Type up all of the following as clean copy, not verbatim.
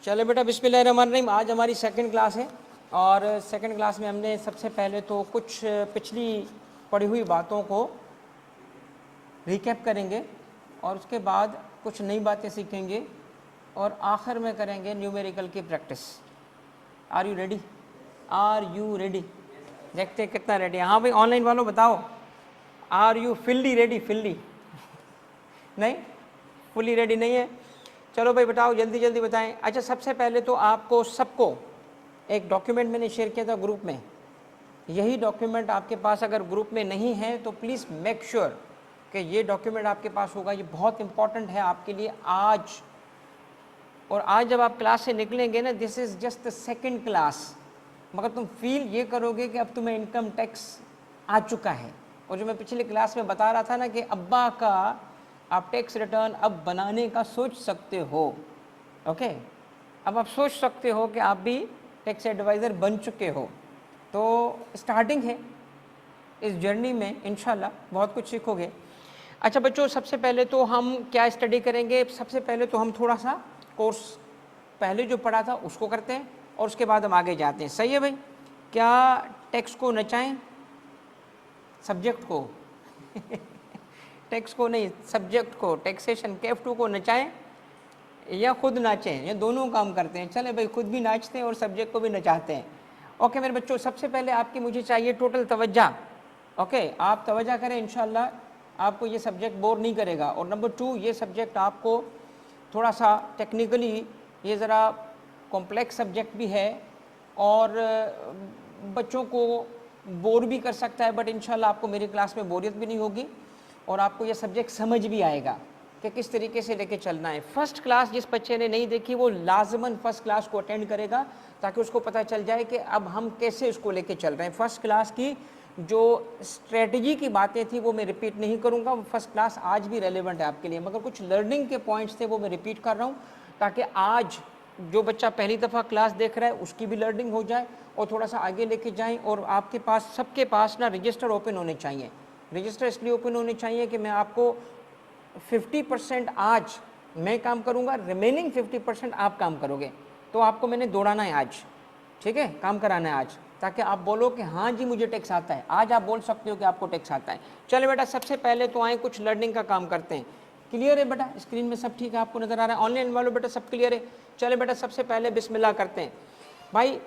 चलो बेटा बिस्मिल्लाहिर्रहमानिर्रहीम। आज हमारी सेकंड क्लास है और सेकंड क्लास में हमने सबसे पहले तो कुछ पिछली पढ़ी हुई बातों को रिकैप करेंगे और उसके बाद कुछ नई बातें सीखेंगे और आखिर में करेंगे न्यूमेरिकल की practice. Are you ready? Are you ready? देखते हैं कितना रेडी है। हाँ भाई, ऑनलाइन वालों बताओ, are you fully ready? Fully नहीं, फुल्ली रेडी नहीं है। चलो भाई बताओ, जल्दी जल्दी बताएं। अच्छा, सबसे पहले तो आपको सबको एक डॉक्यूमेंट मैंने शेयर किया था ग्रुप में। यही डॉक्यूमेंट आपके पास अगर ग्रुप में नहीं है तो प्लीज़ मेक श्योर कि ये डॉक्यूमेंट आपके पास होगा। ये बहुत इंपॉर्टेंट है आपके लिए आज। और आज जब आप क्लास से निकलेंगे ना, this is just the second class, मगर तुम फील ये करोगे कि अब तुम्हें इनकम टैक्स आ चुका है। और जो मैं पिछली क्लास में बता रहा था ना कि अब्बा का आप टैक्स रिटर्न अब बनाने का सोच सकते हो। ओके, अब आप सोच सकते हो कि आप भी टैक्स एडवाइज़र बन चुके हो। तो स्टार्टिंग है इस जर्नी में, इंशाल्लाह बहुत कुछ सीखोगे। अच्छा बच्चों, सबसे पहले तो हम क्या स्टडी करेंगे? सबसे पहले तो हम थोड़ा सा कोर्स पहले जो पढ़ा था उसको करते हैं और उसके बाद हम आगे जाते हैं। सही है भाई? क्या टैक्स को नचाएं? सब्जेक्ट को टैक्स को नहीं, सब्जेक्ट को, टैक्सेशन KF2 को नचाएं या खुद नाचें? ये दोनों काम करते हैं। चले भाई, खुद भी नाचते हैं और सब्जेक्ट को भी नचाते हैं। ओके मेरे बच्चों, सबसे पहले आपकी मुझे चाहिए टोटल तवज्जा। ओके, आप तवज्जा करें, इंशाल्लाह आपको ये सब्जेक्ट बोर नहीं करेगा। और नंबर 2, ये सब्जेक्ट आपको थोड़ा सा टेक्निकली ये ज़रा कॉम्प्लेक्स सब्जेक्ट भी है और बच्चों को बोर भी कर सकता है, बट इंशाल्लाह आपको मेरी क्लास में बोरियत भी नहीं होगी और आपको ये सब्जेक्ट समझ भी आएगा कि किस तरीके से लेके चलना है। फर्स्ट क्लास जिस बच्चे ने नहीं देखी वो लाजमन फर्स्ट क्लास को अटेंड करेगा ताकि उसको पता चल जाए कि अब हम कैसे उसको लेके चल रहे हैं। फर्स्ट क्लास की जो स्ट्रेटजी की बातें थी वो मैं रिपीट नहीं करूँगा। फर्स्ट क्लास आज भी रेलेवेंट है आपके लिए, मगर कुछ लर्निंग के पॉइंट्स थे वो मैं रिपीट कर रहा हूँ ताकि आज जो बच्चा पहली दफ़ा क्लास देख रहा है उसकी भी लर्निंग हो जाए और थोड़ा सा आगे लेके जाएं। और आपके पास, सबके पास ना रजिस्टर ओपन होने चाहिए। रजिस्टर इसलिए ओपन होने चाहिए कि मैं आपको 50% आज मैं काम करूंगा, रिमेनिंग 50% आप काम करोगे। तो आपको मैंने दौड़ाना है आज, ठीक है, काम कराना है आज, ताकि आप बोलो कि हाँ जी मुझे टैक्स आता है। आज आप बोल सकते हो कि आपको टैक्स आता है। चले बेटा, सबसे पहले तो आए कुछ लर्निंग का काम करते हैं। क्लियर है बेटा? स्क्रीन में सब ठीक है, आपको नज़र आ रहा है? ऑनलाइन वालों बेटा सब क्लियर है? चले बेटा, सबसे पहले बिस्मिल्लाह करते हैं। भाई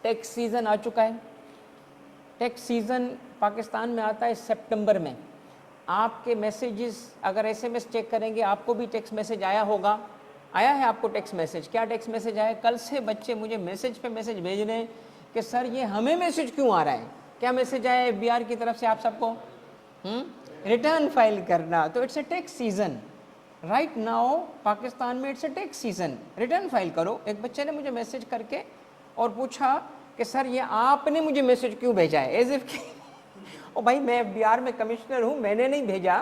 टैक्स सीज़न आ चुका है। टैक्स सीज़न पाकिस्तान में आता है सितंबर में। आपके मैसेजेस अगर SMS चेक करेंगे आपको भी टैक्स मैसेज आया होगा। आया है आपको टैक्स मैसेज? क्या टैक्स मैसेज आया? कल से बच्चे मुझे मैसेज पे मैसेज भेज रहे हैं कि सर ये हमें मैसेज क्यों आ रहा है। क्या मैसेज आया है FBR की तरफ से आप सबको? रिटर्न फाइल करना। तो it's a tax season right now Pakistan में, it's a tax season. Return file करो। एक बच्चे ने मुझे मैसेज करके और पूछा कि सर ये आपने मुझे मैसेज क्यों भेजा है, एज इफ ओ भाई मैं FBR में कमिश्नर हूँ, मैंने नहीं भेजा।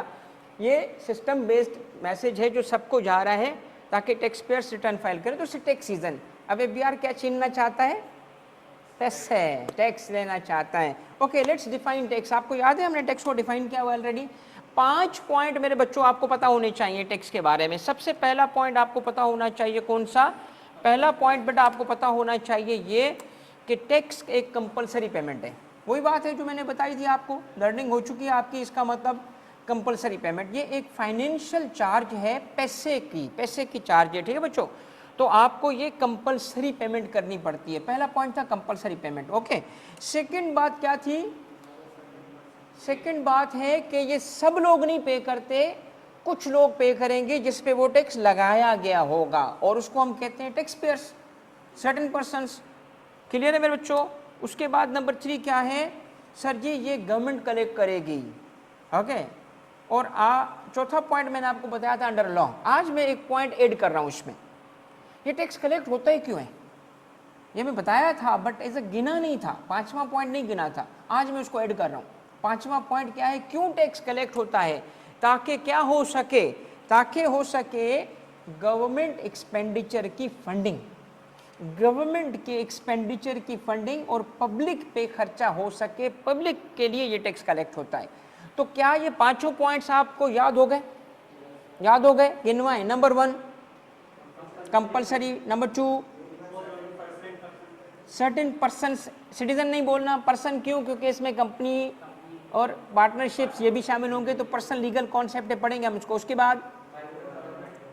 ये सिस्टम बेस्ड मैसेज है जो सबको जा रहा है ताकि टैक्स पेयर्स रिटर्न फाइल करें। तो इट्स टैक्स सीज़न। अब FBR क्या छीनना चाहता है? पैसे, टैक्स लेना चाहता है। Okay, let's define tax. आपको याद है हमने टैक्स को डिफाइन किया हुआ ऑलरेडी। 5 पॉइंट मेरे बच्चों आपको पता होने चाहिए टैक्स के बारे में। सबसे पहला पॉइंट आपको पता होना चाहिए, कौन सा? पहला पॉइंट बेटा आपको पता होना चाहिए ये कि टैक्स एक कंपलसरी पेमेंट है। वही बात है जो मैंने बताई थी आपको, लर्निंग हो चुकी है आपकी। इसका मतलब कंपलसरी पेमेंट, ये एक फाइनेंशियल चार्ज है, पैसे की चार्ज है, ठीक है बच्चों? तो आपको ये कंपलसरी पेमेंट करनी पड़ती है। पहला पॉइंट था कंपलसरी पेमेंट। ओके, सेकंड बात क्या थी? सेकंड बात है कि ये सब लोग नहीं पे करते, कुछ लोग पे करेंगे जिस पे वो टैक्स लगाया गया होगा और उसको हम कहते हैं tax payers, certain persons. Clear है मेरे बच्चों? उसके बाद नंबर 3 क्या है? सर जी ये गवर्नमेंट कलेक्ट करेगी। ओके, और चौथा पॉइंट मैंने आपको बताया था अंडर लॉ। आज मैं एक पॉइंट ऐड कर रहा हूँ इसमें। ये टैक्स कलेक्ट होता ही क्यों है ये मैं बताया था, बट ऐसा गिना नहीं था। 5वां पॉइंट नहीं गिना था, आज मैं उसको ऐड कर रहा हूँ। 5वां पॉइंट क्या है? क्यों टैक्स कलेक्ट होता है? ताकि क्या हो सके? ताकि हो सके गवर्नमेंट एक्सपेंडिचर की फंडिंग, गवर्नमेंट के एक्सपेंडिचर की फंडिंग और पब्लिक पे खर्चा हो सके, पब्लिक के लिए ये टैक्स कलेक्ट होता है। तो क्या ये 5 पॉइंट्स आपको याद हो गए? याद हो गए? गिनवाएं। Number 1 compulsory. Number 2, certain person, citizen नहीं बोलना, पर्सन क्यों, क्योंकि इसमें कंपनी और पार्टनरशिप्स ये भी शामिल होंगे, तो पर्सनल लीगल कॉन्सेप्ट पढ़ेंगे हम इसको। उसके बाद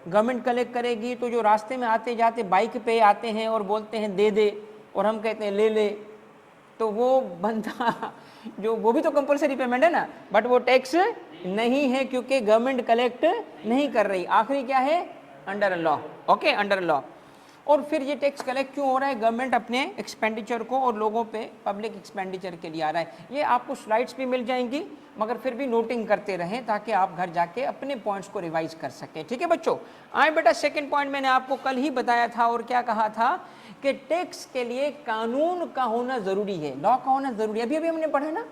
गवर्नमेंट कलेक्ट करेगी, तो जो रास्ते में आते जाते बाइक पे आते हैं और बोलते हैं दे दे, और हम कहते हैं ले ले, तो वो बंदा जो, वो भी तो कंपलसरी पेमेंट है ना, बट वो टैक्स नहीं है क्योंकि गवर्नमेंट कलेक्ट नहीं कर रही। आखिरी क्या है, under law. Okay, under law. और फिर ये टैक्स कलेक्ट क्यों हो रहा है, गवर्नमेंट अपने एक्सपेंडिचर को और लोगों पे पब्लिक एक्सपेंडिचर के लिए आ रहा है। ये आपको स्लाइड्स भी मिल जाएंगी, मगर फिर भी नोटिंग करते रहें ताकि आप घर जाके अपने पॉइंट्स को रिवाइज कर सकें। ठीक है बच्चों। आए बेटा, सेकंड पॉइंट मैंने आपको कल ही बताया था, और क्या कहा था कि टैक्स के लिए कानून का होना जरूरी है, लॉ का होना जरूरी है। अभी अभी हमने पढ़ा ना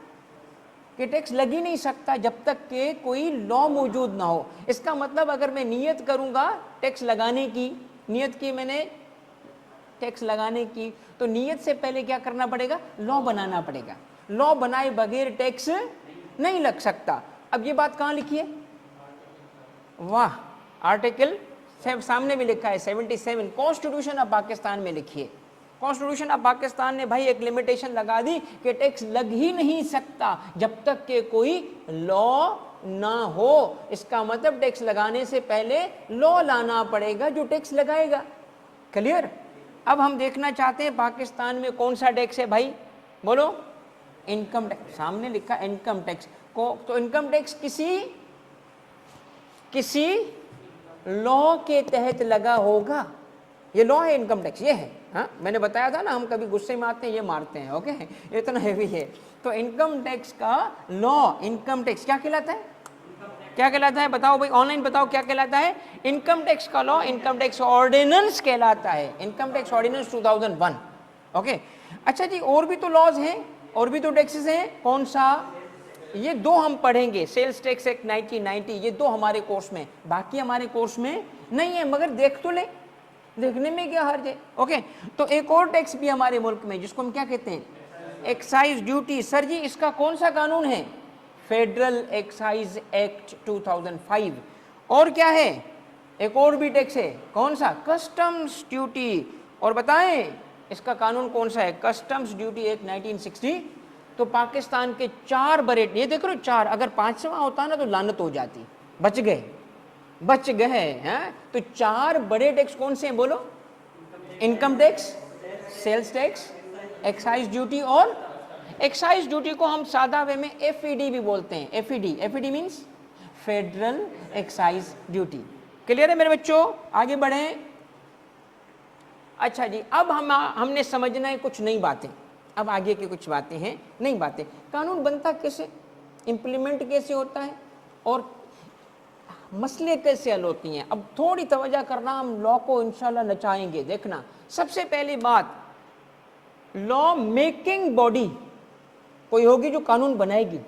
कि टैक्स लग ही नहीं सकता जब तक के कोई लॉ मौजूद ना हो। इसका मतलब अगर मैं नियत करूंगा टैक्स लगाने की, नियत की मैंने टैक्स लगाने की, तो नियत से पहले क्या करना पड़ेगा, लॉ बनाना पड़ेगा। लॉ बनाए बगैर टैक्स नहीं लग सकता। अब ये बात कहाँ लिखी है, वाह, आर्टिकल सामने भी लिखा है 77 कॉन्स्टिट्यूशन ऑफ पाकिस्तान में लिखी है। कॉन्स्टिट्यूशन ऑफ पाकिस्तान ने भाई एक लिमिटेशन लगा दी कि टैक्स लग ही नहीं सकता जब तक के कोई लॉ ना हो। इसका मतलब टैक्स लगाने से पहले लॉ लाना पड़ेगा जो टैक्स लगाएगा। क्लियर। अब हम देखना चाहते हैं पाकिस्तान में कौन सा टैक्स है भाई, बोलो। इनकम टैक्स, सामने लिखा इनकम टैक्स को, तो इनकम टैक्स किसी लॉ के तहत लगा होगा। ये लॉ है इनकम टैक्स, ये है। हाँ, मैंने बताया था ना, हम कभी गुस्से में आते हैं, ये मारते हैं। ओके, ये इतना हैवी है। तो इनकम टैक्स का लॉ, इनकम टैक्स क्या कहलाता है, क्या कहलाता है, बताओ भाई, ऑनलाइन बताओ क्या कहलाता है। इनकम टैक्स का लॉ इनकम टैक्स ऑर्डिनेंस कहलाता है, इनकम टैक्स ऑर्डिनेंस 2001। ओके, अच्छा जी, और भी तो लॉज हैं, और भी तो टैक्सेस हैं। कौन सा, ये दो हम पढ़ेंगे, सेल्स टैक्स एक्ट 1990, ये दो हमारे कोर्स में, बाकी हमारे कोर्स में नहीं है, मगर देख तो ले, देखने में क्या हर्ज है। ओके, तो एक और टैक्स भी हमारे मुल्क में जिसको हम क्या कहते हैं, एक्साइज ड्यूटी। सर जी इसका कौन सा कानून है, फेडरल एक्साइज एक्ट 2005। और क्या है, एक और भी टैक्स है, कौन सा, कस्टम्स ड्यूटी। और बताएं इसका कानून कौन सा है, कस्टम्स ड्यूटी एक्ट 1960। तो पाकिस्तान के 4 बड़े, ये देख रहे हो 4, अगर 5वां होता ना तो लानत हो जाती। बच गए हैं। तो 4 बड़े टैक्स कौन से हैं बोलो, income tax, sales tax, excise duty. और एक्साइज ड्यूटी को हम सादा वे में एफईडी भी बोलते हैं। FED means federal excise duty. Clear है मेरे बच्चों, आगे बढ़ें। अच्छा जी, अब हमने समझना है कुछ नई बातें। अब आगे की कुछ बातें हैं, नई बातें। कानून बनता कैसे, इंप्लीमेंट कैसे होता है, और मसले कैसे हल होती हैं। अब थोड़ी तवज्जो करना, हम लॉ को इंशाल्लाह नचाएंगे। देखना, सबसे पहली बात, लॉ मेकिंग बॉडी कोई होगी जो कानून बनाएगी,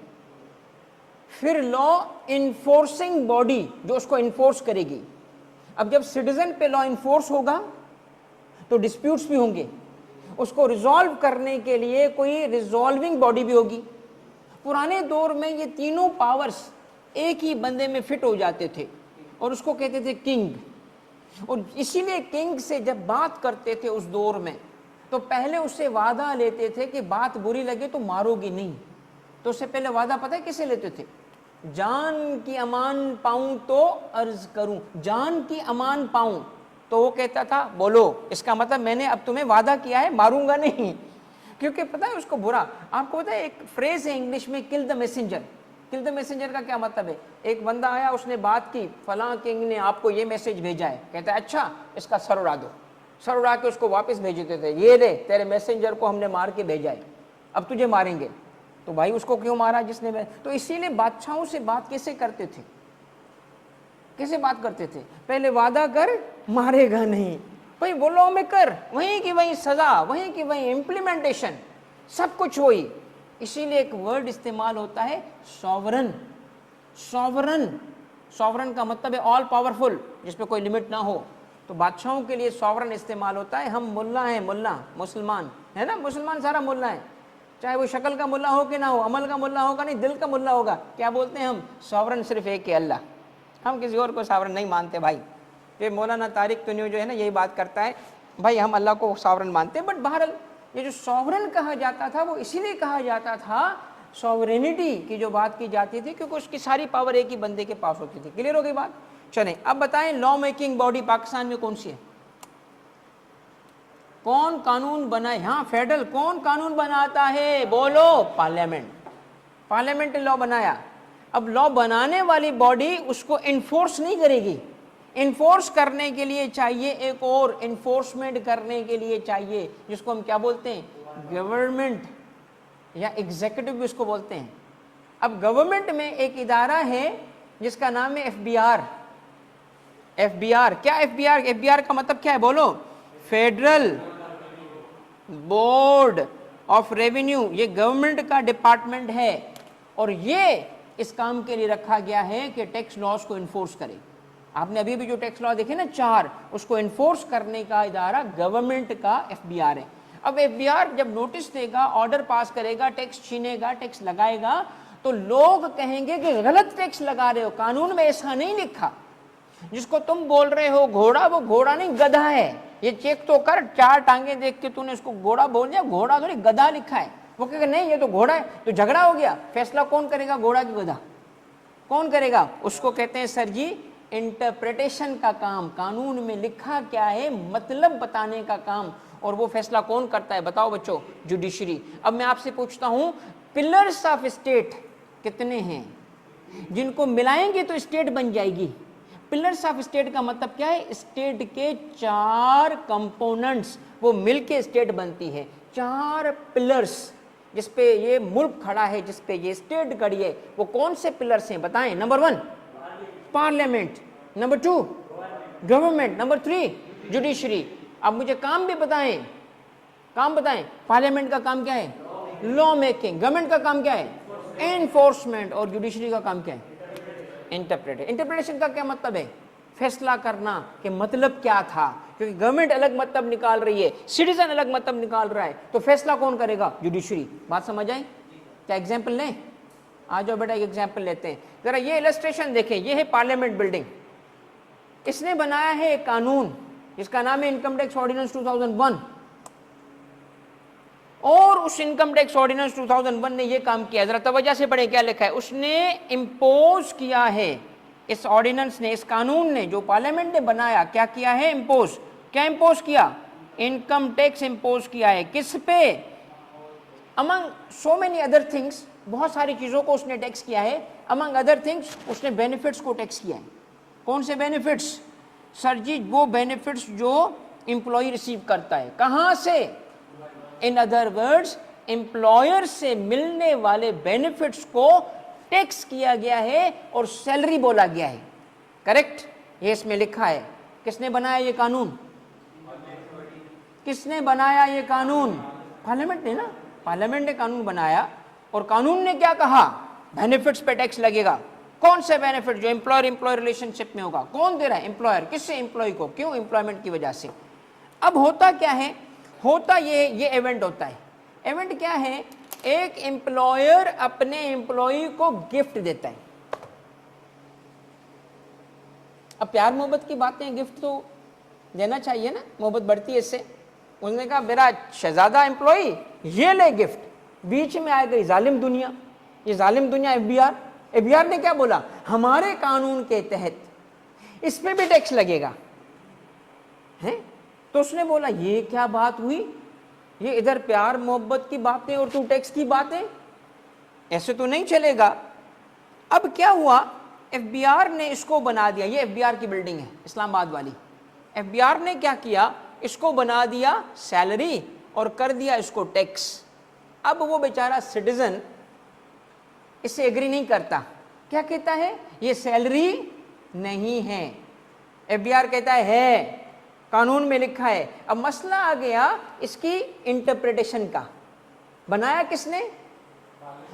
फिर लॉ इन्फोर्सिंग बॉडी जो उसको इन्फोर्स करेगी। अब जब सिटीजन पे लॉ इन्फोर्स होगा तो डिस्प्यूट्स भी होंगे, उसको रिजॉल्व करने के लिए कोई रिजॉल्विंग बॉडी भी होगी। पुराने दौर में ये तीनों पावर्स एक ही बंदे में फिट हो जाते थे और उसको कहते थे किंग। और इसीलिए किंग से जब बात करते थे उस दौर में, तो पहले उससे वादा लेते थे कि बात बुरी लगे तो मारोगी नहीं। तो उससे पहले वादा पता है किसे लेते थे, जान की अमान पाऊं तो अर्ज करूं, जान की अमान पाऊं। तो वो कहता था बोलो, इसका मतलब मैंने अब तुम्हें वादा किया है, मारूंगा नहीं। क्योंकि पता है उसको बुरा, आपको पता है एक फ्रेज है इंग्लिश में, kill the messenger. Kill the messenger का क्या मतलब है, एक बंदा आया, उसने बात की, फलां किंग ने आपको ये मैसेज भेजा है, कहता है अच्छा इसका सर उड़ा दो। सर उड़ा के उसको वापस भेज देते थे, ये ले तेरे मैसेंजर को हमने मार के भेजा है, अब तुझे मारेंगे। तो भाई उसको क्यों मारा जिसने, तो इसीलिए बादशाहों से बात कैसे करते थे, कैसे बात करते थे, पहले वादा कर, मारेगा नहीं, भाई बोलो में कर, वहीं की वहीं सजा, वहीं की वहीं इम्प्लीमेंटेशन, सब कुछ वही। इसीलिए एक वर्ड इस्तेमाल होता है सॉवरन। सॉवरन, सॉवरन का मतलब है ऑल पावरफुल, जिसपे कोई लिमिट ना हो। तो बादशाहों के लिए सॉवरन इस्तेमाल होता है। हम मुल्ला हैं, मुल्ला मुसलमान है ना, मुसलमान सारा मुल्ला है, चाहे वो शक्ल का मुल्ला हो कि ना हो, अमल का मुल्ला होगा नहीं, दिल का मुल्ला होगा। क्या बोलते हैं हम, सॉवरन सिर्फ एक है अल्लाह, हम किसी और को सॉवरन नहीं मानते भाई। ये मौलाना तारिक तुनियो जो है ना यही बात करता है, भाई हम अल्लाह को सॉवरन मानते हैं, बट बहरहाल ये जो सॉवरन कहा जाता था वो इसीलिए कहा जाता था, सॉवरेनिटी की जो बात की जाती थी क्योंकि उसकी सारी पावर एक ही बंदे के पास होती थी। क्लियर हो गई बात? चलें अब बताएं लॉ मेकिंग बॉडी पाकिस्तान में कौन सी है, कौन कानून बनाए? हाँ फेडरल, कौन कानून बनाता है बोलो? पार्लियामेंट। पार्लियामेंट ने लॉ बनाया। अब लॉ बनाने वाली बॉडी उसको इन्फोर्स नहीं करेगी, इन्फोर्स करने के लिए चाहिए एक और, इन्फोर्समेंट करने के लिए चाहिए जिसको हम क्या बोलते हैं, गवर्नमेंट या एग्जीक्यूटिव भी उसको बोलते हैं। अब गवर्नमेंट में एक इदारा है जिसका नाम है एफबीआर। एफबीआर क्या? एफबीआर, एफबीआर का मतलब क्या है बोलो? Federal board of revenue. ये गवर्नमेंट का डिपार्टमेंट है और ये इस काम के लिए रखा गया है कि टैक्स लॉस को इन्फोर्स करे। आपने अभी भी जो टैक्स लॉ देखे ना 4, उसको इन्फोर्स करने का इदारा गवर्नमेंट का एफबीआर है। अब एफबीआर जब नोटिस देगा, ऑर्डर पास करेगा, टैक्स छीनेगा, टैक्स लगाएगा, तो लोग कहेंगे कि गलत टैक्स लगा रहे हो, कानून में ऐसा नहीं लिखा। जिसको तुम बोल रहे हो घोड़ा, वो घोड़ा नहीं गधा है, ये चेक तो कर, 4 टांगे देख के तूने इसको घोड़ा बोल दिया, घोड़ा थोड़ी गधा लिखा है। वो कहेगा नहीं ये तो घोड़ा है, तो झगड़ा हो गया। फैसला कौन करेगा, घोड़ा की गधा? कौन करेगा? उसको कहते हैं सर जी इंटरप्रिटेशन का काम। कानून में लिखा क्या है मतलब बताने का काम, और वो फैसला कौन करता है बताओ बच्चों? जुडिशरी। अब मैं आपसे पूछता हूं पिलर्स ऑफ स्टेट कितने हैं? जिनको मिलाएंगे तो स्टेट बन जाएगी। पिलर्स ऑफ स्टेट का मतलब क्या है? स्टेट के 4 कंपोनेंट्स वो मिलके स्टेट बनती है। 4 पिलर्स जिसपे ये मुल्क खड़ा है, जिसपे ये स्टेट खड़ी है, वो कौन से पिलर्स हैं बताएं? Number 1 parliament, number 2 government, number 3 judiciary. अब मुझे काम भी बताएं, काम बताएं। पार्लियामेंट का काम क्या है? Law making. गवर्नमेंट का काम क्या है? एनफोर्समेंट। और जुडिशरी का काम क्या है? इंटरप्रेटेशन। इंटरप्रिटेशन का क्या मतलब है? फैसला करना कि मतलब क्या था, क्योंकि गवर्नमेंट अलग मतलब निकाल रही है, सिटीजन अलग मतलब निकाल रहा है, तो फैसला कौन करेगा? जुडिशरी। बात समझ आई? क्या एग्जाम्पल लें? आ जाओ बेटा एक एग्जाम्पल लेते हैं। जरा ये इलस्ट्रेशन देखें, ये है पार्लियामेंट बिल्डिंग। इसने बनाया है एक कानून जिसका नाम है इनकम टैक्स ऑर्डिनेंस 2001, और उस इनकम टैक्स ऑर्डिनेंस 2001 ने ये काम किया। जरा तवज्जो से पढ़ें क्या लिखा है। उसने इम्पोज किया है, इस ऑर्डिनेंस ने, इस कानून ने जो पार्लियामेंट ने बनाया, क्या किया है? इम्पोज। क्या इम्पोज किया? इनकम टैक्स इम्पोज किया है। किस पे? Among so many other things, बहुत सारी चीजों को उसने टैक्स किया है। अमंग अदर थिंग्स उसने बेनिफिट्स को टैक्स किया है। कौन से बेनिफिट्स? सर जी वो बेनिफिट्स जो एम्प्लॉय रिसीव करता है। कहां से? इन अदर वर्ड्स एम्प्लॉयर से मिलने वाले बेनिफिट्स को टैक्स किया गया है और सैलरी बोला गया है। करेक्ट? ये इसमें लिखा है। किसने बनाया ये कानून? किसने बनाया ये कानून? पार्लियामेंट ने ना। पार्लियामेंट ने कानून बनाया और कानून ने क्या कहा? बेनिफिट्स पे टैक्स लगेगा। कौन से बेनिफिट? जो एम्प्लॉयर एम्प्लॉय रिलेशनशिप में होगा। कौन दे रहा है? एम्प्लॉयर। किससे? एम्प्लॉय को। क्यों? एम्प्लॉयमेंट की वजह से। अब होता क्या है? होता ये इवेंट होता है। इवेंट क्या है? एक एम्प्लॉयर अपने एम्प्लॉय को गिफ्ट देता है। अब प्यार मोहब्बत की बातें, गिफ्ट तो देना चाहिए ना, मोहब्बत बढ़ती है इससे। उसने कहा मेरा शहजादा एम्प्लॉय ये ले गिफ्ट। बीच में आ गई जालिम दुनिया। ये जालिम दुनिया एफबीआर। एफबीआर ने क्या बोला? हमारे कानून के तहत इस पे भी टैक्स लगेगा है। तो उसने बोला ये क्या बात हुई? ये इधर प्यार मोहब्बत की बातें और तू टैक्स की बातें, ऐसे तो नहीं चलेगा। अब क्या हुआ? एफबीआर ने इसको बना दिया। ये एफबीआर की बिल्डिंग है इस्लामाबाद वाली। एफबीआर ने क्या किया? इसको बना दिया सैलरी और कर दिया इसको टैक्स। अब वो बेचारा सिटीजन इससे एग्री नहीं करता। क्या कहता है? ये सैलरी नहीं है। एफबीआर कहता है कानून में लिखा है। अब मसला आ गया इसकी इंटरप्रिटेशन का। बनाया किसने?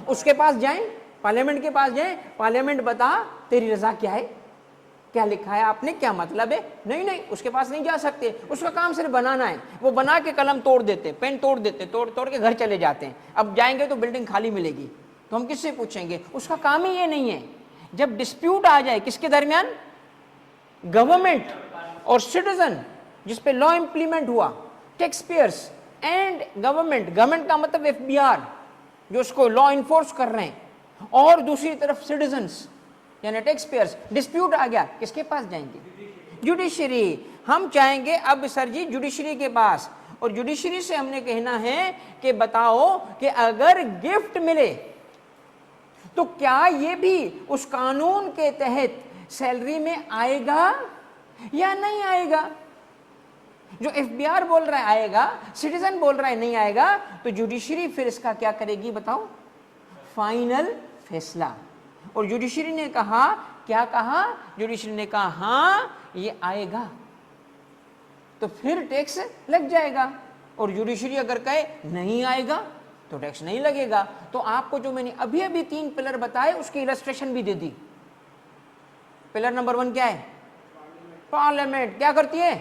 उसके पास जाएं, पार्लियामेंट के पास जाएं, पार्लियामेंट बता तेरी रजा क्या है, क्या लिखा है आपने, क्या मतलब है? नहीं नहीं, उसके पास नहीं जा सकते। उसका काम सिर्फ बनाना है। वो बना के कलम तोड़ देते, पेन तोड़ देते, तोड़ तोड़ के घर चले जाते हैं। अब जाएंगे तो बिल्डिंग खाली मिलेगी, तो हम किससे पूछेंगे? उसका काम ही ये नहीं है। जब डिस्प्यूट आ जाए किसके दरमियान? गवर्नमेंट और सिटीजन जिस पे लॉ इंप्लीमेंट हुआ, tax payers and government, government का मतलब एफबीआर जो उसको लॉ इन्फोर्स कर रहे हैं, और दूसरी तरफ सिटीजन्स यानी टैक्स पेयर्स। डिस्प्यूट आ गया, किसके पास जाएंगे? जुडिशरी। हम चाहेंगे अब सर जी जुडिशरी के पास, और जुडिशरी से हमने कहना है कि बताओ कि अगर गिफ्ट मिले तो क्या ये भी उस कानून के तहत सैलरी में आएगा या नहीं आएगा? जो एफबीआर बोल रहा है आएगा, सिटीजन बोल रहा है नहीं आएगा, तो जुडिशरी फिर इसका क्या करेगी बताओ? फाइनल फैसला। और जुडिशरी ने कहा, क्या कहा? जुडिशरी ने कहा हाँ ये आएगा तो फिर टैक्स लग जाएगा, और जुडिशरी अगर कहे नहीं आएगा तो टैक्स नहीं लगेगा। तो आपको जो मैंने अभी अभी 3 पिलर बताए उसकी इलस्ट्रेशन भी दे दी। पिलर नंबर 1 क्या है? पार्लियामेंट क्या करती है?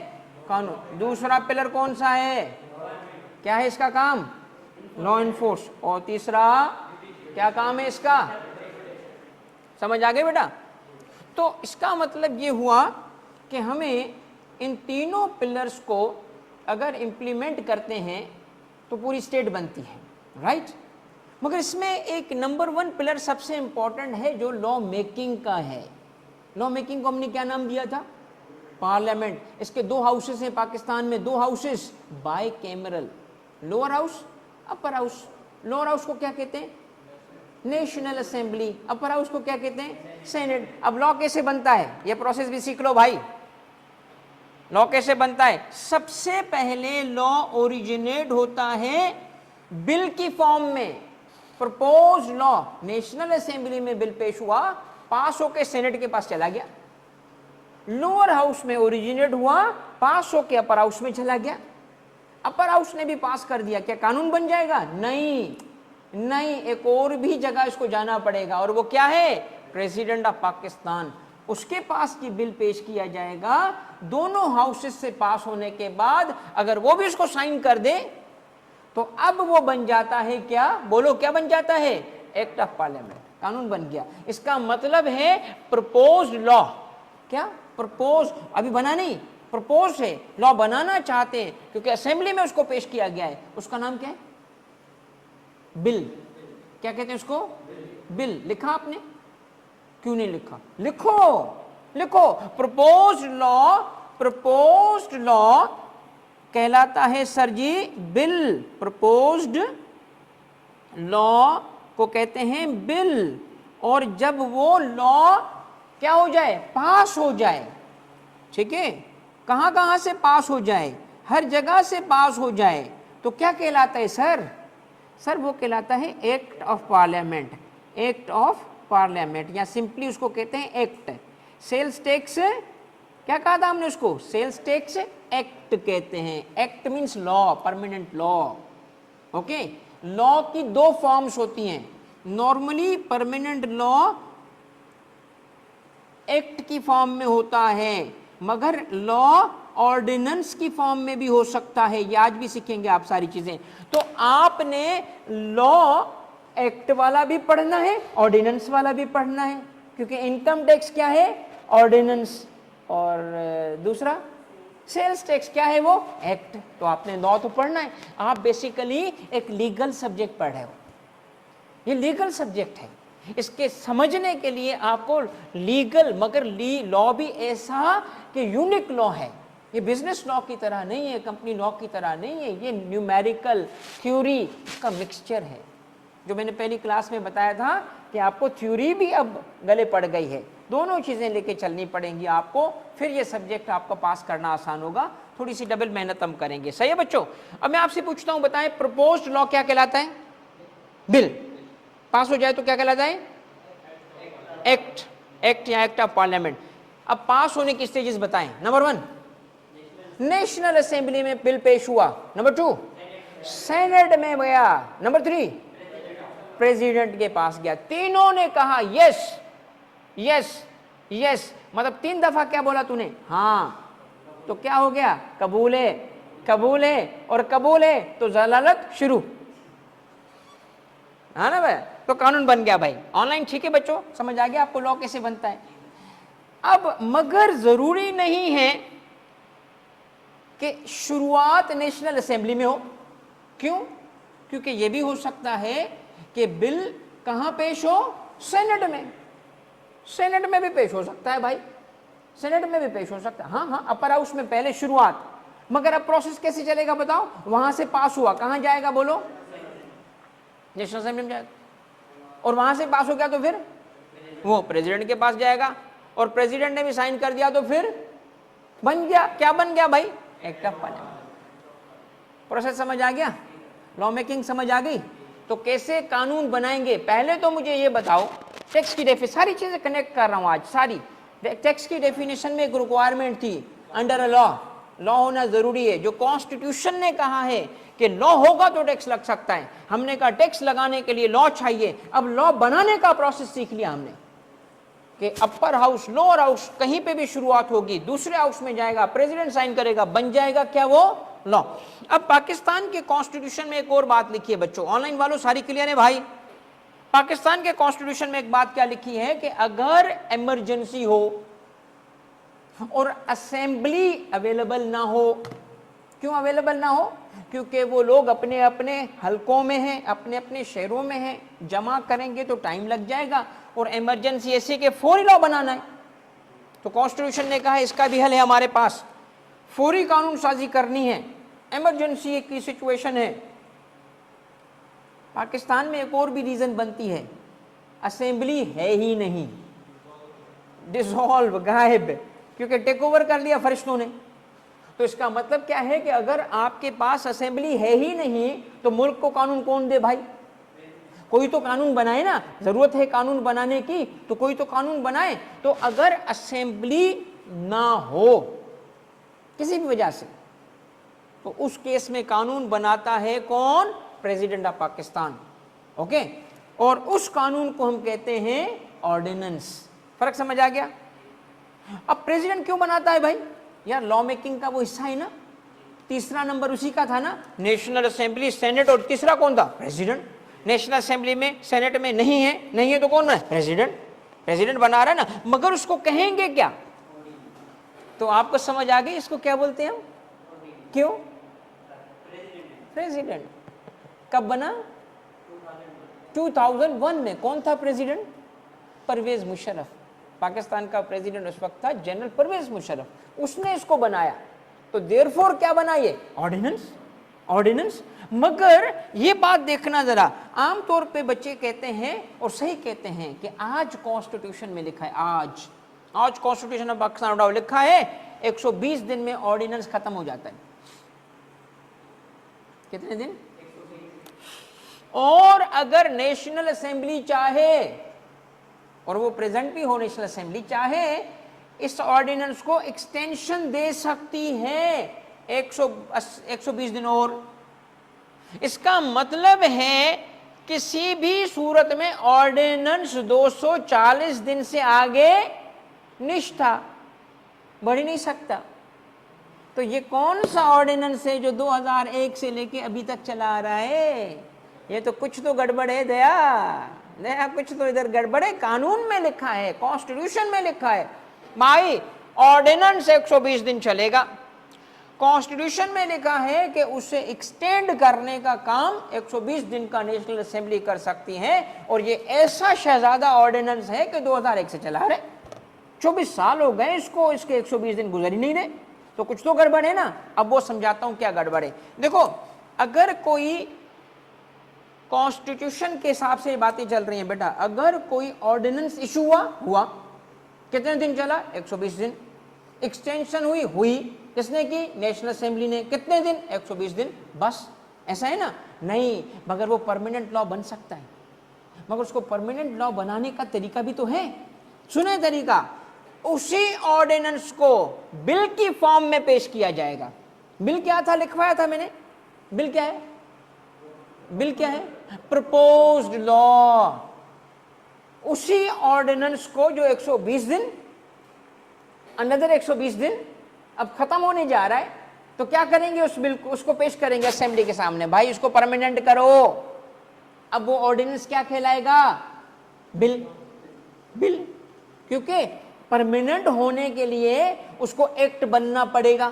कानून। दूसरा पिलर कौन सा है? क्या है इसका काम? Law enforce. और तीसरा क्या काम है इसका? समझ आ गए बेटा? तो इसका मतलब ये हुआ कि हमें इन तीनों पिलर्स को अगर इम्प्लीमेंट करते हैं तो पूरी स्टेट बनती है, राइट? मगर इसमें एक नंबर 1 पिलर सबसे इंपॉर्टेंट है जो लॉ मेकिंग का है। लॉ मेकिंग को हमने क्या नाम दिया था? पार्लियामेंट। इसके 2 हाउसेस हैं पाकिस्तान में, 2 houses bicameral, lower house, upper house. Lower house को क्या कहते हैं? National assembly. अपर हाउस को क्या कहते हैं? सेनेट। अब लॉ कैसे बनता है ये प्रोसेस भी सीख लो भाई। लॉ कैसे बनता है? सबसे पहले लॉ ओरिजिनेट होता है बिल की फॉर्म में, प्रपोज लॉ। नेशनल असेंबली में बिल पेश हुआ, पास होकर सेनेट के पास चला गया, लोअर हाउस में ओरिजिनेट हुआ, पास होकर अपर हाउस में चला गया, अपर हाउस ने भी पास कर दिया, क्या कानून बन जाएगा? नहीं नहीं, एक और भी जगह इसको जाना पड़ेगा, और वो क्या है? President of Pakistan. उसके पास की बिल पेश किया जाएगा, दोनों हाउसेस से पास होने के बाद अगर वो भी उसको साइन कर दे तो अब वो बन जाता है क्या? बोलो क्या बन जाता है? एक्ट ऑफ पार्लियामेंट, कानून बन गया। इसका मतलब है प्रपोज लॉ। क्या? प्रपोज, अभी बना नहीं, प्रपोज है, लॉ बनाना चाहते हैं क्योंकि असेंबली में उसको पेश किया गया है, उसका नाम क्या है? बिल। क्या कहते हैं उसको? बिल। लिखा आपने? क्यों नहीं लिखा? लिखो लिखो। प्रपोज्ड लॉ, प्रपोज्ड लॉ कहलाता है सर जी बिल। प्रपोज्ड लॉ को कहते हैं बिल। और जब वो लॉ क्या हो जाए? पास हो जाए, ठीक है, कहां कहां से पास हो जाए? हर जगह से पास हो जाए, तो क्या कहलाता है सर? सर वो कहलाता है act of parliament. Act of parliament, या सिंपली उसको कहते हैं एक्ट। सेल्स टैक्स, क्या कहा था हमने उसको? सेल्स टैक्स एक्ट कहते हैं। Act means law, permanent law. Okay, law की 2 फॉर्म्स होती हैं। नॉर्मली परमानेंट लॉ एक्ट की फॉर्म में होता है, मगर लॉ ऑर्डिनेंस की फॉर्म में भी हो सकता है। ये आज भी सीखेंगे आप सारी चीजें। तो आपने लॉ एक्ट वाला भी पढ़ना है, ऑर्डिनेंस वाला भी पढ़ना है, क्योंकि इनकम टैक्स क्या है? ऑर्डिनेंस। और दूसरा सेल्स टैक्स क्या है? वो एक्ट। तो आपने लॉ तो पढ़ना है। आप बेसिकली एक लीगल सब्जेक्ट पढ़ रहे हो, ये लीगल सब्जेक्ट है। इसके समझने के लिए आपको लीगल, मगर लॉ भी ऐसा कि यूनिक लॉ है। ये बिजनेस लॉ की तरह नहीं है, कंपनी लॉ की तरह नहीं है, ये न्यूमेरिकल थ्योरी का मिक्सचर है। जो मैंने पहली क्लास में बताया था कि आपको थ्योरी भी अब गले पड़ गई है, दोनों चीज़ें लेके चलनी पड़ेंगी आपको, फिर ये सब्जेक्ट आपका पास करना आसान होगा। थोड़ी सी डबल मेहनत हम करेंगे, सही है बच्चों? अब मैं आपसे पूछता हूँ, बताएं प्रपोज्ड लॉ क्या कहलाता है? बिल। पास हो जाए तो क्या कहलाता है? एक्ट। एक्ट या एक्ट ऑफ पार्लियामेंट। अब पास होने की स्टेजेस बताएं। नंबर 1 नेशनल असेंबली में बिल पेश हुआ, नंबर 2 सेनेट में गया, नंबर 3 प्रेसिडेंट के पास गया। तीनों ने कहा यस यस यस, मतलब 3 दफा क्या बोला तूने? हाँ, तो क्या हो गया? कबूल है, कबूल है और कबूल है, तो जलालत शुरू, है ना भाई? तो कानून बन गया भाई। ऑनलाइन ठीक है बच्चों, समझ आ गया आपको लॉ कैसे बनता है? अब मगर जरूरी नहीं है कि शुरुआत नेशनल असेंबली में हो। क्यों? क्योंकि ये भी हो सकता है कि बिल कहां पेश हो? सेनेट में। सेनेट में भी पेश हो सकता है भाई, सेनेट में भी पेश हो सकता है। हाँ हाँ, अपर हाउस में पहले शुरुआत, मगर अब प्रोसेस कैसे चलेगा बताओ? वहां से पास हुआ, कहां जाएगा बोलो? नेशनल असेंबली में जाएगा, और वहां से पास हो गया तो फिर वो प्रेसिडेंट के पास जाएगा, और प्रेसिडेंट ने भी साइन कर दिया तो फिर बन गया। क्या बन गया भाई? Act of parliament. प्रोसेस समझ आ गया? लॉ मेकिंग समझ आ गई? तो कैसे कानून बनाएंगे? पहले तो मुझे ये बताओ, टेक्स्ट की डेफिनेशन, सारी चीजें कनेक्ट कर रहा हूं आज, सारी टेक्स्ट की डेफिनेशन में एक रिक्वायरमेंट थी अंडर अ लॉ, लॉ होना जरूरी है। जो कॉन्स्टिट्यूशन ने कहा है कि लॉ होगा तो टैक्स लग सकता है, हमने कहा टैक्स लगाने के लिए लॉ चाहिए। अब लॉ बनाने का प्रोसेस सीख लिया हमने कि अपर हाउस, लोअर हाउस, कहीं पे भी शुरुआत होगी, दूसरे हाउस में जाएगा, प्रेसिडेंट साइन करेगा, बन जाएगा क्या? वो लॉ। अब पाकिस्तान के कॉन्स्टिट्यूशन में एक और बात लिखी है बच्चों, ऑनलाइन वालों सारी क्लियर है भाई? पाकिस्तान के कॉन्स्टिट्यूशन में एक बात क्या लिखी है कि अगर इमरजेंसी हो और असेंबली अवेलेबल ना हो, क्यों अवेलेबल ना हो? क्योंकि वो लोग अपने अपने हलकों में हैं, अपने अपने शहरों में हैं, जमा करेंगे तो टाइम लग जाएगा, और इमरजेंसी ऐसी के फौरी लॉ बनाना है। तो कॉन्स्टिट्यूशन ने कहा इसका भी हल है हमारे पास, फौरी कानून साजी करनी है, इमरजेंसी की सिचुएशन है। पाकिस्तान में एक और भी रीजन बनती है, असेंबली है ही नहीं, डिसॉल्व, गायब, क्योंकि टेक ओवर कर लिया फरिश्तों ने। तो इसका मतलब क्या है कि अगर आपके पास असेंबली है ही नहीं तो मुल्क को कानून कौन दे भाई? कोई तो कानून बनाए ना, जरूरत है कानून बनाने की तो कोई तो कानून बनाए। तो अगर असेंबली ना हो किसी भी वजह से, तो उस केस में कानून बनाता है कौन? President of Pakistan. ओके, और उस कानून को हम कहते हैं ऑर्डिनेंस। फर्क समझ आ गया? अब प्रेसिडेंट क्यों बनाता है भाई? यार लॉ मेकिंग का वो हिस्सा है ना, तीसरा नंबर उसी का था ना, नेशनल असेंबली, सेनेट, और तीसरा कौन था? प्रेसिडेंट। नेशनल असेंबली में, सेनेट में नहीं है, नहीं है तो कौन है? प्रेसिडेंट। प्रेसिडेंट बना रहा है ना, मगर उसको कहेंगे क्या? तो आपको समझ आ गई इसको क्या बोलते हैं हम? क्यों? प्रेसिडेंट। कब बना? 2001 में। कौन था प्रेसिडेंट? परवेज मुशर्रफ। पाकिस्तान का प्रेसिडेंट उस वक्त था जनरल परवेज मुशर्रफ, उसने इसको बनाया। तो देयरफॉर क्या बना ये? ऑर्डिनेंस। ऑर्डिनेंस। मगर ये बात देखना जरा, आमतौर पे बच्चे कहते हैं और सही कहते हैं कि आज कॉन्स्टिट्यूशन में लिखा है, आज कॉन्स्टिट्यूशन ऑफ पाकिस्तान लिखा है 120 दिन में ऑर्डिनेंस खत्म हो जाता है। कितने दिन? और अगर नेशनल असेंबली चाहे, और वो प्रेजेंट भी हो, नेशनल असेंबली चाहे, इस ऑर्डिनेंस को एक्सटेंशन दे सकती है 120 दिन और। इसका मतलब है किसी भी सूरत में ऑर्डिनेंस 240 दिन से आगे निष्ठा बढ़ नहीं सकता। तो ये कौन सा ऑर्डिनेंस है जो 2001 से लेके अभी तक चला आ रहा है? ये तो कुछ तो गड़बड़ है दया, कुछ तो इधर गड़बड़ है। कानून में लिखा है, कॉन्स्टिट्यूशन में लिखा है भाई ऑर्डिनेंस 120 दिन चलेगा। कॉन्स्टिट्यूशन में लिखा है कि उसे एक्सटेंड करने का काम 120 दिन का नेशनल असेंबली कर सकती है, और ये ऐसा शहजादा ऑर्डिनेंस है कि 2001 से चला रहे, 24 साल हो गए इसको, इसके 120 दिन गुजर ही नहीं रहे। तो कुछ तो गड़बड़ है ना। अब वो समझाता हूं क्या गड़बड़ है। देखो, अगर कोई कॉन्स्टिट्यूशन के हिसाब से बातें चल रही हैं बेटा, अगर कोई ऑर्डिनेंस इशू हुआ, कितने दिन चला? 120 दिन। एक्सटेंशन हुई, किसने की? नेशनल असेंबली ने। कितने दिन? 120 दिन, बस। ऐसा है ना? नहीं, मगर वो परमानेंट लॉ बन सकता है, मगर उसको परमानेंट लॉ बनाने का तरीका भी तो है। सुने तरीका, उसी ऑर्डिनेंस को बिल की फॉर्म में पेश किया जाएगा। बिल क्या था? लिखवाया था मैंने। बिल क्या है? बिल क्या है? Proposed law. उसी ऑर्डिनेंस को जो 120 दिन, अनदर 120 दिन अब खत्म होने जा रहा है, तो क्या करेंगे? उस बिल को, उसको पेश करेंगे असेंबली के सामने, भाई इसको परमानेंट करो। अब वो ऑर्डिनेंस क्या कहलाएगा? बिल। बिल, क्योंकि परमानेंट होने के लिए उसको एक्ट बनना पड़ेगा,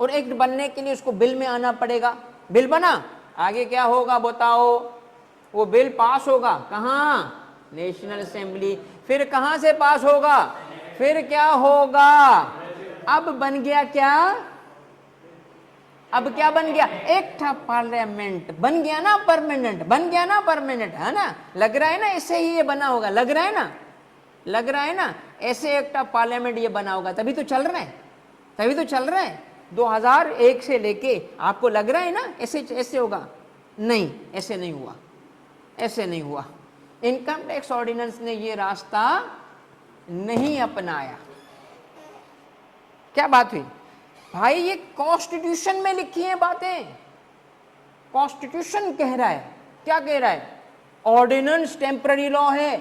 और एक्ट बनने के लिए उसको बिल में आना पड़ेगा। बिल बना, आगे क्या होगा बताओ? वो बिल पास होगा कहाँ? National assembly. फिर कहाँ से पास होगा? फिर क्या होगा? अब बन गया क्या? अब क्या बन गया? एक्ट ऑफ पार्लियामेंट बन गया ना, परमानेंट बन गया ना, परमानेंट, है ना? लग रहा है ना ऐसे ही ये बना होगा, लग रहा है ना, लग रहा है ना ऐसे एक्ट ऑफ पार्लियामेंट ये बना होगा, तभी तो चल रहा है, तभी तो चल रहा है 2001 से लेके। आपको लग रहा है ना ऐसे ऐसे होगा? नहीं, ऐसे नहीं हुआ, ऐसे नहीं हुआ। इनकम टैक्स ऑर्डिनेंस ने ये रास्ता नहीं अपनाया। क्या बात हुई भाई? ये कॉन्स्टिट्यूशन में लिखी है बातें, कॉन्स्टिट्यूशन कह रहा है। क्या कह रहा है? ऑर्डिनेंस टेम्पररी लॉ है,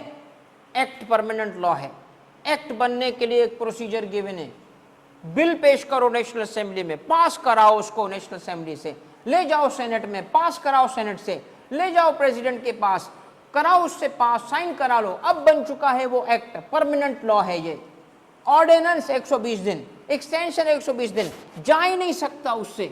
एक्ट परमानेंट लॉ है। एक्ट बनने के लिए एक प्रोसीजर गिवन है, बिल पेश करो नेशनल असेंबली में, पास कराओ उसको नेशनल असेंबली से, ले जाओ सेनेट में, पास कराओ सेनेट से, ले जाओ प्रेसिडेंट के पास, कराओ उससे पास, साइन करा लो, अब बन चुका है वो एक्ट, परमानेंट लॉ है ये। ऑर्डिनेंस 120 दिन, एक्सटेंशन 120 दिन, जा ही नहीं सकता उससे।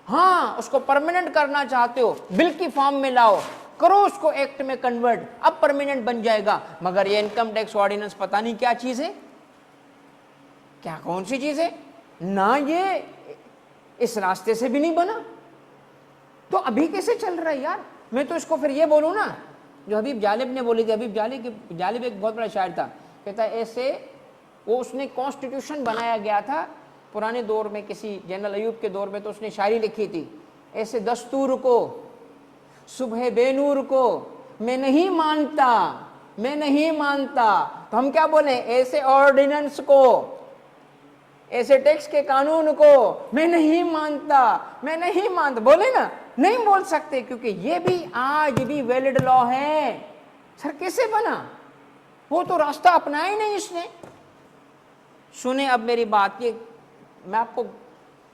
हाँ, उसको परमानेंट करना चाहते हो, बिल की फॉर्म में लाओ, करो उसको एक्ट में कन्वर्ट, अब परमानेंट बन जाएगा। मगर ये इनकम टैक्स ऑर्डिनेंस पता नहीं क्या चीज है, क्या कौन सी चीज है ना, ये इस रास्ते से भी नहीं बना, तो अभी कैसे चल रहा है यार? मैं तो इसको फिर ये बोलूं ना, जो हबीब जालिब ने बोली थी। हबीब जालिब एक बहुत बड़ा शायर था, कहता ऐसे वो उसने कॉन्स्टिट्यूशन बनाया गया था पुराने दौर में, किसी जनरल अयूब के दौर में, तो उसने शायरी लिखी थी, ऐसे दस्तूर को सुबह बेनूर को मैं नहीं मानता, मैं नहीं मानता। तो हम क्या बोले? ऐसे ऑर्डिनेंस को, ऐसे टैक्स के कानून को मैं नहीं मानता, मैं नहीं मानता, बोले ना? नहीं बोल सकते, क्योंकि ये भी आज भी वैलिड लॉ है। सर कैसे बना? वो तो रास्ता अपनाया ही नहीं इसने। सुने अब मेरी बात, ये मैं आपको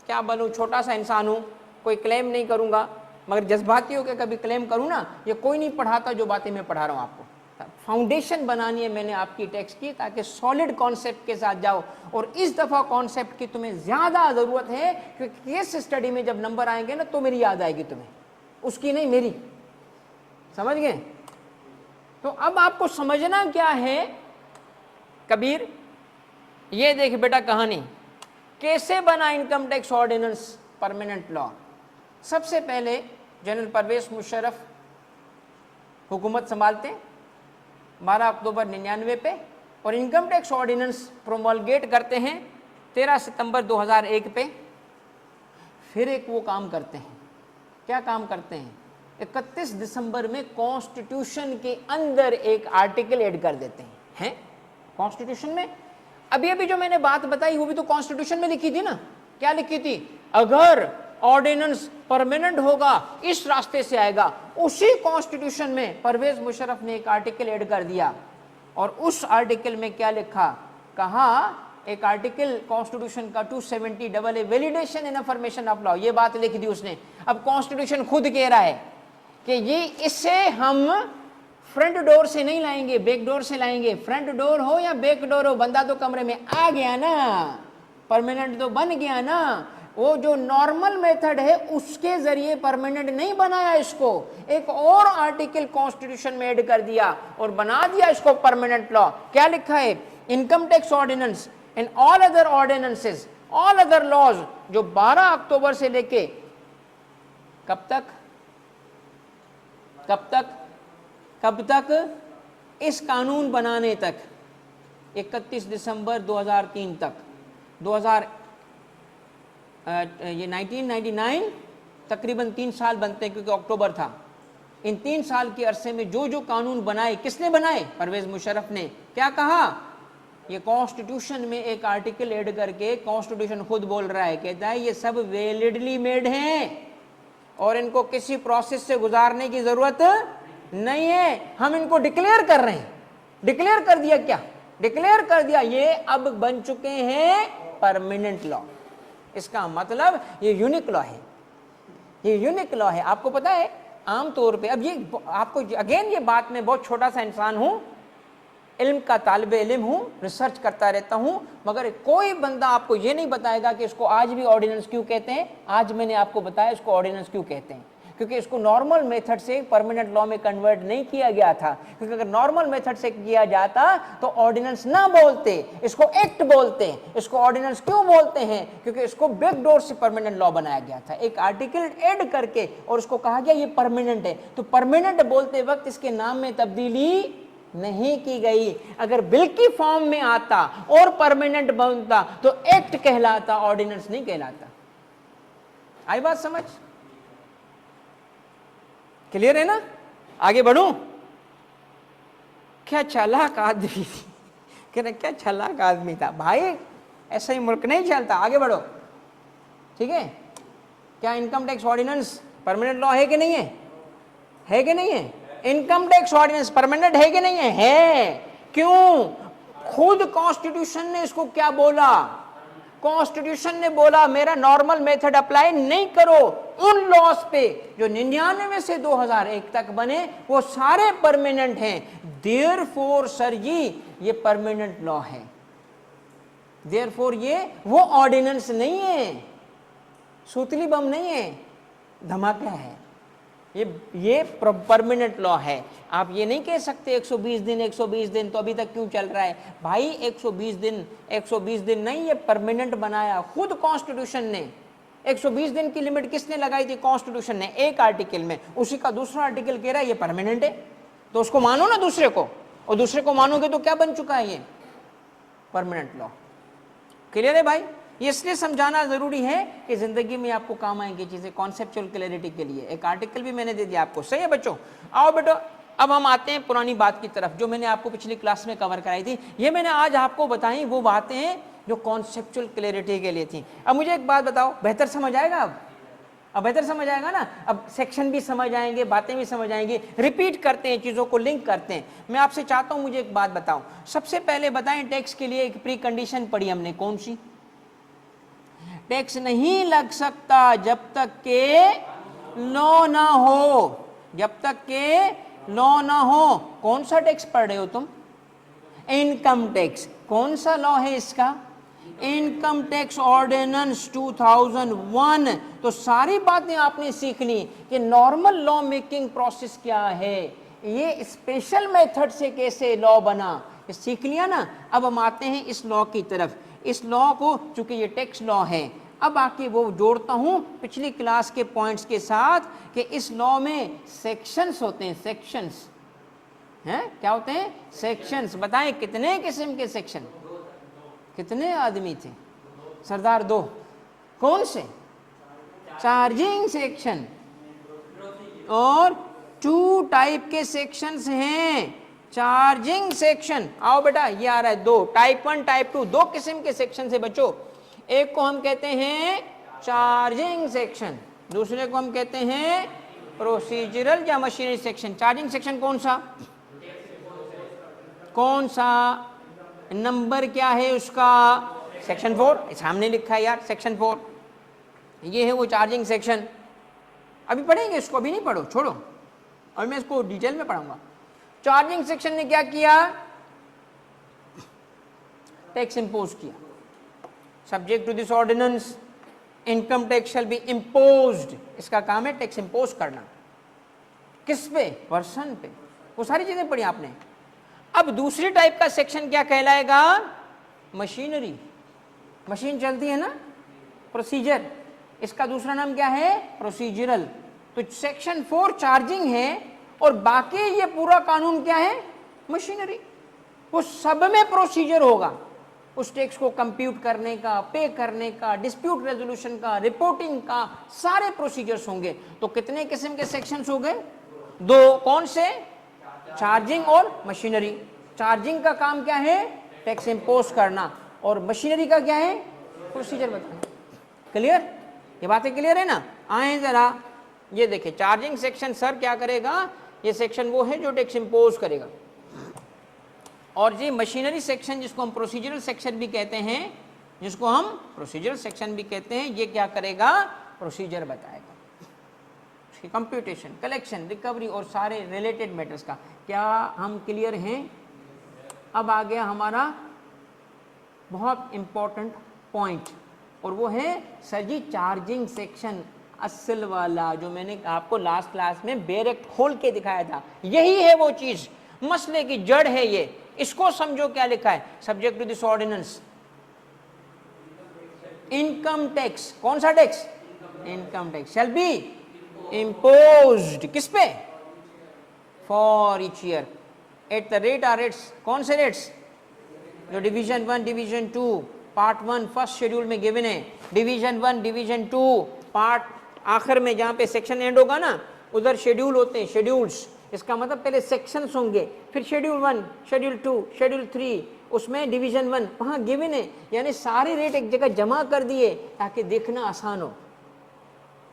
क्या बोलूं, छोटा सा इंसान हूं, कोई क्लेम नहीं करूंगा, मगर जज्बाती होकर कभी क्लेम करूं ना, ये कोई नहीं पढ़ाता जो बातें मैं पढ़ा रहा हूं आपको। फाउंडेशन बनानी है मैंने आपकी टैक्स की, ताकि सॉलिड कॉन्सेप्ट के साथ जाओ। और इस दफा कॉन्सेप्ट की तुम्हें ज्यादा जरूरत है, क्योंकि केस स्टडी में जब नंबर आएंगे ना तो मेरी याद आएगी तुम्हें, उसकी नहीं मेरी। समझ गए? तो अब आपको समझना क्या है कबीर, ये देख बेटा कहानी कैसे बना income tax ordinance permanent law. सबसे पहले जनरल परवेज मुशर्रफ हुकूमत संभालते 12 अक्टूबर 99 पे, और इनकम टैक्स ऑर्डिनेंस प्रोमलगेट करते हैं 13 सितंबर 2001 पे। फिर एक वो काम करते हैं, क्या काम करते हैं? 31 दिसंबर में कॉन्स्टिट्यूशन के अंदर एक आर्टिकल ऐड कर देते हैं कॉन्स्टिट्यूशन में। अभी अभी जो मैंने बात बताई वो भी तो कॉन्स्टिट्यूशन में लिखी थी ना। क्या लिखी थी? अगर ऑर्डिनेंस परमानेंट होगा, इस रास्ते से आएगा। उसी कॉन्स्टिट्यूशन में परवेज मुशर्रफ ने एक आर्टिकल ऐड कर दिया, और उस आर्टिकल में क्या लिखा? कहा एक आर्टिकल कॉन्स्टिट्यूशन का 270 validation and affirmation of law, ये बात लिख दी उसने। अब कॉन्स्टिट्यूशन खुद कह रहा है कि ये इससे हम फ्रंट डोर से नहीं लाएंगे, बैक डोर से लाएंगे। फ्रंट डोर हो या बैक डोर हो, बंदा तो कमरे में आ गया ना, परमानेंट तो बन गया ना। वो जो नॉर्मल मेथड है उसके जरिए परमानेंट नहीं बनाया इसको, एक और आर्टिकल कॉन्स्टिट्यूशन में ऐड कर दिया और बना दिया इसको परमानेंट लॉ। क्या लिखा है? Income tax ordinance and all other ordinances, all other laws, जो 12 अक्टूबर से लेके कब तक, कब तक, कब तक? इस कानून बनाने तक, 31 दिसंबर 2003 तक, 1999 तकरीबन 3 साल बनते हैं, क्योंकि अक्टूबर था। इन 3 साल के अरसे में जो जो कानून बनाए, किसने बनाए? परवेज मुशर्रफ ने। क्या कहा? ये कॉन्स्टिट्यूशन में एक आर्टिकल ऐड करके, कॉन्स्टिट्यूशन खुद बोल रहा है, कहता है ये सब वैलिडली मेड हैं और इनको किसी प्रोसेस से गुजारने की जरूरत नहीं है, हम इनको डिक्लेयर कर रहे हैं। डिक्लेयर कर दिया, क्या डिक्लेयर कर दिया? ये अब बन चुके हैं परमानेंट लॉ। इसका मतलब ये यूनिक लॉ है, ये यूनिक लॉ है। आपको पता है आमतौर पे, अब ये आपको अगेन ये बात, मैं बहुत छोटा सा इंसान हूं, इल्म का तालिबे इल्म हूँ, रिसर्च करता रहता हूँ, मगर कोई बंदा आपको ये नहीं बताएगा कि इसको आज भी ऑर्डिनेंस क्यों कहते हैं। आज मैंने आपको बताया इसको ऑर्डिनेंस क्यों कहते हैं, क्योंकि इसको नॉर्मल मेथड से परमानेंट लॉ में कन्वर्ट नहीं किया गया था। क्योंकि अगर नॉर्मल मेथड से किया जाता तो ऑर्डिनेंस ना बोलते, इसको एक्ट बोलते। इसको ऑर्डिनेंस क्यों बोलते हैं, क्योंकि इसको बैकडोर से परमानेंट लॉ बनाया गया था, एक आर्टिकल ऐड करके, और उसको कहा गया ये परमानेंट है। तो परमानेंट बोलते वक्त इसके नाम में तब्दीली नहीं की गई। अगर बिल की फॉर्म में आता और परमानेंट बनता तो एक्ट कहलाता, ऑर्डिनेंस नहीं कहलाता। आई बात समझ? क्लियर है ना? आगे बढ़ूं? क्या चालाक आदमी थी, कह रहे क्या चालाक आदमी था भाई, ऐसा ही मुल्क नहीं चलता। आगे बढ़ो, ठीक है। क्या income tax ordinance permanent law है कि नहीं है? है कि नहीं है? इनकम टैक्स ऑर्डिनेंस परमानेंट है कि नहीं है? है। क्यों? खुद कॉन्स्टिट्यूशन ने इसको क्या बोला? कॉन्स्टिट्यूशन ने बोला मेरा नॉर्मल मेथड अप्लाई नहीं करो उन लॉस पे जो 99 से 2001 तक बने, वो सारे परमानेंट हैं। देयरफॉर सर जी ये परमानेंट लॉ है, देयरफॉर ये वो ऑर्डिनेंस नहीं है, सूतली बम नहीं है, धमाका है। ये परमानेंट लॉ है। आप ये नहीं कह सकते 120 दिन 120 दिन तो अभी तक क्यों चल रहा है भाई। 120 दिन नहीं, ये परमानेंट बनाया खुद कॉन्स्टिट्यूशन ने। 120 दिन की लिमिट किसने लगाई थी? कॉन्स्टिट्यूशन ने, एक आर्टिकल में। उसी का दूसरा आर्टिकल कह रहा है ये परमानेंट है, तो उसको मानो ना दूसरे को, और दूसरे को मानोगे तो क्या बन चुका है ये? Permanent law. क्लियर है भाई? इसलिए समझाना जरूरी है कि जिंदगी में आपको काम आएंगी चीजें, कॉन्सेप्चुअल क्लैरिटी के लिए। एक आर्टिकल भी मैंने दे दिया आपको, सही है बच्चों? आओ बेटो, अब हम आते हैं पुरानी बात की तरफ जो मैंने आपको पिछली क्लास में कवर कराई थी। ये मैंने आज आपको बताई वो बातें हैं जो कॉन्सेप्चुअल क्लैरिटी के लिए थी। अब मुझे एक बात बताओ, बेहतर समझ आएगा? अब बेहतर समझ आएगा ना? अब सेक्शन भी समझ आएंगे, बातें भी समझ आएंगी, रिपीट करते हैं, चीज़ों को लिंक करते हैं। मैं आपसे चाहता हूँ मुझे एक बात बताओ, सबसे पहले बताएं टैक्स के लिए एक प्री कंडीशन पढ़ी हमने, कौन सी? टैक्स नहीं लग सकता जब तक के लॉ ना हो, जब तक के लॉ ना हो। कौन सा टैक्स पढ़ रहे हो तुम? Income tax. कौन सा लॉ है इसका? Income tax ordinance 2001। तो सारी बातें आपने सीख ली कि नॉर्मल लॉ मेकिंग प्रोसेस क्या है, ये स्पेशल मेथड से कैसे लॉ बना, ये सीख लिया ना। अब हम आते हैं इस लॉ की तरफ। इस लॉ को, चूंकि ये टैक्स लॉ है, अब आके वो जोड़ता हूं पिछली क्लास के पॉइंट्स के साथ कि इस लॉ में सेक्शंस होते हैं। सेक्शंस हैं, क्या होते हैं? सेक्शंस। बताएं कितने किस्म के सेक्शन? कितने आदमी थे सरदार? दो। कौन से? चार्जिंग सेक्शन और 2 टाइप के सेक्शंस हैं। चार्जिंग सेक्शन, आओ बेटा ये आ रहा है 2, टाइप 1 टाइप 2, 2 किस्म के सेक्शन है बच्चों। एक को हम कहते हैं चार्जिंग सेक्शन, दूसरे को हम कहते हैं प्रोसीजरल या मशीनरी सेक्शन। चार्जिंग सेक्शन कौन सा? कौन सा नंबर क्या है उसका? सेक्शन 4, सामने लिखा है यार, सेक्शन 4। ये है वो चार्जिंग सेक्शन। अभी पढ़ेंगे इसको, अभी नहीं पढ़ो, छोड़ो, और मैं इसको डिटेल में पढ़ाऊंगा। चार्जिंग सेक्शन ने क्या किया? टैक्स इंपोज किया। Subject to this ordinance income tax shall be imposed. इसका काम है टैक्स इंपोज करना। किस पे? पर्सन पे। वो सारी चीजें पढ़ी आपने। अब दूसरी टाइप का सेक्शन क्या कहलाएगा? मशीनरी। मशीन चलती है ना, प्रोसीजर। इसका दूसरा नाम क्या है? प्रोसीजरल। तो सेक्शन 4 चार्जिंग है और बाकी ये पूरा कानून क्या है? मशीनरी। वो सब में प्रोसीजर होगा, उस टैक्स को कंप्यूट करने का, पे करने का, डिस्प्यूट रेजोल्यूशन का, रिपोर्टिंग का, सारे प्रोसीजर्स होंगे। तो कितने किस्म के सेक्शंस हो गए? 2। कौन से? चार्जिंग और मशीनरी। चार्जिंग का काम क्या है? टैक्स इंपोज करना, और मशीनरी का क्या है? प्रोसीजर बताना। क्लियर? ये बातें क्लियर है ना? आए जरा, ये देखिए चार्जिंग सेक्शन सर क्या करेगा? ये सेक्शन वो है जो टैक्स इंपोज करेगा। और ये मशीनरी सेक्शन जिसको हम प्रोसीजरल सेक्शन भी कहते हैं, जिसको हम प्रोसीजरल सेक्शन भी कहते हैं, ये क्या करेगा? प्रोसीजर बताएगा, उसकी कंप्यूटेशन, कलेक्शन, रिकवरी और सारे रिलेटेड मैटर्स का। क्या हम क्लियर हैं? अब आ गया हमारा बहुत इंपॉर्टेंट पॉइंट, और वो है सर जी चार्जिंग सेक्शन, असल वाला जो मैंने आपको लास्ट क्लास में बेरेक्ट खोल के दिखाया था। यही है वो चीज, मसले की जड़ है ये। इसको समझो क्या लिखा है, subject to this ordinance income tax. कौन सा tax? Income tax shall be imposed किस पे? For each year at the rate or rates. कौन से रेट्स? जो division 1 division 2 part 1 first schedule में गिवन है, डिवीजन 1 डिवीजन 2 पार्ट आखिर में जहाँ पे सेक्शन एंड होगा ना उधर शेड्यूल होते हैं, शेड्यूल्स। इसका मतलब पहले सेक्शंस होंगे, फिर शेड्यूल 1 शेड्यूल 2 शेड्यूल 3, उसमें डिवीजन 1 वहाँ गिवन है। यानी सारे रेट एक जगह जमा कर दिए ताकि देखना आसान हो।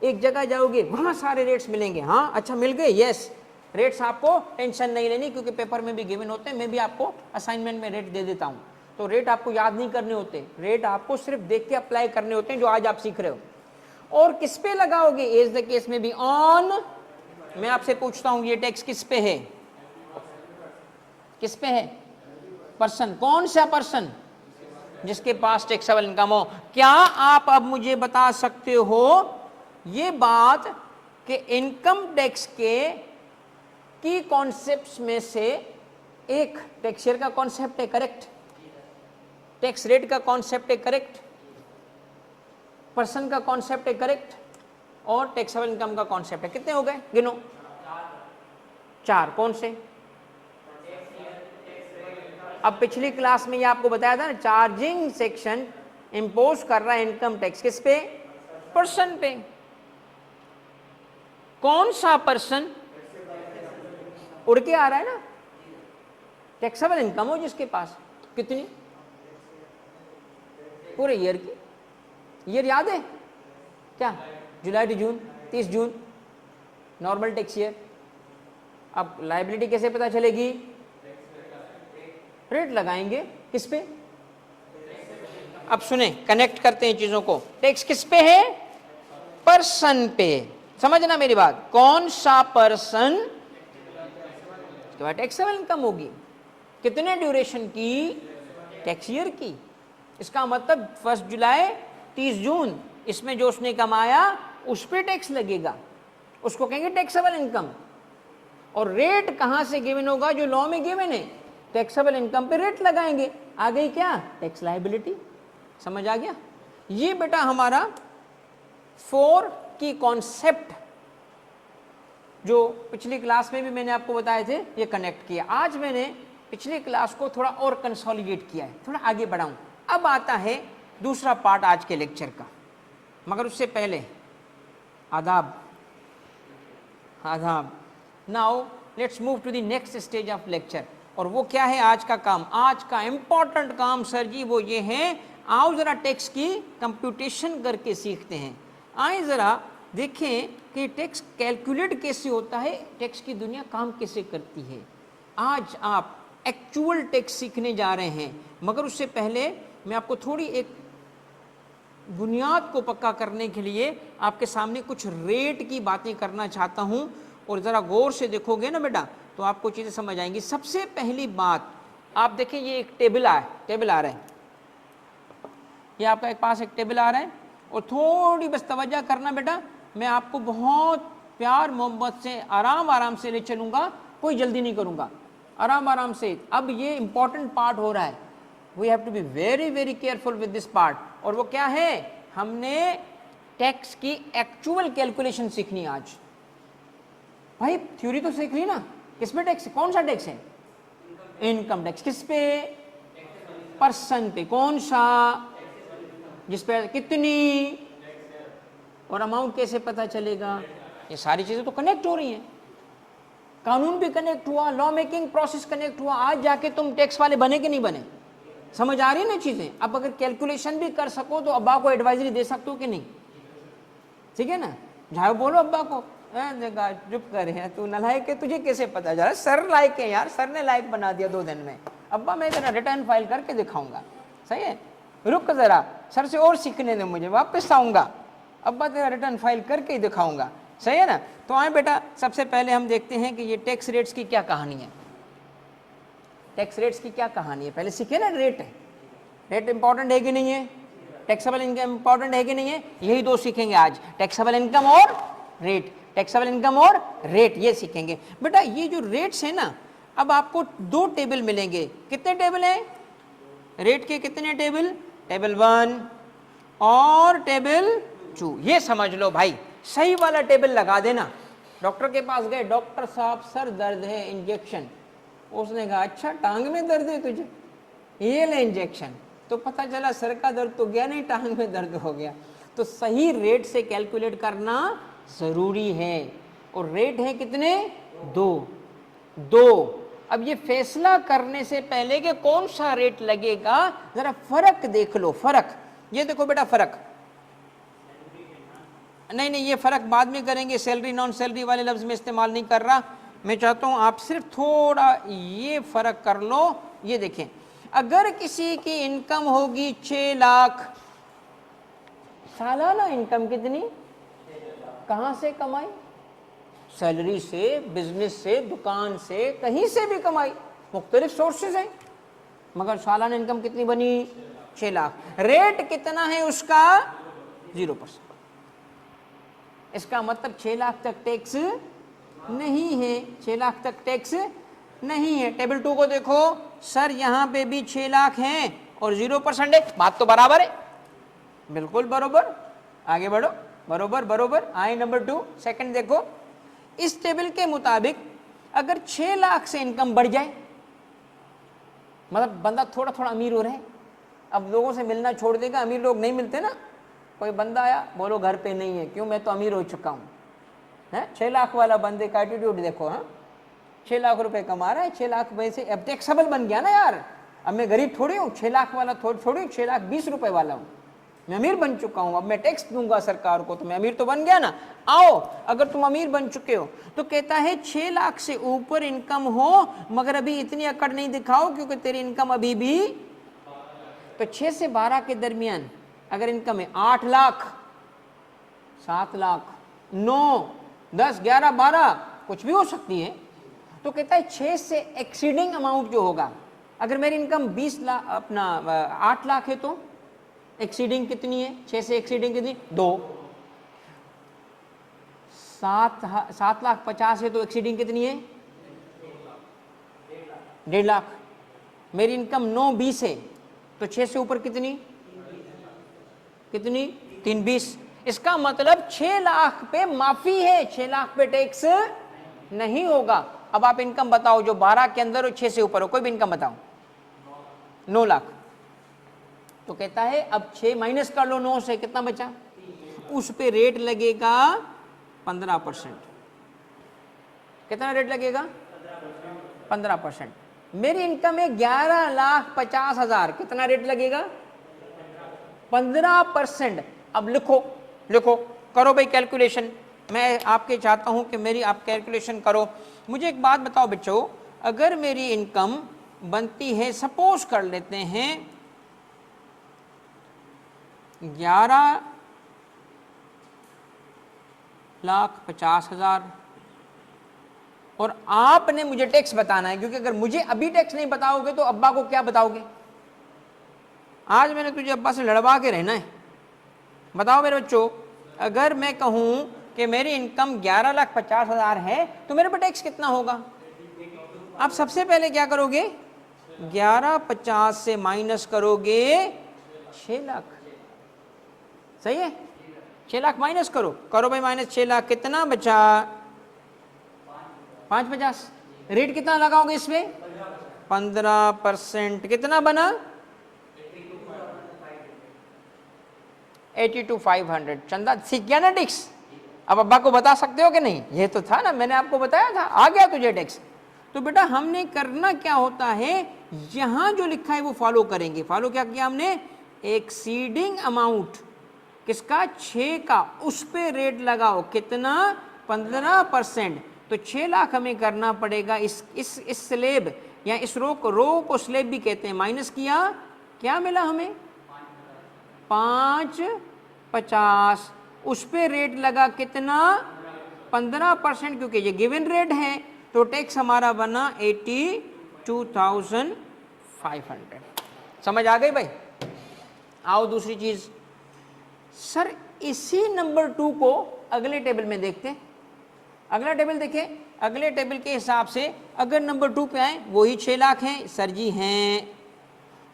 एक जगह जाओगे वहाँ सारे रेट्स मिलेंगे। हाँ अच्छा मिल गए, यस रेट्स आपको टेंशन नहीं लेनी क्योंकि पेपर में भी गिवन होते हैं। मैं भी आपको असाइनमेंट में रेट दे देता हूँ, तो रेट आपको याद नहीं करने होते, रेट आपको सिर्फ देख के अप्लाई करने होते हैं जो आज आप सीख रहे हो। और किस पे लगाओगे? एज द केस में भी ऑन। मैं आपसे पूछता हूं ये टैक्स किस पे है? किस पे है? पर्सन। कौन सा पर्सन? जिसके पास टैक्सेबल इनकम हो। क्या आप अब मुझे बता सकते हो ये बात कि इनकम टैक्स के की कॉन्सेप्ट्स में से एक टैक्स ईयर का कॉन्सेप्ट है, करेक्ट? टैक्स रेट का कॉन्सेप्ट है, करेक्ट? पर्सन का कॉन्सेप्ट है, करेक्ट? और टैक्सेबल इनकम का कॉन्सेप्ट है। कितने हो गए? गिनो। 4। कौन से? अब पिछली क्लास में ये आपको बताया था ना, चार्जिंग सेक्शन इंपोज कर रहा है इनकम टैक्स किस पे? पर्सन पे। कौन सा पर्सन? उड़ के आ रहा है ना, टैक्सेबल इनकम हो जिसके पास। कितनी? पूरे ईयर की। ईयर याद है क्या? जुलाई टू जून, 30 जून नॉर्मल टैक्स ईयर। अब लायबिलिटी कैसे पता चलेगी? रेट लगाएंगे किस पे? अब सुने, कनेक्ट करते हैं चीजों को। टैक्स किस पे है? पर्सन पे। समझना मेरी बात, कौन सा पर्सन? उसके बाद टैक्सेबल इनकम होगी। कितने ड्यूरेशन की? टैक्स ईयर की। इसका मतलब 1 जुलाई 30 जून, इसमें जो उसने कमाया उस पर टैक्स लगेगा, उसको कहेंगे टैक्सेबल इनकम। और रेट कहां से गिवन होगा? जो लॉ में गिवन है, टैक्सेबल इनकम पे रेट लगाएंगे। आ गई क्या? Tax liability. समझ आ गया? ये बेटा हमारा 4 की कॉन्सेप्ट जो पिछली क्लास में भी मैंने आपको बताए थे, ये कनेक्ट किया। आज मैंने पिछली क्लास को थोड़ा और कंसोलिडेट किया है, थोड़ा आगे बढ़ाऊं। अब आता है दूसरा पार्ट आज के लेक्चर का, मगर उससे पहले आदाब। आदाब। Now let's move to the next stage of lecture. और वो क्या है आज का काम? आज का इंपॉर्टेंट काम सर जी वो ये है, आओ जरा टैक्स की कंप्यूटेशन करके सीखते हैं। आए जरा देखें कि टैक्स कैलकुलेट कैसे होता है, टैक्स की दुनिया काम कैसे करती है। आज आप एक्चुअल टैक्स सीखने जा रहे हैं, मगर उससे पहले मैं आपको थोड़ी एक बुनियाद को पक्का करने के लिए आपके सामने कुछ रेट की बातें करना चाहता हूं। और ज़रा गौर से देखोगे ना बेटा तो आपको चीज़ें समझ आएंगी। सबसे पहली बात आप देखें, ये एक टेबल आ रहा है, ये आपका एक पास एक टेबल आ रहा है। और थोड़ी बस तवज्जो करना बेटा, मैं आपको बहुत प्यार मोहब्बत से आराम आराम से ले चलूँगा, कोई जल्दी नहीं करूँगा, आराम आराम से। अब ये इंपॉर्टेंट पार्ट हो रहा है, we have to be very very careful with this part. और वो क्या है? हमने टैक्स की एक्चुअल कैलकुलेशन सीखनी आज। भाई थ्योरी तो सीख ली ना, किस पे टैक्स? कौन सा टैक्स है? Income tax. किस पे? पर्सन पे। कौन सा? जिस पे कितनी, और अमाउंट कैसे पता चलेगा? ये सारी चीजें तो कनेक्ट हो रही हैं। कानून भी कनेक्ट हुआ, लॉ मेकिंग प्रोसेस कनेक्ट हुआ, आज जाके तुम टैक्स वाले बने कि नहीं बने। समझ आ रही है ना चीजें? अब अगर कैलकुलेशन भी कर सको तो अब्बा को एडवाइजरी दे सकते हो कि नहीं? ठीक है ना? जाओ बोलो अब्बा को, चुप करे तू नलायक है, तुझे कैसे पता चला? सर लायक है यार, सर ने लायक बना दिया 2 दिन में। अब्बा मैं तेरा रिटर्न फाइल करके दिखाऊंगा। सही है, रुक जरा, सर से और सीखने दे, मुझे वापस आऊंगा, अब्बा तेरा रिटर्न फाइल करके ही दिखाऊंगा। सही है ना? तो आए बेटा, सबसे पहले हम देखते हैं कि ये टैक्स रेट्स की क्या कहानी है। टैक्स रेट्स की क्या कहानी है, पहले सीखे ना। रेट है, रेट इंपॉर्टेंट है कि नहीं है, टैक्सेबल इनकम इंपॉर्टेंट है कि नहीं है, यही दो सीखेंगे आज, टैक्सेबल इनकम और रेट, टैक्सेबल इनकम और रेट, ये सीखेंगे बेटा। ये जो रेट्स है ना, अब आपको दो टेबल मिलेंगे। कितने टेबल हैं रेट के, कितने टेबल, टेबल 1 और टेबल 2, ये समझ लो भाई। सही वाला टेबल लगा देना। डॉक्टर के पास गए, डॉक्टर साहब सर दर्द है, इंजेक्शन। उसने कहा अच्छा टांग में दर्द है तुझे, ये ले इंजेक्शन। तो पता चला सर का दर्द तो गया नहीं, टांग में दर्द हो गया। तो सही रेट से कैलकुलेट करना जरूरी है। और रेट है कितने, दो। अब ये फैसला करने से पहले कि कौन सा रेट लगेगा, जरा फर्क देख लो, फर्क। ये देखो बेटा फर्क, नहीं ये फर्क बाद में करेंगे, सैलरी नॉन सैलरी वाले लफ्ज में इस्तेमाल नहीं कर रहा। मैं चाहता हूं आप सिर्फ थोड़ा ये फर्क कर लो। ये देखें, अगर किसी की इनकम होगी 6 लाख, सालाना इनकम कितनी, कहां से कमाई, सैलरी से, बिजनेस से, दुकान से, कहीं से भी कमाई, मुख्तलिफ सोर्सेज हैं, मगर सालाना इनकम कितनी बनी, 6 लाख। रेट कितना है उसका, 0%। इसका मतलब 6 लाख तक टैक्स नहीं है, 6 लाख तक टैक्स नहीं है। टेबल 2 को देखो, सर यहां पे भी 6 लाख हैं और 0% है, बात तो बराबर है, बिल्कुल बरोबर। आगे बढ़ो, बरोबर। आए नंबर 2, सेकंड देखो, इस टेबल के मुताबिक अगर 6 लाख से इनकम बढ़ जाए, मतलब बंदा थोड़ा थोड़ा अमीर हो रहा है, अब लोगों से मिलना छोड़ देगा, अमीर लोग नहीं मिलते ना। कोई बंदा आया, बोलो घर पे नहीं है, क्यों, मैं तो अमीर हो चुका हूँ, है 6 लाख वाला बंदे का एटीट्यूड देखो। हाँ 6 लाख रुपए कमा रहा है, 6 लाख रुपए से अब टैक्सेबल बन गया ना यार। अब मैं गरीब थोड़ी हूँ, 6 लाख वाला थोड़ी 6 लाख 20 रुपए वाला हूँ, मैं अमीर बन चुका हूँ, अब मैं टैक्स दूंगा सरकार को, तो मैं अमीर तो बन गया ना। आओ, अगर तुम अमीर बन चुके हो तो कहता है 6 लाख से ऊपर इनकम हो, मगर अभी इतनी अकड़ नहीं दिखाओ क्योंकि तेरी इनकम अभी भी, तो 6 से 12 के दरमियान अगर इनकम है 8 लाख, 7 लाख, 9, 10, 11, 12 कुछ भी हो सकती है, तो कहता है 6 से एक्सीडिंग अमाउंट जो होगा, अगर मेरी इनकम 20 लाख अपना 8 लाख है तो एक्सीडिंग कितनी है, 6 से एक्सीडिंग कितनी, 2। 7 लाख 50 है तो एक्सीडिंग कितनी है, 1.5 लाख। मेरी इनकम 9, 20 है तो 6 से ऊपर कितनी, 3, 20। इसका मतलब 6 लाख पे माफी है, 6 लाख पे टैक्स नहीं होगा। अब आप इनकम बताओ जो 12 के अंदर हो, 6 से ऊपर हो, कोई भी इनकम बताओ, 9 लाख। तो कहता है अब 6 माइनस कर लो 9 से, कितना बचा, उस पे रेट लगेगा 15%। कितना रेट लगेगा, 15%। मेरी इनकम है 11,50,000, कितना रेट लगेगा, 15%। अब लिखो करो भाई कैलकुलेशन, मैं आपके चाहता हूं कि मेरी आप कैलकुलेशन करो। मुझे एक बात बताओ बच्चों, अगर मेरी इनकम बनती है, सपोज कर लेते हैं 11,50,000 और आपने मुझे टैक्स बताना है, क्योंकि अगर मुझे अभी टैक्स नहीं बताओगे तो अब्बा को क्या बताओगे। आज मैंने तुझे अब्बा से लड़वा के रहना है। बताओ मेरे बच्चों, अगर मैं कहूं कि मेरी इनकम 11,50,000 है तो मेरे पर टैक्स कितना होगा। आप सबसे पहले क्या करोगे, 11,50 से माइनस करोगे 6 लाख, सही है, 6 लाख माइनस करो भाई, माइनस 6 लाख, कितना बचा, 5,50। रेट कितना लगाओगे इसमें, 15%, कितना बना, 82,500। चंदा सीख गया ना टैक्स, अब अब्बा को बता सकते हो कि नहीं, ये तो था ना, मैंने आपको बताया था, आ गया तुझे टैक्स। तो बेटा हमने करना क्या होता है, यहां जो लिखा है वो फॉलो करेंगे। फॉलो क्या किया हमने, एक्सीडिंग अमाउंट किसका, 6 का, उस पे रेट लगाओ, कितना, 15%। तो 6 लाख हमें करना पड़ेगा, इस स्लेब या इस रो को स्लेब भी कहते हैं, माइनस किया, क्या मिला हमें, 5,50, उस पे रेट लगा कितना, 15%, क्योंकि ये गिवन रेट है, तो टैक्स हमारा बना 2500। समझ आ गई भाई? आओ दूसरी चीज, सर इसी नंबर 2 को अगले टेबल में देखते हैं। अगला टेबल देखें, अगले टेबल के हिसाब से अगर नंबर 2 पे आए वही 6 लाख हैं सर जी हैं।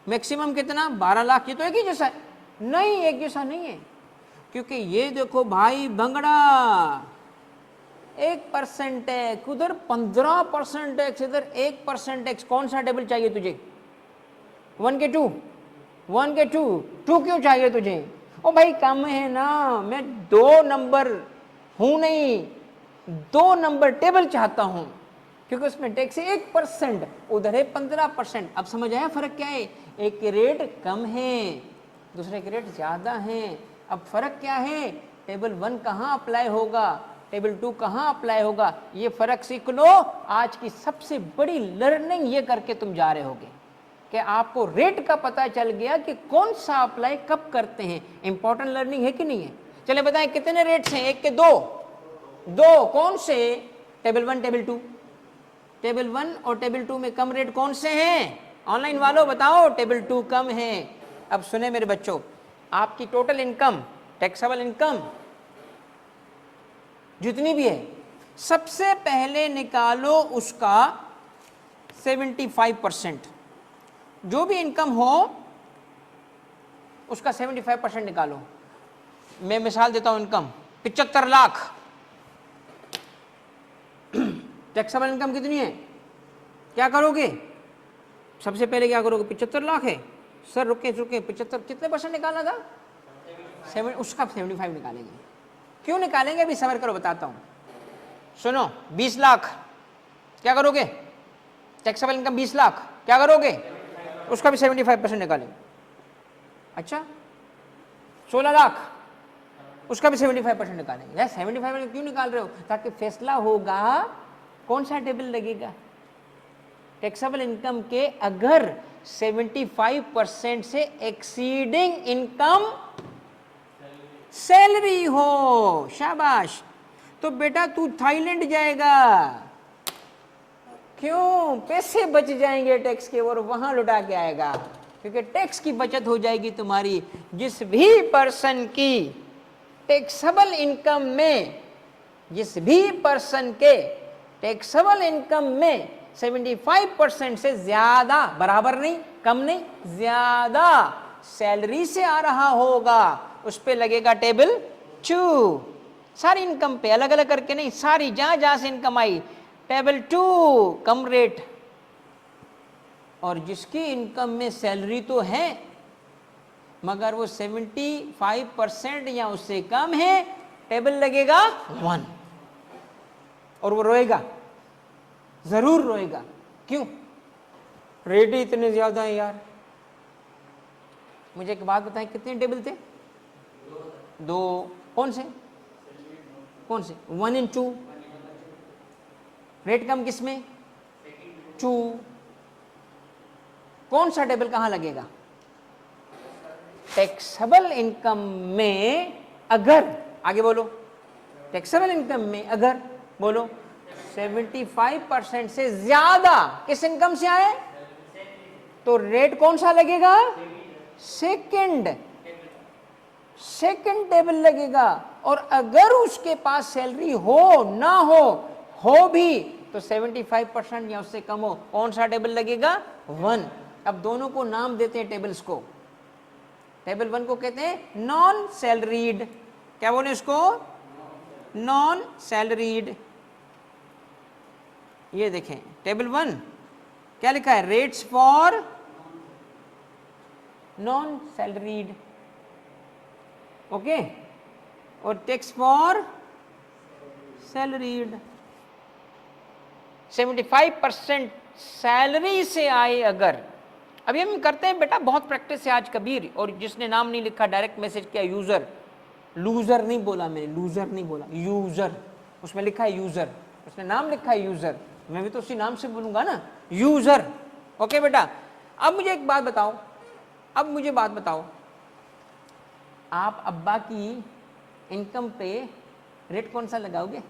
मैक्सिमम कितना? 12 लाख। ये तो एक ही जैसा है? नहीं, एक जैसा नहीं है, क्योंकि ये देखो भाई भंगड़ा, 1% टैक्स, उधर 15% टैक्स, इधर 1% टैक्स। कौन सा टेबल चाहिए तुझे? 1 के 2? 1 के 2 क्यों चाहिए तुझे? ओ भाई कम है ना, मैं 2 नंबर हूं नहीं, 2 नंबर टेबल चाहता हूं, क्योंकि उसमें टैक्स 1%, उधर है 15%। अब समझ आया फर्क क्या है? एक के रेट कम है, दूसरे के रेट ज्यादा है। अब फर्क क्या है? टेबल 1 कहाँ अप्लाई होगा, टेबल 2 कहाँ अप्लाई होगा, ये फर्क सीख लो। आज की सबसे बड़ी लर्निंग ये करके तुम जा रहे होगे कि आपको रेट का पता चल गया कि कौन सा अप्लाई कब करते हैं। इंपॉर्टेंट लर्निंग है कि नहीं है? चले बताएं कितने रेट्स हैं? 1 के 2? 2 कौन से? Table 1 table 2। टेबल 1 और टेबल 2 में कम रेट कौन से हैं? ऑनलाइन वालों बताओ, टेबल 2 कम है। अब सुने मेरे बच्चों, आपकी टोटल इनकम, टैक्सेबल इनकम जितनी भी है, सबसे पहले निकालो उसका 75%। जो भी इनकम हो उसका 75% निकालो। मैं मिसाल देता हूं, इनकम 75 लाख, टैक्सेबल इनकम कितनी है? क्या करोगे? सबसे पहले क्या करोगे? 75 लाख है सर, रुके 75 कितने परसेंट निकालना था? 7, उसका 75 निकालेंगे। क्यों निकालेंगे? अभी सबर करो, बताता हूं। सुनो, 20 लाख, क्या करोगे? टैक्सेबल इनकम 20 लाख, क्या करोगे? उसका भी 75% निकालेंगे। अच्छा, 16 लाख, उसका भी 75% निकालेंगे। यार 75% क्यों निकाल रहे हो? ताकि फैसला होगा कौन सा टेबल लगेगा। टैक्सेबल इनकम के अगर 75% से एक्सीडिंग इनकम सैलरी हो, शाबाश, तो बेटा तू थाईलैंड जाएगा। क्यों? पैसे बच जाएंगे टैक्स के और वहां लुटा के आएगा, क्योंकि टैक्स की बचत हो जाएगी तुम्हारी। जिस भी पर्सन की टैक्सेबल इनकम में, जिस भी पर्सन के टैक्सेबल इनकम में 75% से ज्यादा, बराबर नहीं, कम नहीं, ज्यादा सैलरी से आ रहा होगा, उस पे लगेगा टेबल 2। सारी इनकम पे अलग अलग करके नहीं, सारी जहां जहां से इनकम आई, टेबल 2 कम रेट। और जिसकी इनकम में सैलरी तो है मगर वो 75% या उससे कम है, टेबल लगेगा 1। और वो रोएगा, जरूर रोएगा। क्यों? रेट ही इतने ज्यादा है यार। मुझे एक बात बताएं, कितने टेबल थे? 2। कौन से? कौन से? 1 and 2। रेट कम किसमें? 2। कौन सा टेबल कहां लगेगा? टैक्सेबल इनकम में अगर, आगे बोलो, टैक्सेबल इनकम में अगर, बोलो, 75% से ज्यादा किस इनकम से आए, तो रेट कौन सा लगेगा? सेकंड टेबल लगेगा। और अगर उसके पास सैलरी हो ना हो भी तो 75% या उससे कम हो, कौन सा टेबल लगेगा? 1। अब दोनों को नाम देते हैं टेबल्स को। टेबल 1 को कहते हैं नॉन सैलरीड। क्या बोले इसको? Non salaried. ये देखें टेबल 1 क्या लिखा है? Rates for non salaried, okay, और टैक्स फॉर सैलरीड। 75% सैलरी से आए अगर। अभी हम करते हैं बेटा, बहुत प्रैक्टिस है आज कबीर। और जिसने नाम नहीं लिखा डायरेक्ट मैसेज किया यूजर, लूजर नहीं बोला मैंने, लूजर नहीं बोला, यूजर, उसमें लिखा है यूजर, उसने नाम लिखा है यूजर, मैं भी तो उसी नाम से बोलूंगा ना, यूजर। ओके बेटा, अब मुझे एक बात बताओ, अब मुझे बात बताओ, आप अब्बा की इनकम पे रेट कौन सा लगाओगे?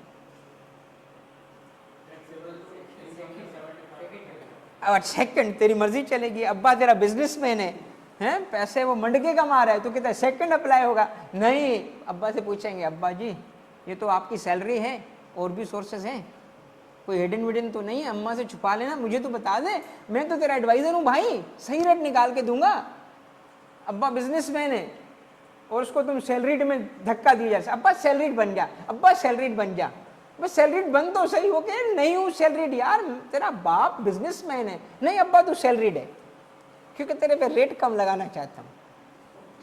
और सेकंड तेरी मर्जी चलेगी, अब्बा तेरा बिजनेसमैन है, हैं पैसे वो मंडके कमा रहा है, तो कहता है सेकंड अप्लाई होगा। नहीं, अब्बा से पूछेंगे अब्बा जी ये तो आपकी सैलरी है, और भी सोर्सेज हैं, कोई हिडन विडन तो नहीं है, अम्मा से छुपा लेना, मुझे तो बता दे, मैं तो तेरा एडवाइजर हूँ भाई, सही रेट निकाल के दूंगा। अब्बा बिजनेसमैन है और उसको तुम सैलरीड में धक्का दिया जाए, अब्बा सैलरीड बन जा, अब्बा सैलरीड बन जा, बस सैलरीड बन तो सही हो के, नहीं हूँ सैलरीड यार, तेरा बाप बिजनेसमैन है, नहीं अब्बा तू सैलरीड है, क्योंकि तेरे पे रेट कम लगाना चाहता हूँ,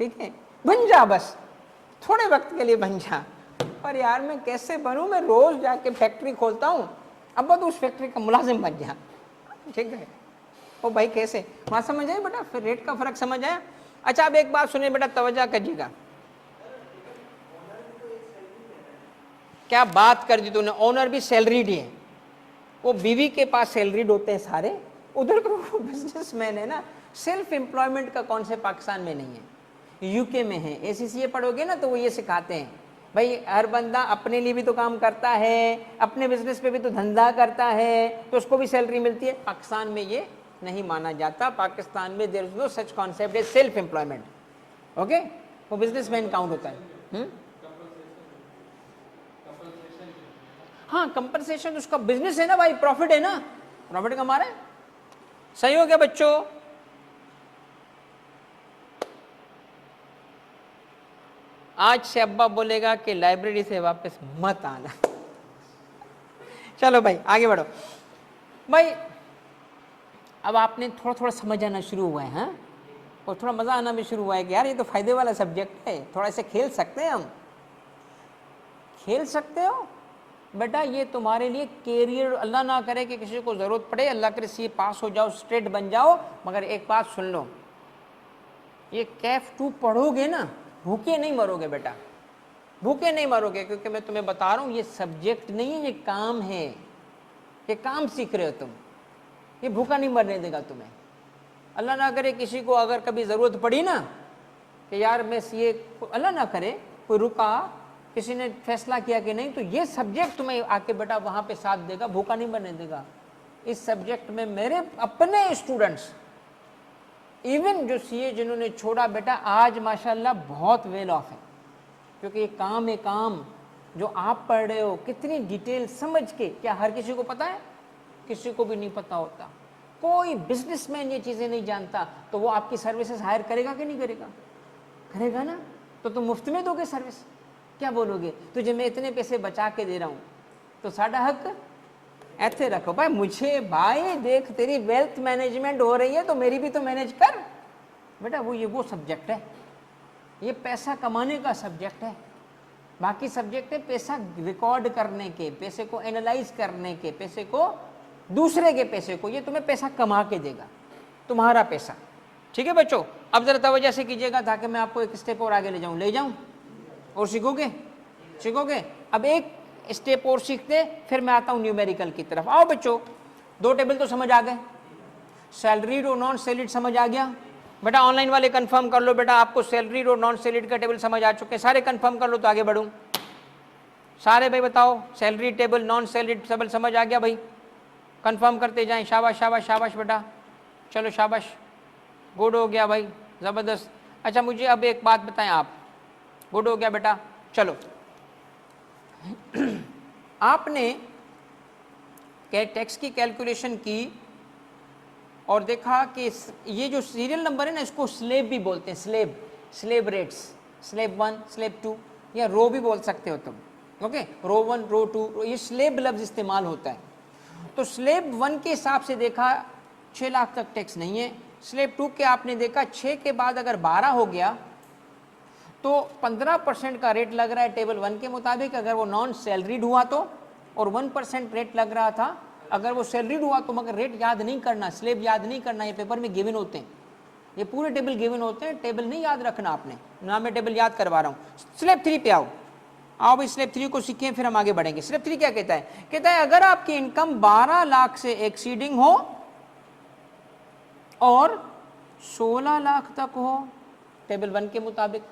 ठीक है बन जा, बस थोड़े वक्त के लिए बन जा। पर यार मैं कैसे बनूं, मैं रोज जाके फैक्ट्री खोलता हूँ, अब्बा तो उस फैक्ट्री का मुलाजिम बन जा, ठीक है। ओ भाई कैसे, वहाँ समझ आए बेटा, फिर रेट का फर्क समझ आया। अच्छा अब एक बात सुनिए बेटा, तवज्जो करिएगा, क्या बात कर दी तूने, ओनर भी सैलरीड है, वो बीवी के पास सैलरीड होते हैं सारे, उधर तो बिजनेसमैन है ना। सेल्फ एम्प्लॉयमेंट का कॉन्सेप्ट पाकिस्तान में नहीं है, यूके में है। एसीसीए पढ़ोगे ना तो वो ये सिखाते हैं भाई हर बंदा अपने लिए भी तो काम करता है, अपने बिजनेस पे भी तो धंधा करता है, तो उसको भी सैलरी मिलती है। पाकिस्तान में ये नहीं माना जाता, पाकिस्तान में there is no such concept as self employment, okay, वो बिजनेसमैन काउंट होता है। हाँ कंपनसेशन उसका बिजनेस है ना भाई, प्रॉफिट है ना, प्रॉफिट कमा रहे हैं। सही हो गया बच्चों, आज से अब्बा बोलेगा कि लाइब्रेरी से वापस मत आना। चलो भाई आगे बढ़ो भाई, अब आपने थोड़ा थोड़ा समझ आना शुरू हुआ है, हाँ, और थोड़ा मज़ा आना भी शुरू हुआ है कि यार ये तो फायदे वाला सब्जेक्ट है, थोड़ा ऐसे खेल सकते हैं हम। खेल सकते हो बेटा, ये तुम्हारे लिए कैरियर, अल्लाह ना करे कि किसी को ज़रूरत पड़े, अल्लाह करे सीए पास हो जाओ, स्ट्रेट बन जाओ, मगर एक बात सुन लो, ये कैफ 2 पढ़ोगे ना, भूखे नहीं मरोगे बेटा, भूखे नहीं मरोगे, क्योंकि मैं तुम्हें बता रहा हूँ ये सब्जेक्ट नहीं है, ये काम है, ये काम सीख रहे हो तुम, ये भूखा नहीं मरने देगा तुम्हें। अल्लाह ना करे किसी को अगर कभी ज़रूरत पड़ी ना कि यार मैं सीए, अल्लाह ना करे कोई रुका, किसी ने फैसला किया कि नहीं, तो ये सब्जेक्ट तुम्हें आके बेटा वहाँ पे साथ देगा, भूखा नहीं बनने देगा। इस सब्जेक्ट में मेरे अपने स्टूडेंट्स, इवन जो सीए जिन्होंने छोड़ा बेटा, आज माशाल्लाह बहुत वेल ऑफ है, क्योंकि ये काम है, काम जो आप पढ़ रहे हो कितनी डिटेल समझ के, क्या हर किसी को पता है? किसी को भी नहीं पता होता। कोई बिजनेसमैन ये चीज़ें नहीं जानता, तो वो आपकी सर्विसेज हायर करेगा कि नहीं करेगा? करेगा ना। तो तुम मुफ्त में दोगे सर्विस, क्या बोलोगे? तुझे मैं इतने पैसे बचा के दे रहा हूँ तो साढ़ा हक ऐसे रखो भाई, मुझे भाई देख तेरी वेल्थ मैनेजमेंट हो रही है तो मेरी भी तो मैनेज कर बेटा। वो सब्जेक्ट है, ये पैसा कमाने का सब्जेक्ट है। बाकी सब्जेक्ट है पैसा रिकॉर्ड करने के, पैसे को एनालाइज करने के, पैसे को, दूसरे के पैसे को, ये तुम्हें पैसा कमा के देगा, तुम्हारा पैसा। ठीक है बच्चों, अब जरा तवज्जो से कीजिएगा ताकि मैं आपको एक स्टेप और आगे ले जाऊं और सीखोगे। अब एक स्टेप और सीखते, फिर मैं आता हूं न्यूमेरिकल की तरफ। आओ बच्चों, 2 टेबल तो समझ आ गए, सैलरीड और नॉन सैलरीड समझ आ गया बेटा। ऑनलाइन वाले कंफर्म कर लो बेटा, आपको सैलरीड और नॉन सैलरीड का टेबल समझ आ चुके हैं। सारे कंफर्म कर लो तो आगे बढ़ूं। सारे भाई बताओ, salary table non salaried table समझ आ गया भाई? कंफर्म करते जाएं। शाबाश शाबाश शाबाश बेटा, चलो शाबाश, गुड हो गया भाई, ज़बरदस्त। अच्छा मुझे अब एक बात बताएं आप, गुड हो गया बेटा। चलो आपने टैक्स की कैलकुलेशन की और देखा कि ये जो सीरियल नंबर है ना, इसको स्लेब भी बोलते हैं, स्लेब रेट्स, स्लेब 1 स्लेब 2, या रो भी बोल सकते हो तुम, ओके। रो 1 रो 2, ये स्लेब लफ्ज़ इस्तेमाल होता है। तो स्लेब 1 के हिसाब से देखा 6 लाख तक टैक्स नहीं है। स्लेब 2 के आपने देखा 6 के बाद अगर 12 हो गया तो 15% का रेट लग रहा है टेबल 1 के मुताबिक, अगर वो नॉन सैलरीड हुआ तो, और 1% रेट लग रहा था अगर वो सैलरीड हुआ तो। मगर रेट याद नहीं करना, स्लेब याद नहीं करना, ये पेपर में गिवन होते हैं, ये पूरे टेबल गिवन होते हैं, टेबल नहीं याद रखना आपने ना, मैं टेबल याद करवा रहा हूँ। स्लेब 3 पे आओ भाई, स्लेब 3 को सीखें फिर हम आगे बढ़ेंगे। स्लेब 3 क्या कहता है? कहता है अगर आपकी इनकम 12 लाख से एक्सीडिंग हो और 16 लाख तक हो टेबल 1 के मुताबिक,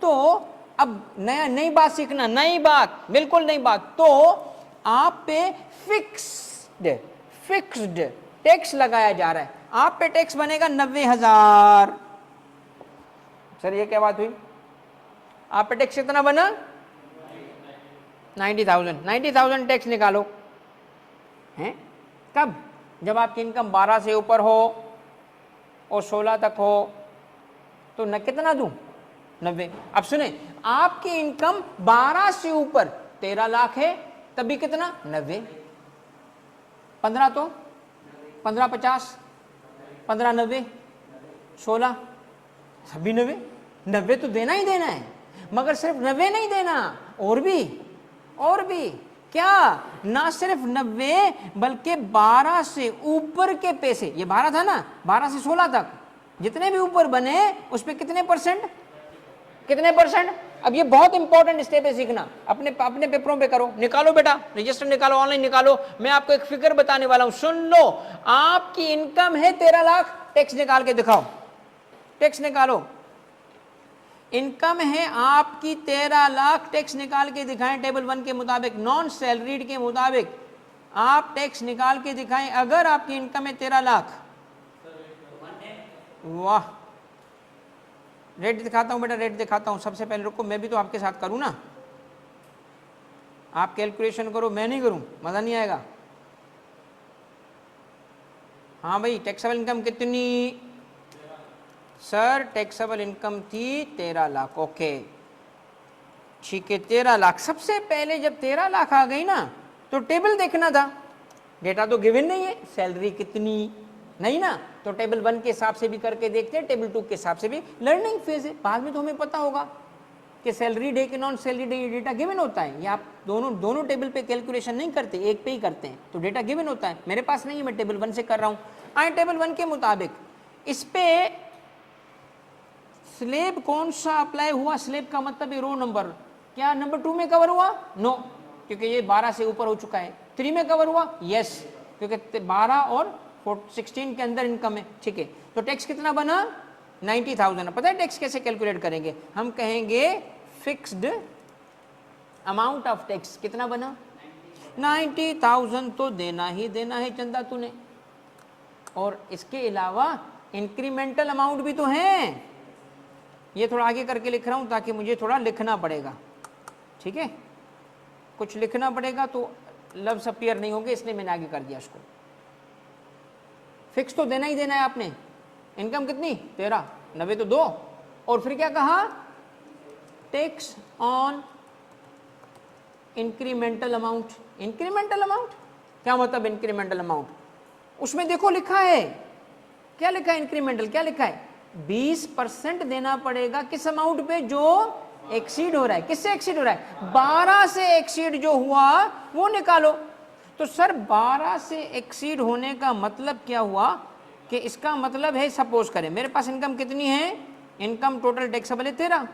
तो अब नई बात सीखना, नई बात, बिल्कुल नई बात। तो आप पे फिक्स्ड टैक्स लगाया जा रहा है, आप पे टैक्स बनेगा 90,000। सर ये क्या बात हुई, आप पे टैक्स कितना बना 90,000, 90,000 टैक्स निकालो हैं कब, जब आपकी इनकम 12 से ऊपर हो और 16 तक हो, तो न कितना दूं 90। अब सुने, आपकी इनकम 12 से ऊपर 13 लाख है, तभी कितना 90, 15 तो 15 50, 15 90, 16 सभी 90, 90 तो देना ही देना है, मगर सिर्फ 90 नहीं देना, और भी क्या, ना सिर्फ 90 बल्कि 12 से ऊपर के पैसे, ये 12 था ना, 12 से 16 तक जितने भी ऊपर बने उस पे कितने परसेंट, अब ये बहुत इंपॉर्टेंट स्टेप है सीखना, अपने पेपरों पे करो, निकालो बेटा, रजिस्टर निकालो, ऑनलाइन निकालो, मैं आपको एक फिगर बताने वाला हूं, सुन लो। आपकी इनकम है 13 लाख, टैक्स निकाल के दिखाओ, टैक्स निकालो, इनकम है आपकी 13 लाख, टैक्स निकाल के दिखाएं टेबल 1 के मुताबिक, नॉन सैलरीड के मुताबिक आप टैक्स निकाल के दिखाएं। अगर आपकी इनकम है 13 लाख, वाह, रेट दिखाता हूं बेटा, रेट दिखाता हूं, सबसे पहले रुको, मैं भी तो आपके साथ करूं ना, आप कैलकुलेशन करो, मैं नहीं करूं, मजा नहीं आएगा। हाँ भाई, टैक्सेबल इनकम कितनी, सर टैक्सेबल इनकम थी 13 लाख, ओके ठीक है 13 लाख। सबसे पहले जब 13 लाख आ गई ना, तो टेबल देखना था, डेटा तो गिवन नहीं है, सैलरी कितनी नहीं ना, तो टेबल 1 के हिसाब से भी करके देखते हैं, टेबल 2 के हिसाब से भी, लर्निंग फेज है, बाद में तो हमें पता होगा कि सैलरी डे के non salary day data given होता है, ये आप दोनों टेबल पे कैलकुलेशन नहीं करते, एक पे ही करते हैं, तो डेटा गिवन होता है, मेरे पास नहीं है, मैं टेबल 1 से कर रहा हूं। आए टेबल 1 के मुताबिक इस पे स्लेब कौन सा अप्लाई हुआ, स्लेब का मतलब है रो नंबर, क्या नंबर 2 में कवर हुआ, नो, क्योंकि ये 12 से ऊपर हो चुका है। 3 में कवर हुआ, यस, क्योंकि 12 और 16 के अंदर इनकम है, ठीक है। तो टैक्स कितना बना 90,000। पता है टैक्स कैसे कैलकुलेट करेंगे, हम कहेंगे फिक्स्ड अमाउंट ऑफ टैक्स, कितना बना 90,000, तो देना ही देना है चंदा तूने, और इसके अलावा इंक्रीमेंटल अमाउंट भी तो है, ये थोड़ा आगे करके लिख रहा हूं ताकि मुझे थोड़ा लिखना पड़ेगा, ठीक है, कुछ लिखना पड़ेगा तो लफ्ज़ अपीयर नहीं होंगे, इसलिए मैंने आगे कर दिया इसको। फिक्स तो देना ही देना है आपने, इनकम कितनी 13, 90 तो 2, और फिर क्या कहा, tax on incremental amount. Incremental amount क्या मतलब, इंक्रीमेंटल अमाउंट उसमें देखो लिखा है, क्या लिखा है इंक्रीमेंटल, क्या लिखा है 20% देना पड़ेगा, किस अमाउंट पे, जो एक्सीड हो रहा है, किससे एक्सीड हो रहा है, 12 से एक्सीड जो हुआ वो निकालो। तो सर 12 से एक्सीड होने का मतलब क्या हुआ, कि इसका मतलब है, सपोज करें मेरे पास इनकम कितनी है, इनकम टोटल टैक्सेबल है 13,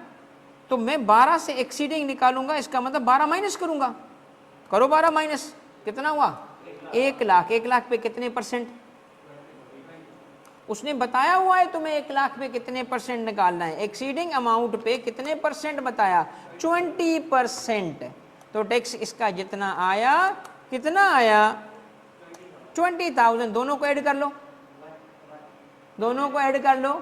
तो मैं 12 से एक्सीडिंग निकालूंगा, इसका मतलब 12 माइनस करूंगा, करो 12 माइनस, कितना हुआ 1 लाख। 1 लाख पे कितने परसेंट, उसने बताया हुआ है तुम्हें 1 लाख पे कितने परसेंट निकालना है, एक्सीडिंग अमाउंट पे कितने परसेंट बताया, 20%। तो टैक्स इसका जितना आया, कितना आया 20,000, दोनों को ऐड कर लो, दोनों को ऐड कर लो,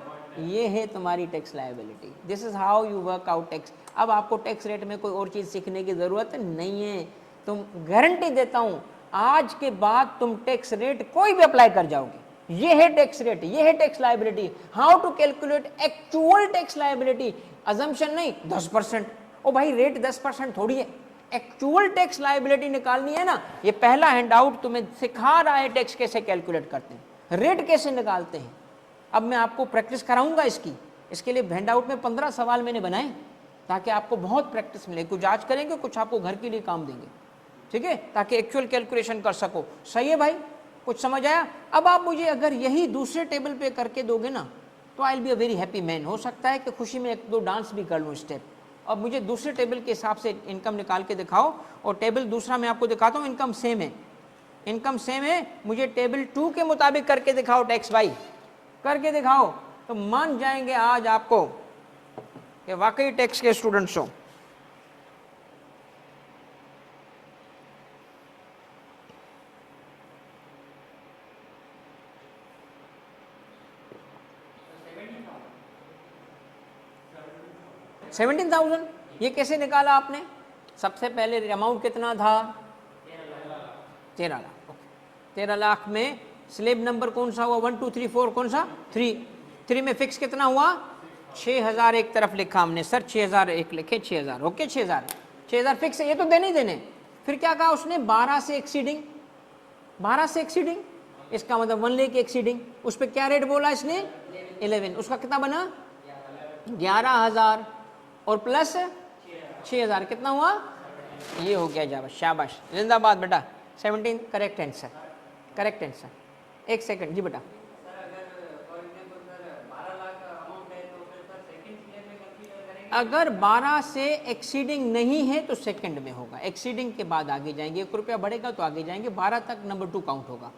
ये है तुम्हारी tax liability. This is how you work out tax. अब आपको टैक्स रेट में कोई और चीज सीखने की जरूरत नहीं है, तुम गारंटी देता हूं आज के बाद तुम टैक्स रेट कोई भी अप्लाई कर जाओगे, ये है टैक्स रेट, ये है tax liability, how to calculate actual tax liability, assumption नहीं 10%, ओ भाई रेट 10% थोड़ी है, एक्चुअल टैक्स लायबिलिटी निकालनी है ना। ये पहला हैंडआउट तुम्हें सिखा रहा है टैक्स कैसे कैलकुलेट करते हैं, रेट कैसे निकालते हैं। अब मैं आपको प्रैक्टिस कराऊंगा इसकी, इसके लिए हैंडआउट में 15 सवाल मैंने बनाए ताकि आपको बहुत प्रैक्टिस मिले, कुछ आज करेंगे, कुछ आपको घर के लिए काम देंगे, ठीक है, ताकि एक्चुअल कैलकुलेशन कर सको। सही है भाई, कुछ समझ आया। अब आप मुझे अगर यही दूसरे टेबल पे करके दोगे ना, तो I will be a very happy man. हो सकता है कि खुशी में 1-2 डांस भी कर लूँ स्टेप। अब मुझे दूसरे टेबल के हिसाब से इनकम निकाल के दिखाओ, और टेबल दूसरा मैं आपको दिखाता हूँ, इनकम सेम है, इनकम सेम है, मुझे टेबल 2 के मुताबिक करके दिखाओ, टैक्स भाई करके दिखाओ, तो मान जाएंगे आज आपको कि वाकई टैक्स के स्टूडेंट्स हो। 17,000। ये कैसे निकाला आपने? सबसे पहले अमाउंट कितना था? 13 लाख। ओके, 13 लाख में स्लेब नंबर कौन सा हुआ? 1 2 3 4, कौन सा? 3 में फिक्स कितना हुआ? 6,000 एक तरफ लिखा हमने सर, 6,000 एक लिखे, 6,000। ओके, 6,000 फिक्स है, ये तो देने ही देने। फिर क्या कहा उसने? 12 से एक्सीडिंग। 12 से एक्सीडिंग इसका मतलब 1 लाख एक्सीडिंग। उस पर क्या रेट बोला इसने? 11। उसका कितना बना? 11,000 और प्लस 6,000 कितना हुआ? ये हो गया जवाब। शाबाश, जिंदाबाद बेटा। 17 करेक्ट आंसर, करेक्ट आंसर। एक सेकंड जी बेटा। अगर 12 से एक्सीडिंग नहीं है तो सेकंड में होगा, एक्सीडिंग के बाद आगे जाएंगे, 1 रुपया बढ़ेगा तो आगे जाएंगे, 12 तक नंबर 2 काउंट होगा।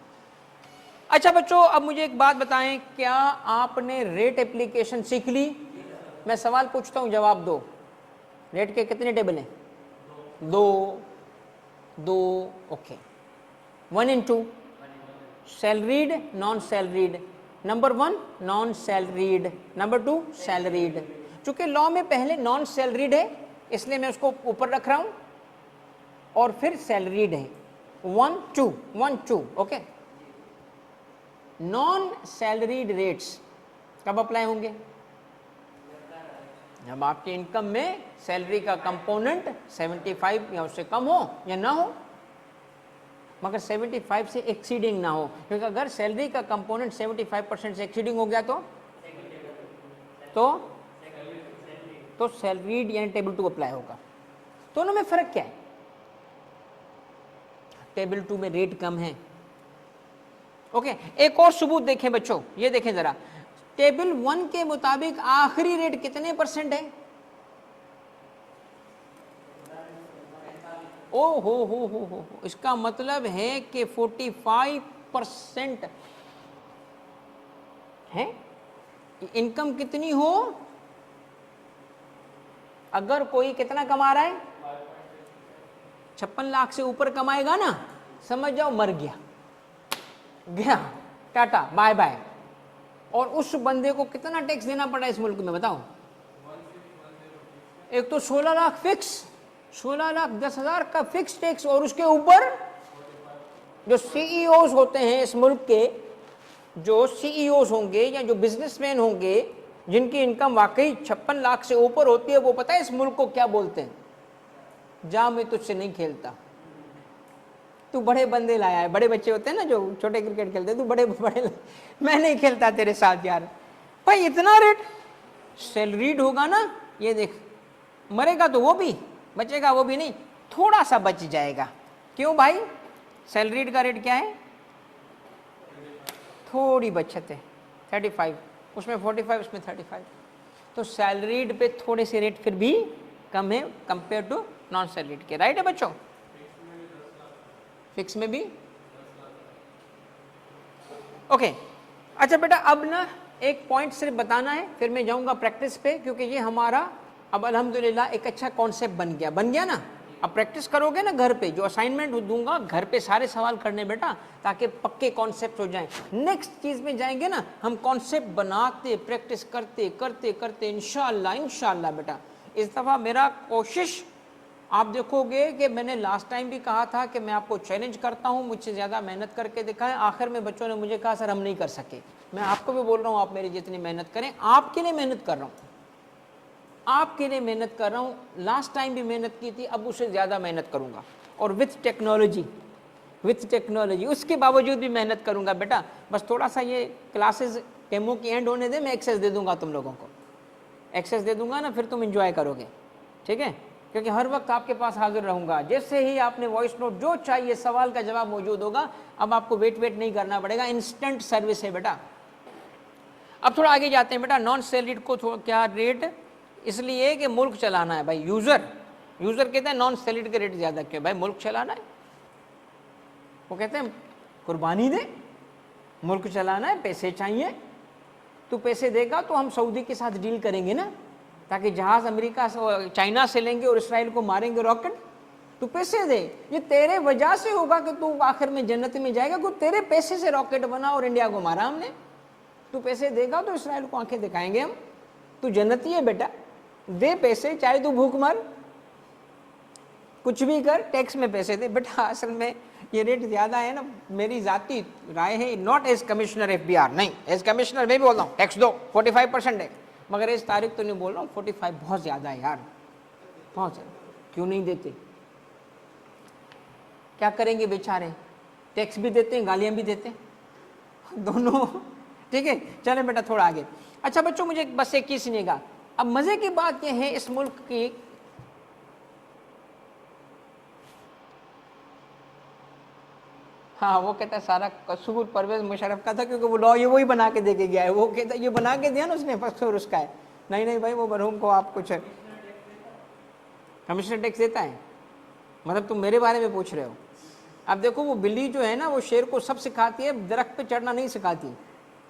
अच्छा बच्चों, अब मुझे एक बात बताएं, क्या आपने रेट एप्लीकेशन सीख ली? मैं सवाल पूछता हूं, जवाब दो। रेट के कितने टेबल हैं? 2। Okay. 1 and 2 salaried, non salaried. Number 1 non salaried, number 2 salaried. चूंकि लॉ में पहले नॉन सैलरीड है इसलिए मैं उसको ऊपर रख रहा हूं, और फिर सैलरीड है। 1 2 ओके। नॉन सैलरीड रेट्स कब अप्लाई होंगे? जब आपकी इनकम में सैलरी का कंपोनेंट 75 या उससे कम हो या ना हो, मगर 75 से एक्सीडिंग ना हो। क्योंकि अगर सैलरी का कंपोनेंट 75% से एक्सीडिंग हो गया तो सैलरीड यानी टेबल 2 अप्लाई होगा। दोनों में फर्क क्या है? टेबल 2 में रेट कम है। ओके, एक और सबूत देखें बच्चों, ये देखें जरा। टेबल 1 के मुताबिक आखिरी रेट कितने % है? ओ हो, इसका मतलब है कि 45% है। इनकम कितनी हो, अगर कोई कितना कमा रहा है? 56 लाख से ऊपर कमाएगा ना, समझ जाओ मर गया, टाटा बाय बाय। और उस बंदे को कितना टैक्स देना पड़ा इस मुल्क में बताओ? एक तो 16 लाख फिक्स, 16,10,000 का फिक्स टैक्स, और उसके ऊपर जो सीईओज होते हैं इस मुल्क के, जो सीईओज होंगे या जो बिजनेसमैन होंगे जिनकी इनकम वाकई 56 लाख से ऊपर होती है, वो पता है इस मुल्क को क्या बोलते हैं? जा मैं तुझसे नहीं खेलता, तू बड़े बंदे लाया है। बड़े बच्चे होते हैं ना जो छोटे क्रिकेट खेलते हैं, तू बड़े मैं नहीं खेलता तेरे साथ यार। भाई इतना रेट सैलरीड होगा ना, ये देख, मरेगा तो वो भी, बचेगा वो भी नहीं, थोड़ा सा बच जाएगा। क्यों भाई? सैलरीड का रेट क्या है? थोड़ी बचत है, 35, उसमें 45, उसमें 35। तो सैलरीड पे थोड़े से रेट फिर भी कम है कंपेयर टू नॉन सैलरीड के। राइट है बच्चों? फिक्स में भी ओके। अच्छा बेटा, अब ना एक पॉइंट सिर्फ बताना है, फिर मैं जाऊंगा प्रैक्टिस पे, क्योंकि ये हमारा अब अल्हम्दुलिल्लाह एक अच्छा कॉन्सेप्ट बन गया ना। अब प्रैक्टिस करोगे ना घर पे, जो असाइनमेंट दूंगा घर पे सारे सवाल करने बेटा, ताकि पक्के कॉन्सेप्ट हो जाएं। नेक्स्ट चीज में जाएंगे ना हम, कॉन्सेप्ट बनाते प्रैक्टिस करते करते करते इंशाअल्लाह बेटा। इस दफ़ा मेरा कोशिश, आप देखोगे कि मैंने लास्ट टाइम भी कहा था कि मैं आपको चैलेंज करता हूं, मुझसे ज़्यादा मेहनत करके दिखाएं। आखिर में बच्चों ने मुझे कहा सर हम नहीं कर सके। मैं आपको भी बोल रहा हूं, आप मेरी जितनी मेहनत करें, आपके लिए मेहनत कर रहा हूं, आपके लिए मेहनत कर रहा हूं। लास्ट टाइम भी मेहनत की थी, अब उससे ज़्यादा मेहनत करूंगा, और विथ टेक्नोलॉजी उसके बावजूद भी मेहनत करूंगा बेटा। बस थोड़ा सा ये क्लासेस डेमो की एंड होने दे, मैं एक्सेस दे दूंगा तुम लोगों को, एक्सेस दे दूंगा ना, फिर तुम एंजॉय करोगे, ठीक है? क्योंकि हर वक्त आपके पास हाजिर रहूंगा। जैसे ही आपने वॉइस नोट जो चाहिए, सवाल का जवाब मौजूद होगा। अब आपको वेट नहीं करना पड़ेगा, इंस्टेंट सर्विस है बेटा। अब थोड़ा आगे जाते हैं बेटा। नॉन सैलरीड को क्या रेट? इसलिए कि मुल्क चलाना है भाई। यूजर कहते हैं नॉन सैलरीड के रेट ज़्यादा क्यों? भाई मुल्क चलाना है, वो कहते हैं कुर्बानी दे, मुल्क चलाना है, पैसे चाहिए। तू पैसे देगा तो हम सऊदी के साथ डील करेंगे ना, ताकि जहाज़ अमेरिका से, चाइना से लेंगे और इसराइल को मारेंगे रॉकेट। तू पैसे दे, ये तेरे वजह से होगा कि तू आखिर में जन्नत में जाएगा, क्योंकि तेरे पैसे से रॉकेट बना और इंडिया को मारा हमने। तू पैसे देगा तो इसराइल को आंखें दिखाएंगे हम। तू जन्नती है बेटा, दे पैसे, चाहे तू भूख मर, कुछ भी कर, टैक्स में पैसे दे। बेटा असल में ये रेट ज़्यादा है ना, मेरी जाती राय है, नॉट एज कमिश्नर FBR, नहीं एज कमिश्नर मैं भी बोल रहा हूँ टैक्स दो, 45% है, मगर इस तारीख तो नहीं बोल रहा हूँ, 45 बहुत ज़्यादा है यार, बहुत ज़्यादा, क्यों नहीं देते? क्या करेंगे बेचारे, टैक्स भी देते हैं, गालियाँ भी देते हैं, दोनों। ठीक है, चले बेटा थोड़ा आगे। अच्छा बच्चों, मुझे बस एक ही सुनिएगा, अब मज़े की बात यह है इस मुल्क की, हाँ वो कहता है सारा कसूर परवेज मुशर्रफ का था, क्योंकि वो लॉ ये वही बना के दे के गया है, वो कहता है ये बना के दिया ना उसने, कसूर उसका है। नहीं नहीं भाई, वो मरहूम को आप कुछ कमिश्नर टैक्स देता है, मतलब तुम मेरे बारे में पूछ रहे हो। अब देखो वो बिल्ली जो है ना, वो शेर को सब सिखाती है, दरख्त पे चढ़ना नहीं सिखाती।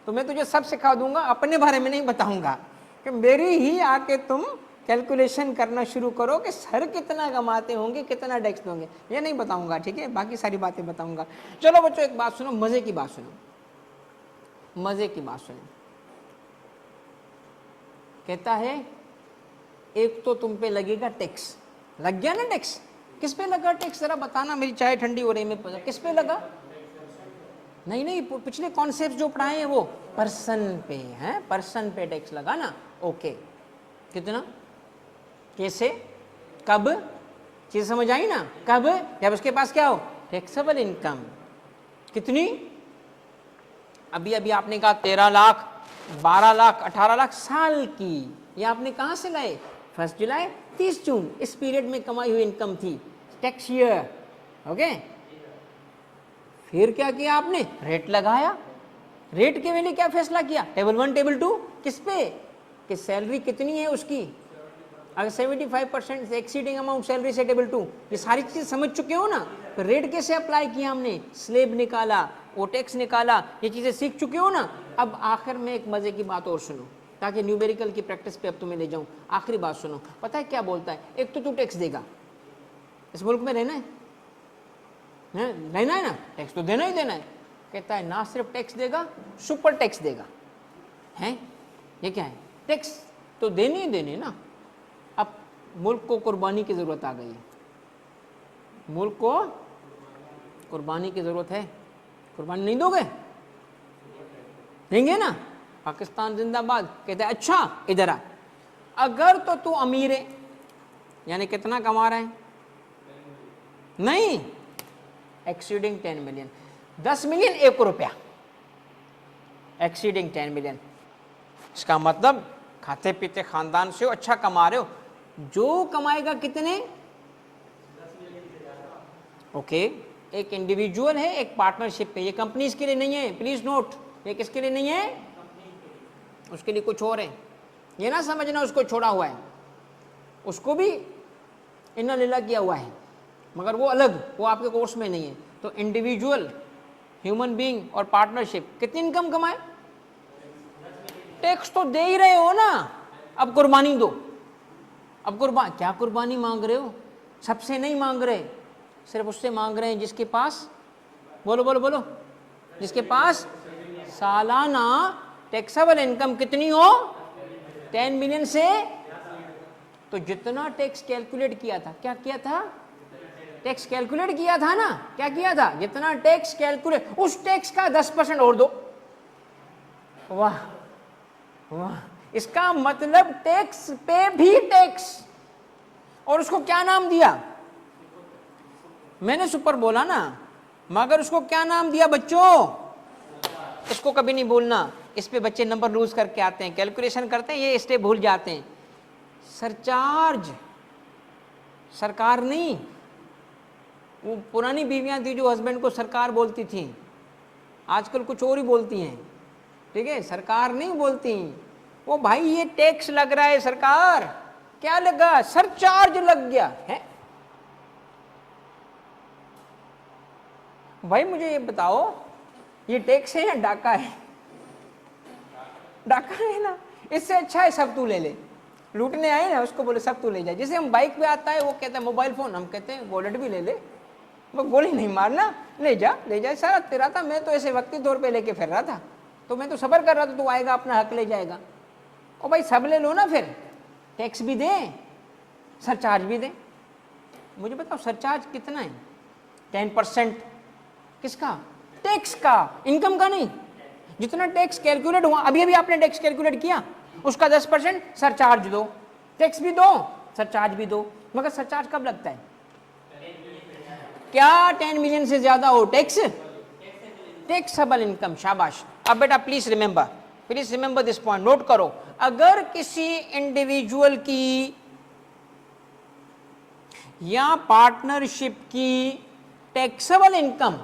तो मैं तुझे सब सिखा दूंगा, अपने बारे में नहीं बताऊंगा, कि मेरी ही आके तुम कैलकुलेशन करना शुरू करो कि सर कितना कमाते होंगे, कितना टैक्स दोगे, ये नहीं बताऊंगा, ठीक है, बाकी सारी बातें बताऊंगा। चलो बच्चों एक बात सुनो, मजे की बात सुनो, मजे की बात सुनो। कहता है एक तो तुम पे लगेगा टैक्स, लग गया ना टैक्स, किस पे लगा टैक्स जरा बताना, मेरी चाय ठंडी हो रही है, किस पे लगा? नहीं नहीं, पिछले कॉन्सेप्ट जो पढ़ाए हैं वो पर्सन पे हैं, पर्सन पे टैक्स लगा ना, ओके। कितना, कैसे, कब, चीज समझ आई ना? कब, जब उसके पास क्या हो, टैक्सेबल इनकम। कितनी? अभी अभी आपने कहा 13 लाख, 12 लाख, 18 लाख साल की, ये आपने कहां से लाए? 1 जुलाई 30 जून, इस पीरियड में कमाई हुई इनकम थी, टैक्स ईयर, ओके। फिर क्या किया आपने? रेट लगाया, रेट के लिए क्या फैसला किया? टेबल 1 टेबल 2, किस पे? कि सैलरी कितनी है उसकी, अगर 75% से एक्सीडिंग अमाउंट सैलरी से टेबल 2, ये सारी चीज समझ चुके हो ना? तो रेट कैसे अप्लाई किया हमने, स्लेब निकाला, वो टैक्स निकाला, ये चीजें सीख चुके हो ना? अब आखिर में एक मजे की बात और सुनो, ताकि न्यूमेरिकल की प्रैक्टिस पे अब तुम्हें ले जाऊं। आखिरी बात सुनो, पता है क्या बोलता है? एक तो तू टैक्स देगा, इस मुल्क में रहना है, रहना है ना, टैक्स तो देना ही देना है। कहता है ना सिर्फ टैक्स देगा, सुपर टैक्स देगा, हैं? ये क्या है? टैक्स तो देने ही देने ना। अब मुल्क को कुर्बानी की जरूरत आ गई है, मुल्क को कुर्बानी की जरूरत है, कुर्बानी नहीं दोगे? देंगे ना, पाकिस्तान जिंदाबाद। कहते हैं अच्छा इधर आ, अगर तो तू अमीर है, यानी कितना कमा रहा है? नहीं, एक्सीडिंग 10 मिलियन, 10 मिलियन 1 रुपया, एक्सीडिंग 10 मिलियन, इसका मतलब खाते पीते खानदान से हो, अच्छा कमा रहे हो। जो कमाएगा कितने? ओके, एक इंडिविजुअल है, एक पार्टनरशिप है, ये कंपनी इसके लिए नहीं है, प्लीज नोट, ये किसके लिए नहीं है? उसके लिए कुछ और है, ये ना समझना उसको छोड़ा हुआ है, उसको भी इन्ना लीला किया हुआ है, मगर वो अलग, वो आपके कोर्स में नहीं है। तो इंडिविजुअल, ह्यूमन बीइंग और पार्टनरशिप कितनी इनकम कमाए? टैक्स तो दे ही रहे हो ना, अब कुर्बानी दो। अब क्या कुर्बानी मांग रहे हो? सबसे नहीं मांग रहे, सिर्फ उससे मांग रहे हैं जिसके पास, बोलो बोलो बोलो, जिसके पास सालाना टैक्सेबल इनकम कितनी हो? 10 मिलियन से। तो जितना टैक्स कैलकुलेट किया था, क्या किया था? टैक्स कैलकुलेट किया था ना, क्या किया था? जितना टैक्स कैलकुलेट, उस टैक्स का 10% और दो। वाह वाह, इसका मतलब टैक्स पे भी टैक्स। और उसको क्या नाम दिया? मैंने सुपर बोला ना, मगर उसको क्या नाम दिया बच्चों? इसको कभी नहीं भूलना, इस पे बच्चे नंबर लूज करके आते हैं, कैलकुलेशन करते हैं, ये स्टेप भूल जाते हैं। सरचार्ज, सरकार नहीं, वो पुरानी बीवियां थी जो हस्बैंड को सरकार बोलती थी, आजकल कुछ और ही बोलती हैं, ठीक है? सरकार नहीं बोलती वो, भाई ये टैक्स लग रहा है, सरकार क्या लगा? सरचार्ज लग गया है। भाई मुझे ये बताओ, ये टैक्स है या डाका है? डाका है ना, इससे अच्छा है सब तू ले ले, लूटने आए ना उसको बोले सब तू ले जाए। जैसे हम बाइक पे आता है, वो कहता है मोबाइल फोन, हम कहते हैं वॉलेट भी ले ले, वो गोली नहीं मारना, ले जा ले जा, सारा तेरा था, मैं तो ऐसे वक्ती तौर पे लेके फिर रहा था, तो मैं तो सब्र कर रहा था, तू आएगा अपना हक ले जाएगा। और भाई सब ले लो ना फिर, टैक्स भी दे, सरचार्ज भी दे। मुझे बताओ सरचार्ज कितना है? 10%। किसका? टैक्स का, इनकम का नहीं। जितना टैक्स कैलकुलेट हुआ, अभी अभी आपने टैक्स कैलकुलेट किया, उसका 10% सरचार्ज दो। टैक्स भी दो, सरचार्ज भी दो। मगर सरचार्ज कब लगता है? क्या 10 मिलियन से ज्यादा हो टैक्स, टैक्सेबल इनकम। शाबाश। अब बेटा please remember this point, note करो। अगर किसी इंडिविजुअल की या पार्टनरशिप की टैक्सेबल इनकम,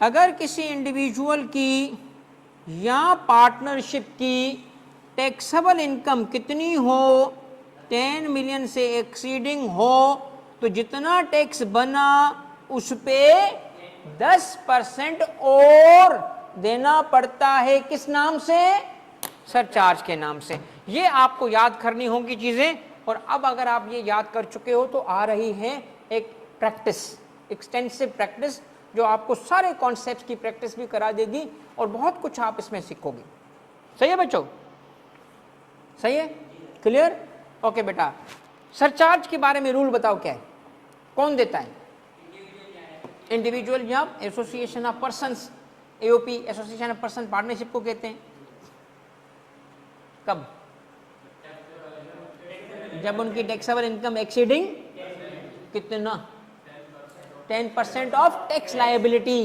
अगर किसी इंडिविजुअल की या पार्टनरशिप की टैक्सेबल इनकम कितनी हो, 10 मिलियन से एक्सीडिंग हो, तो जितना टैक्स बना उस पे 10% और देना पड़ता है। किस नाम से? सरचार्ज के नाम से। ये आपको याद करनी होंगी चीजें। और अब अगर आप ये याद कर चुके हो तो आ रही है एक प्रैक्टिस, एक्सटेंसिव प्रैक्टिस, जो आपको सारे कॉन्सेप्ट्स की प्रैक्टिस भी करा देगी और बहुत कुछ आप इसमें सीखोगे। सही है बच्चों? सही है? क्लियर? ओके बेटा, सरचार्ज के बारे में रूल बताओ क्या है, कौन देता है? इंडिविजुअल या association of persons, AOP, association of person partnership को कहते हैं। कब? जब उनकी टैक्सेबल इनकम एक्सीडिंग कितना? 10% of tax liability.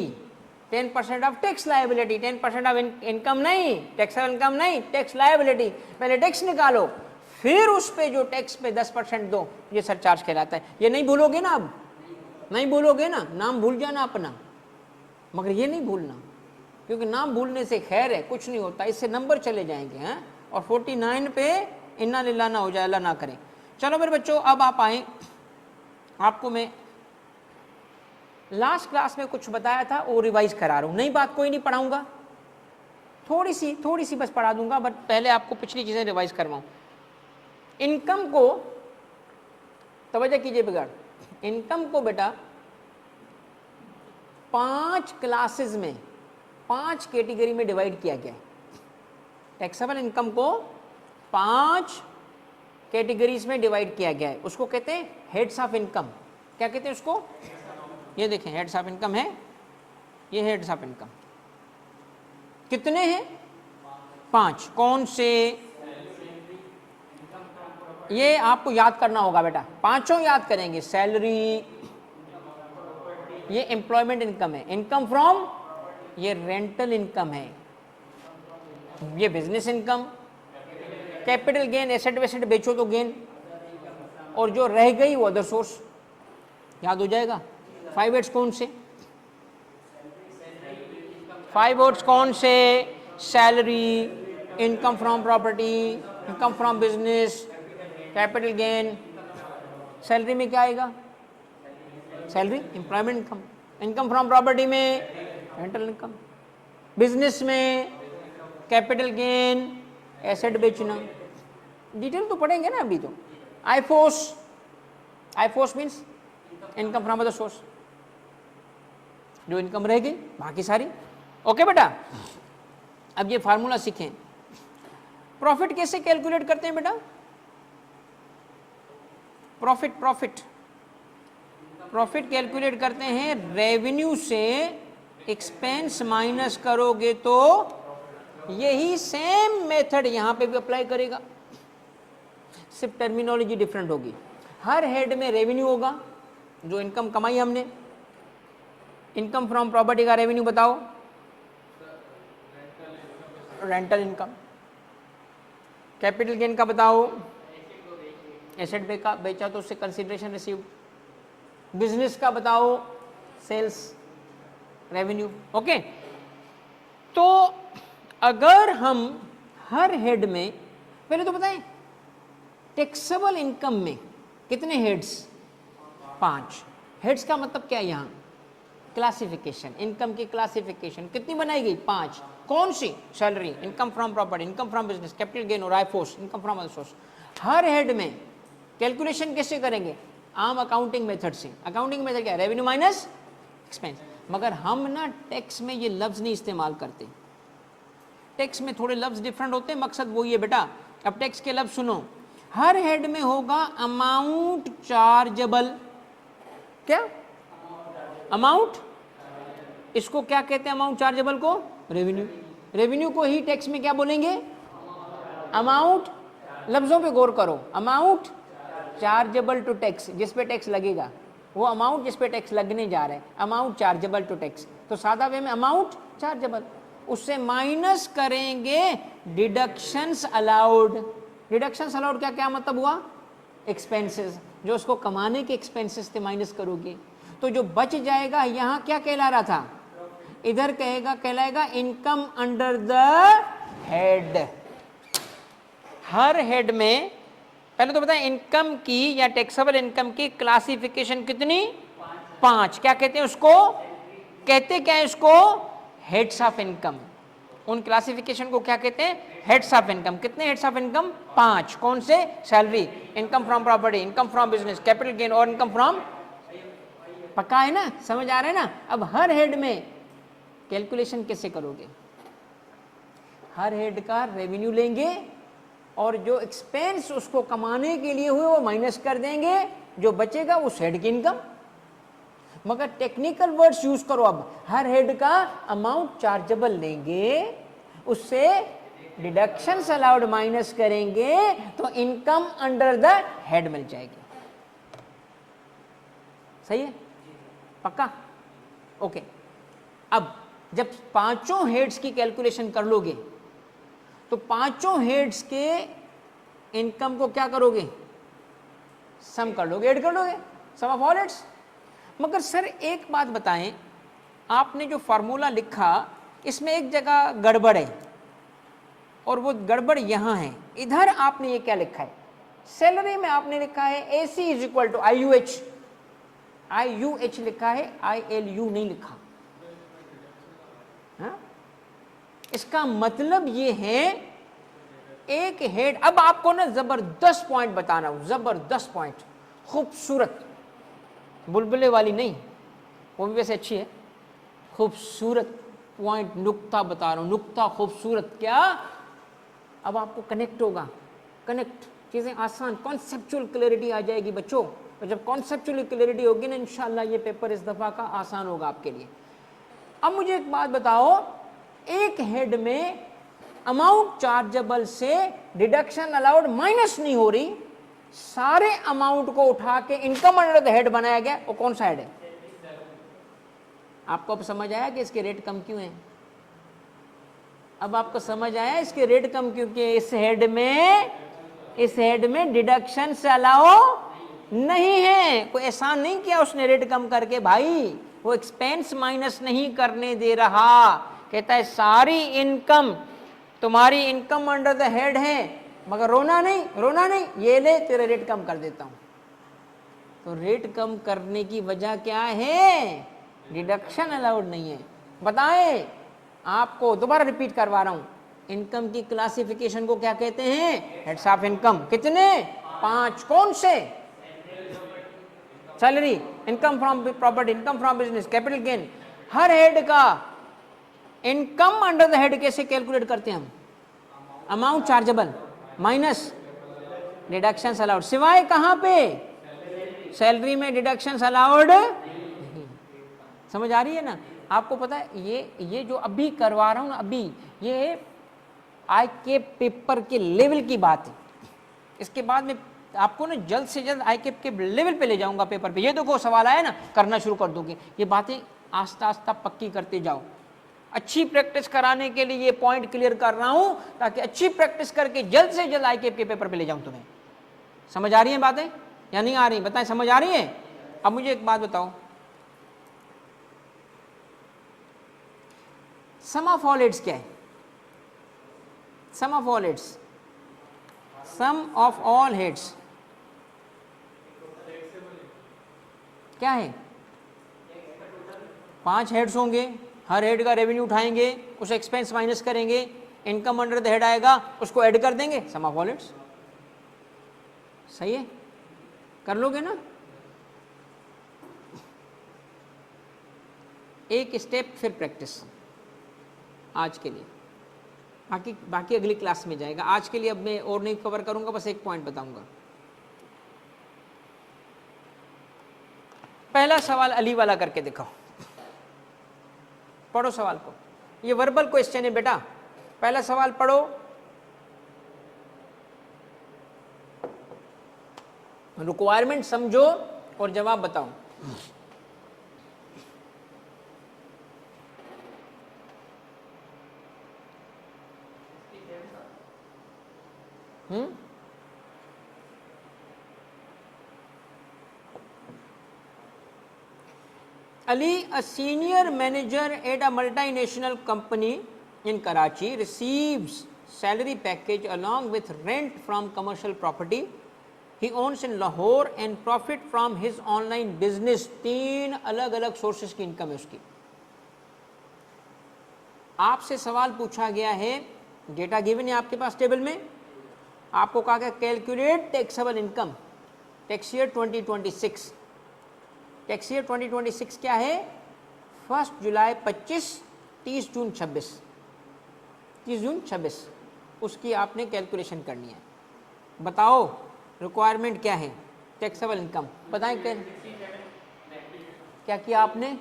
10% of tax liability, 10% of income नहीं, टैक्सेबल इनकम नहीं, टैक्स लायबिलिटी। पहले टैक्स निकालो, फिर उस पे जो टैक्स पे 10% दो, ये सरचार्ज कहलाता है। ये नहीं भूलोगे ना? अब नहीं भूलोगे ना? नाम भूल जाना अपना, मगर ये नहीं भूलना, क्योंकि नाम भूलने से खैर है, कुछ नहीं होता, इससे नंबर चले जाएंगे हैं। और 49 पे इन्ना लिल्लाह ना हो जाए, अल्लाह ना करे। चलो मेरे बच्चों, अब आप आए, आपको मैं लास्ट क्लास में कुछ बताया था वो रिवाइज करा रहा हूँ। नई बात कोई नहीं पढ़ाऊंगा, थोड़ी सी बस पढ़ा दूंगा, बट पहले आपको पिछली चीजें रिवाइज करवाऊं। इनकम को तवज्जो कीजिए बिगाड़, इनकम को बेटा 5 क्लासेस में, 5 कैटेगरी में डिवाइड किया गया है। टैक्सेबल इनकम को 5 कैटेगरीज में डिवाइड किया गया है। उसको कहते हैं हेड्स ऑफ इनकम। क्या कहते हैं उसको? ये देखें, हेड्स ऑफ इनकम है, ये हेड्स ऑफ इनकम कितने हैं? 5। कौन से? ये आपको याद करना होगा बेटा, पांचों याद करेंगे। सैलरी, ये एम्प्लॉयमेंट इनकम है, इनकम फ्रॉम, ये रेंटल इनकम है, ये business income, capital gain, asset वेसेट बेचो तो गेन, और जो रह गई वो अदर सोर्स। याद हो जाएगा। 5 हेड्स कौन से? 5 हेड्स कौन से? Salary, income from property, income from business, capital gain. Salary में क्या आएगा? Salary, employment income. Income from property में रेंटल इनकम। बिजनेस में कैपिटल गेन, एसेट बेचना। डिटेल तो पढ़ेंगे ना अभी तो। IFOS, IFOS means income from other source, जो इनकम रह गई बाकी सारी। ओके बेटा, अब ये फार्मूला सीखें। प्रॉफिट कैसे कैलकुलेट करते हैं बेटा? प्रॉफिट कैलकुलेट करते हैं रेवेन्यू से एक्सपेंस माइनस करोगे तो यही सेम मेथड यहां पे भी अप्लाई करेगा, सिर्फ टर्मिनोलॉजी डिफरेंट होगी। हर हेड में रेवेन्यू होगा, जो इनकम कमाई हमने। इनकम फ्रॉम प्रॉपर्टी का रेवेन्यू बताओ? Rental income. कैपिटल गेन का बताओ? एसेट बेचा तो उससे कंसिडरेशन रिसीव। बिजनेस का बताओ? Sales revenue. ओके, तो अगर हम हर हेड में, पहले तो बताएं टैक्सेबल इनकम में कितने हेड्स? 5 हेड्स का मतलब क्या है? यहाँ क्लासिफिकेशन, इनकम की क्लासिफिकेशन कितनी बनाई गई? 5। कौन सी? Salary, income from property, income from business, capital gain और IFOS, income from other source. हर हेड में कैलकुलेशन कैसे करेंगे? आम अकाउंटिंग मेथड से। अकाउंटिंग मेथड क्या है? Revenue minus expense. मगर हम ना टैक्स में ये लफ्ज नहीं इस्तेमाल करते। टैक्स में थोड़े लफ्ज डिफरेंट होते हैं, मकसद वो ये बेटा। अब टैक्स के लफ्ज सुनो, हर हेड में होगा अमाउंट चार्जेबल। क्या अमाउंट, इसको क्या कहते हैं अमाउंट चार्जेबल को? रेवेन्यू। रेवेन्यू को ही टैक्स में क्या बोलेंगे? अमाउंट, लफ्जों पे गौर करो, अमाउंट चार्जेबल टू टैक्स, जिस पे टैक्स लगेगा, वो अमाउंट जिस पे टैक्स लगने जा रहा है, अमाउंट चार्जेबल टू टैक्स। तो सादा वे में अमाउंट चार्जेबल, उससे माइनस करेंगे डिडक्शंस अलाउड। डिडक्शंस अलाउड क्या क्या मतलब हुआ? एक्सपेंसेस, जो उसको कमाने के एक्सपेंसेस थे माइनस करोगे, तो जो बच जाएगा यहाँ क्या कहला रहा था? इधर कहेगा कहलाएगा income under the head. Her head में पहले तो बताएं इनकम की या टैक्सेबल इनकम की क्लासिफिकेशन कितनी? 5। क्या कहते हैं उसको? कहते क्या है उसको? Heads of income. उन क्लासिफिकेशन को क्या कहते हैं? Heads of income. कितने हेड्स ऑफ इनकम? 5। कौन से? Salary, income from property, income from business, capital gain और इनकम फ्रॉम। पक्का है ना? समझ आ रहा है ना? अब हर हेड में कैलकुलेशन कैसे करोगे? हर हेड का रेवेन्यू लेंगे और जो एक्सपेंस उसको कमाने के लिए हुए वो माइनस कर देंगे, जो बचेगा उस हेड की इनकम। मगर टेक्निकल वर्ड्स यूज करो। अब हर हेड का अमाउंट चार्जेबल लेंगे, उससे डिडक्शंस अलाउड माइनस करेंगे, तो इनकम अंडर द हेड मिल जाएगी। सही है? पक्का? ओके। अब जब पांचों हेड्स की कैलकुलेशन कर लोगे तो पांचों हेड्स के इनकम को क्या करोगे? सम कर लोगे, ऐड कर लोगे, सम ऑफ ऑल हेड्स। मगर सर एक बात बताएं, आपने जो फार्मूला लिखा इसमें एक जगह गड़बड़ है, और वो गड़बड़ यहां है। इधर आपने ये क्या लिखा है? सैलरी में आपने लिखा है AC is equal to IUH। IUH लिखा है, ILU नहीं लिखा। हा? इसका मतलब ये है एक हेड। अब आपको ना जबरदस्त पॉइंट बताना हूं, जबरदस्त पॉइंट, खूबसूरत, बुलबुले वाली नहीं, वो भी वैसे अच्छी है, खूबसूरत पॉइंट, नुक्ता बता रहा हूं, नुक्ता खूबसूरत। क्या? अब आपको कनेक्ट होगा, कनेक्ट, चीजें आसान, कॉन्सेप्चुअल क्लैरिटी आ जाएगी बच्चों। और जब कॉन्सेप्चुअल क्लैरिटी होगी ना, इंशाल्लाह ये पेपर इस दफा का आसान होगा आपके लिए। अब मुझे एक बात बताओ, एक हेड में अमाउंट चार्जेबल से डिडक्शन अलाउड माइनस नहीं हो रही, सारे अमाउंट को उठा के इनकम अंडर द हेड बनाया गया, वो कौन सा हेड है? आपको अब समझ आया कि इसके रेट कम क्यों हैं? अब आपको समझ आया इसके रेट कम क्योंकि इस हेड में डिडक्शन से अलाउ नहीं है। कोई एहसान नहीं किया उसने रेट कम करके, भाई वो एक्सपेंस माइनस नहीं करने दे रहा। कहता है सारी इनकम तुम्हारी इनकम अंडर द हेड है, मगर रोना नहीं, रोना नहीं, ये ले तेरा रेट कम कर देता हूं। तो रेट कम करने की वजह क्या है? डिडक्शन अलाउड नहीं है। बताएं, आपको दोबारा रिपीट करवा रहा हूं, इनकम की क्लासिफिकेशन को क्या कहते हैं? Heads of income. कितने? 5। कौन से? Salary, income from property, income from business, capital gain. Her head का इनकम अंडर द हेड कैसे कैलकुलेट करते हैं हम? Amount chargeable minus deductions allowed. सिवाय कहां पे? सैलरी में डिडक्शंस अलाउड नहीं। समझ आ रही है ना? आपको पता है ये जो अभी करवा रहा हूं ना, अभी ये आई के पेपर के लेवल की बात है। इसके बाद में आपको ना जल्द से जल्द आई के लेवल पे ले जाऊंगा पेपर पे। ये देखो सवाल आया ना, करना शुरू कर दोगे। ये बातें आस्ता आस्ता पक्की करते जाओ। अच्छी प्रैक्टिस कराने के लिए ये पॉइंट क्लियर कर रहा हूं, ताकि अच्छी प्रैक्टिस करके जल्द से जल्द आई के पेपर पे ले जाऊं तुम्हें। समझ आ रही है बातें या नहीं आ रही? बताएं, समझ आ रही है? अब मुझे एक बात बताओ, सम ऑफ ऑल हेड्स क्या है? Sum of all heads, sum of all heads क्या है? 5 हेड्स होंगे, हर हेड का रेवेन्यू उठाएंगे, उसे एक्सपेंस माइनस करेंगे, इनकम अंडर द हेड आएगा, उसको ऐड कर देंगे, सम ऑफ ऑल हेड्स। सही है? कर लोगे ना? एक स्टेप फिर प्रैक्टिस आज के लिए। बाकी बाकी अगली क्लास में जाएगा। आज के लिए अब मैं और नहीं कवर करूंगा, बस एक पॉइंट बताऊंगा। पहला सवाल अली वाला करके दिखाओ, पढ़ो सवाल को, ये वर्बल क्वेश्चन है बेटा। पहला सवाल पढ़ो, रिक्वायरमेंट समझो और जवाब बताओ। Ali, a senior manager at a multinational company in Karachi, receives salary package along with rent from commercial property he owns in Lahore and profit from his online business। 3 अलग अलग सोर्सेस की income है उसकी। आपसे सवाल पूछा गया है, डेटा गिवन है आपके पास टेबल में, आपको कहा गया calculate taxable income tax year 2026। Tax year 2026 क्या है? 1 जुलाई 25, 30 जून 26, 30 जून 26, उसकी आपने कैलकुलेशन करनी है। बताओ रिक्वायरमेंट क्या है? टैक्सेबल इनकम बताएं। क्या किया आपने?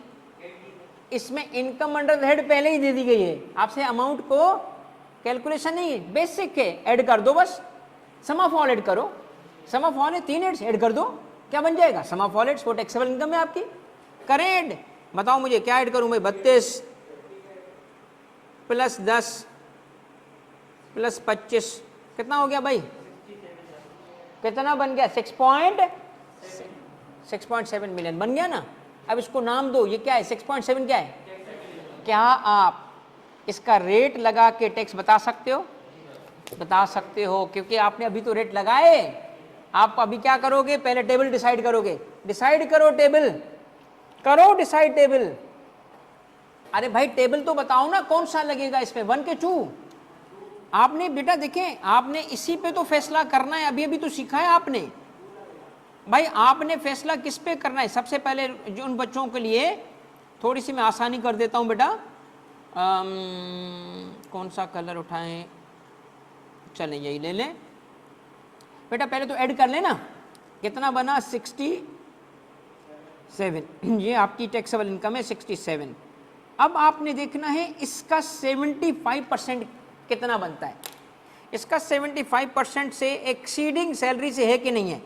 इसमें इनकम अंडर द हेड पहले ही दे दी गई है, आपसे अमाउंट को कैलकुलेशन नहीं, बेसिक है, ऐड कर दो बस। सम ऑफ ऑल ऐड करो, सम ऑफ ऑल है 3 एड्स ऐड कर दो, क्या बन जाएगा? सम ऑफ ऑल एड्स, वो टैक्सेबल इनकम है आपकी। करेक्ट, बताओ मुझे क्या ऐड करूं मैं? 32 प्लस 10 प्लस 25 कितना हो गया भाई? कितना बन गया? 6.7 मिलियन बन गया ना। अब इसको नाम दो, ये क्या है? 6.7 क्या है? क्या आप इसका रेट लगा के टैक्स बता सकते हो? बता सकते हो, क्योंकि आपने अभी तो रेट लगाए। आप अभी क्या करोगे? पहले टेबल डिसाइड करोगे। डिसाइड करो टेबल, करो डिसाइड टेबल। अरे भाई टेबल तो बताओ ना, कौन सा लगेगा इसमें, 1 के 2? आपने बेटा देखें, आपने इसी पे तो फैसला करना है, अभी अभी तो सीखा है आपने। भाई आपने फैसला किस पे करना है? सबसे पहले जो उन बच्चों के लिए थोड़ी सी मैं आसानी कर देता हूं बेटा, कौन सा कलर उठाएं? चलें यही ले लें बेटा। पहले तो ऐड कर लेना, कितना बना? 67। ये आपकी टैक्सेबल इनकम है 67। अब आपने देखना है इसका 75% कितना बनता है। इसका 75% से एक्सीडिंग सैलरी से है कि नहीं है?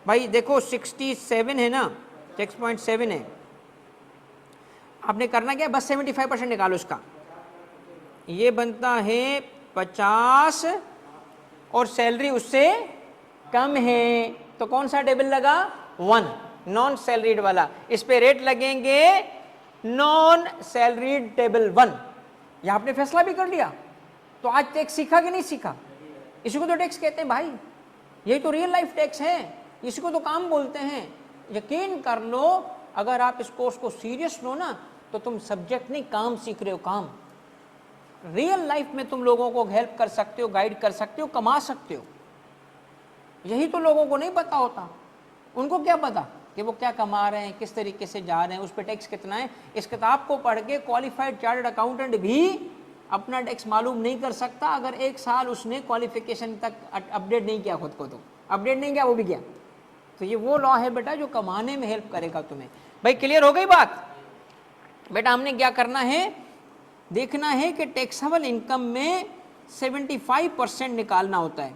भाई देखो 67 है ना, 6.7 है। आपने करना क्या? बस 75% निकालो इसका। ये बनता है 50 और सैलरी उससे कम है, तो कौन सा टेबल लगा? 1, नॉन सैलरीड वाला। इस पे रेट लगेंगे नॉन सैलरीड टेबल 1। यह आपने फैसला भी कर लिया। तो आज टैक्स सीखा कि नहीं सीखा? इसी को तो टैक्स कहते हैं भाई, यही तो रियल लाइफ टैक्स है, इसी को तो काम बोलते हैं। यकीन कर लो, अगर आप इस कोर्स को सीरियस लो ना, तो तुम सब्जेक्ट नहीं काम सीख रहे हो, काम। रियल लाइफ में तुम लोगों को हेल्प कर सकते हो, गाइड कर सकते हो, कमा सकते हो। यही तो लोगों को नहीं पता होता। उनको क्या पता कि वो क्या कमा रहे हैं, किस तरीके से जा रहे हैं, उस पर टैक्स कितना है। इस किताब को पढ़ के क्वालिफाइड चार्टर्ड अकाउंटेंट भी अपना टैक्स मालूम नहीं कर सकता अगर 1 साल उसने क्वालिफिकेशन तक अपडेट नहीं किया, खुद को तो अपडेट नहीं किया, वो भी किया। तो ये वो लॉ है बेटा जो कमाने में हेल्प करेगा तुम्हें। भाई क्लियर हो गई बात? बेटा हमने क्या करना है? देखना है कि टैक्सेबल इनकम में 75% निकालना होता है।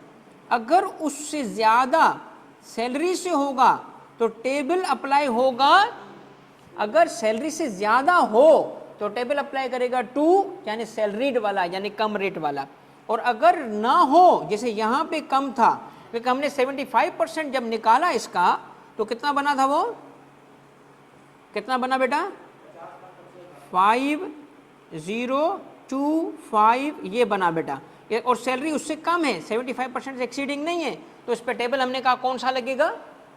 अगर उससे ज़्यादा सैलरी से होगा तो टेबल अप्लाई होगा। अगर सैलरी से ज़्यादा हो तो टेबल अप्लाई करेगा 2, यानी सैलरीड वाला, यानी कम रेट वाला। और अगर ना हो, जैसे यहाँ पे कम था, क्योंकि हमने 75% जब निकाला इसका, तो कितना बना था? वो कितना बना बेटा? 5025 ये बना बेटा। और सैलरी उससे कम है, 75% से एक्सीडिंग नहीं है, तो इस पर टेबल हमने कहा कौन सा लगेगा?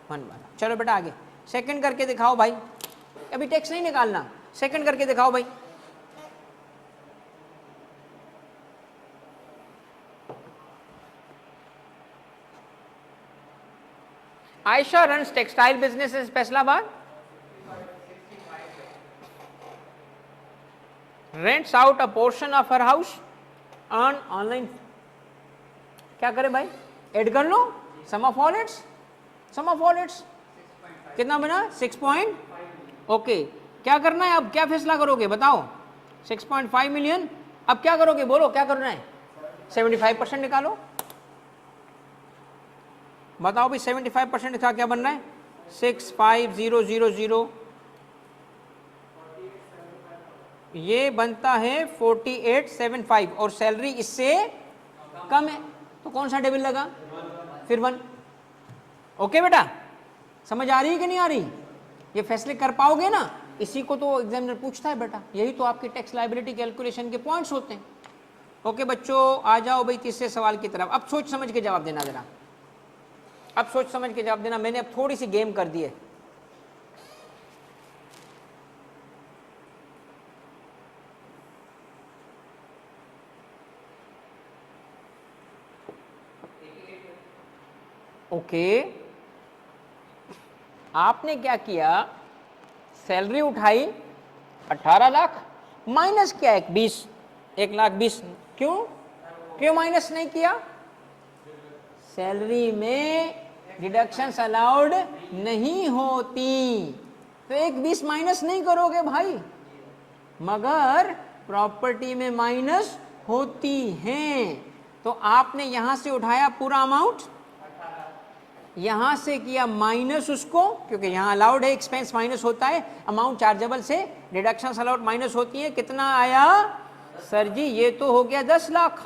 1 वाला। चलो बेटा आगे सेकंड करके दिखाओ भाई। अभी टैक्स नहीं निकालना, सेकंड करके दिखाओ भाई। Ayesha runs textile business in Faisalabad, rents out a portion of her house earn online, क्या करें भाई, ऐड कर लो sum of all its, sum of all its कितना बना 6 पॉइंट, ओके क्या करना है अब, क्या फैसला करोगे बताओ, 6.5 मिलियन, अब क्या करोगे बोलो क्या करना है, 75% निकालो, बताओ भाई 75% का क्या बन रहा है, 65000, ये बनता है 4875 और सैलरी इससे कम है, तो कौन सा टेबल लगा, फिर 1, ओके बेटा, समझ आ रही है कि नहीं आ रही, ये फैसले कर पाओगे ना, इसी को तो एग्जामिनर पूछता है बेटा, यही तो आपकी टैक्स लायबिलिटी कैलकुलेशन के पॉइंट्स होते हैं। ओके बच्चों आ जाओ भाई तीसरे सवाल की तरफ, अब सोच समझ के जवाब देना जरा, अब सोच समझ के जवाब देना, मैंने अब थोड़ी सी गेम कर दी है। ओके आपने क्या किया, सैलरी उठाई 18 लाख, माइनस किया 1,20,000, क्यों क्यों माइनस नहीं किया, सैलरी में डिडक्शंस अलाउड नहीं होती, तो 1,20,000 माइनस नहीं करोगे भाई, मगर प्रॉपर्टी में माइनस होती हैं, तो आपने यहां से उठाया पूरा अमाउंट, यहां से किया माइनस उसको, क्योंकि यहां अलाउड है एक्सपेंस माइनस होता है, अमाउंट चार्जेबल से डिडक्शंस अलाउड माइनस होती है, कितना आया सर जी, ये तो हो गया 10 लाख,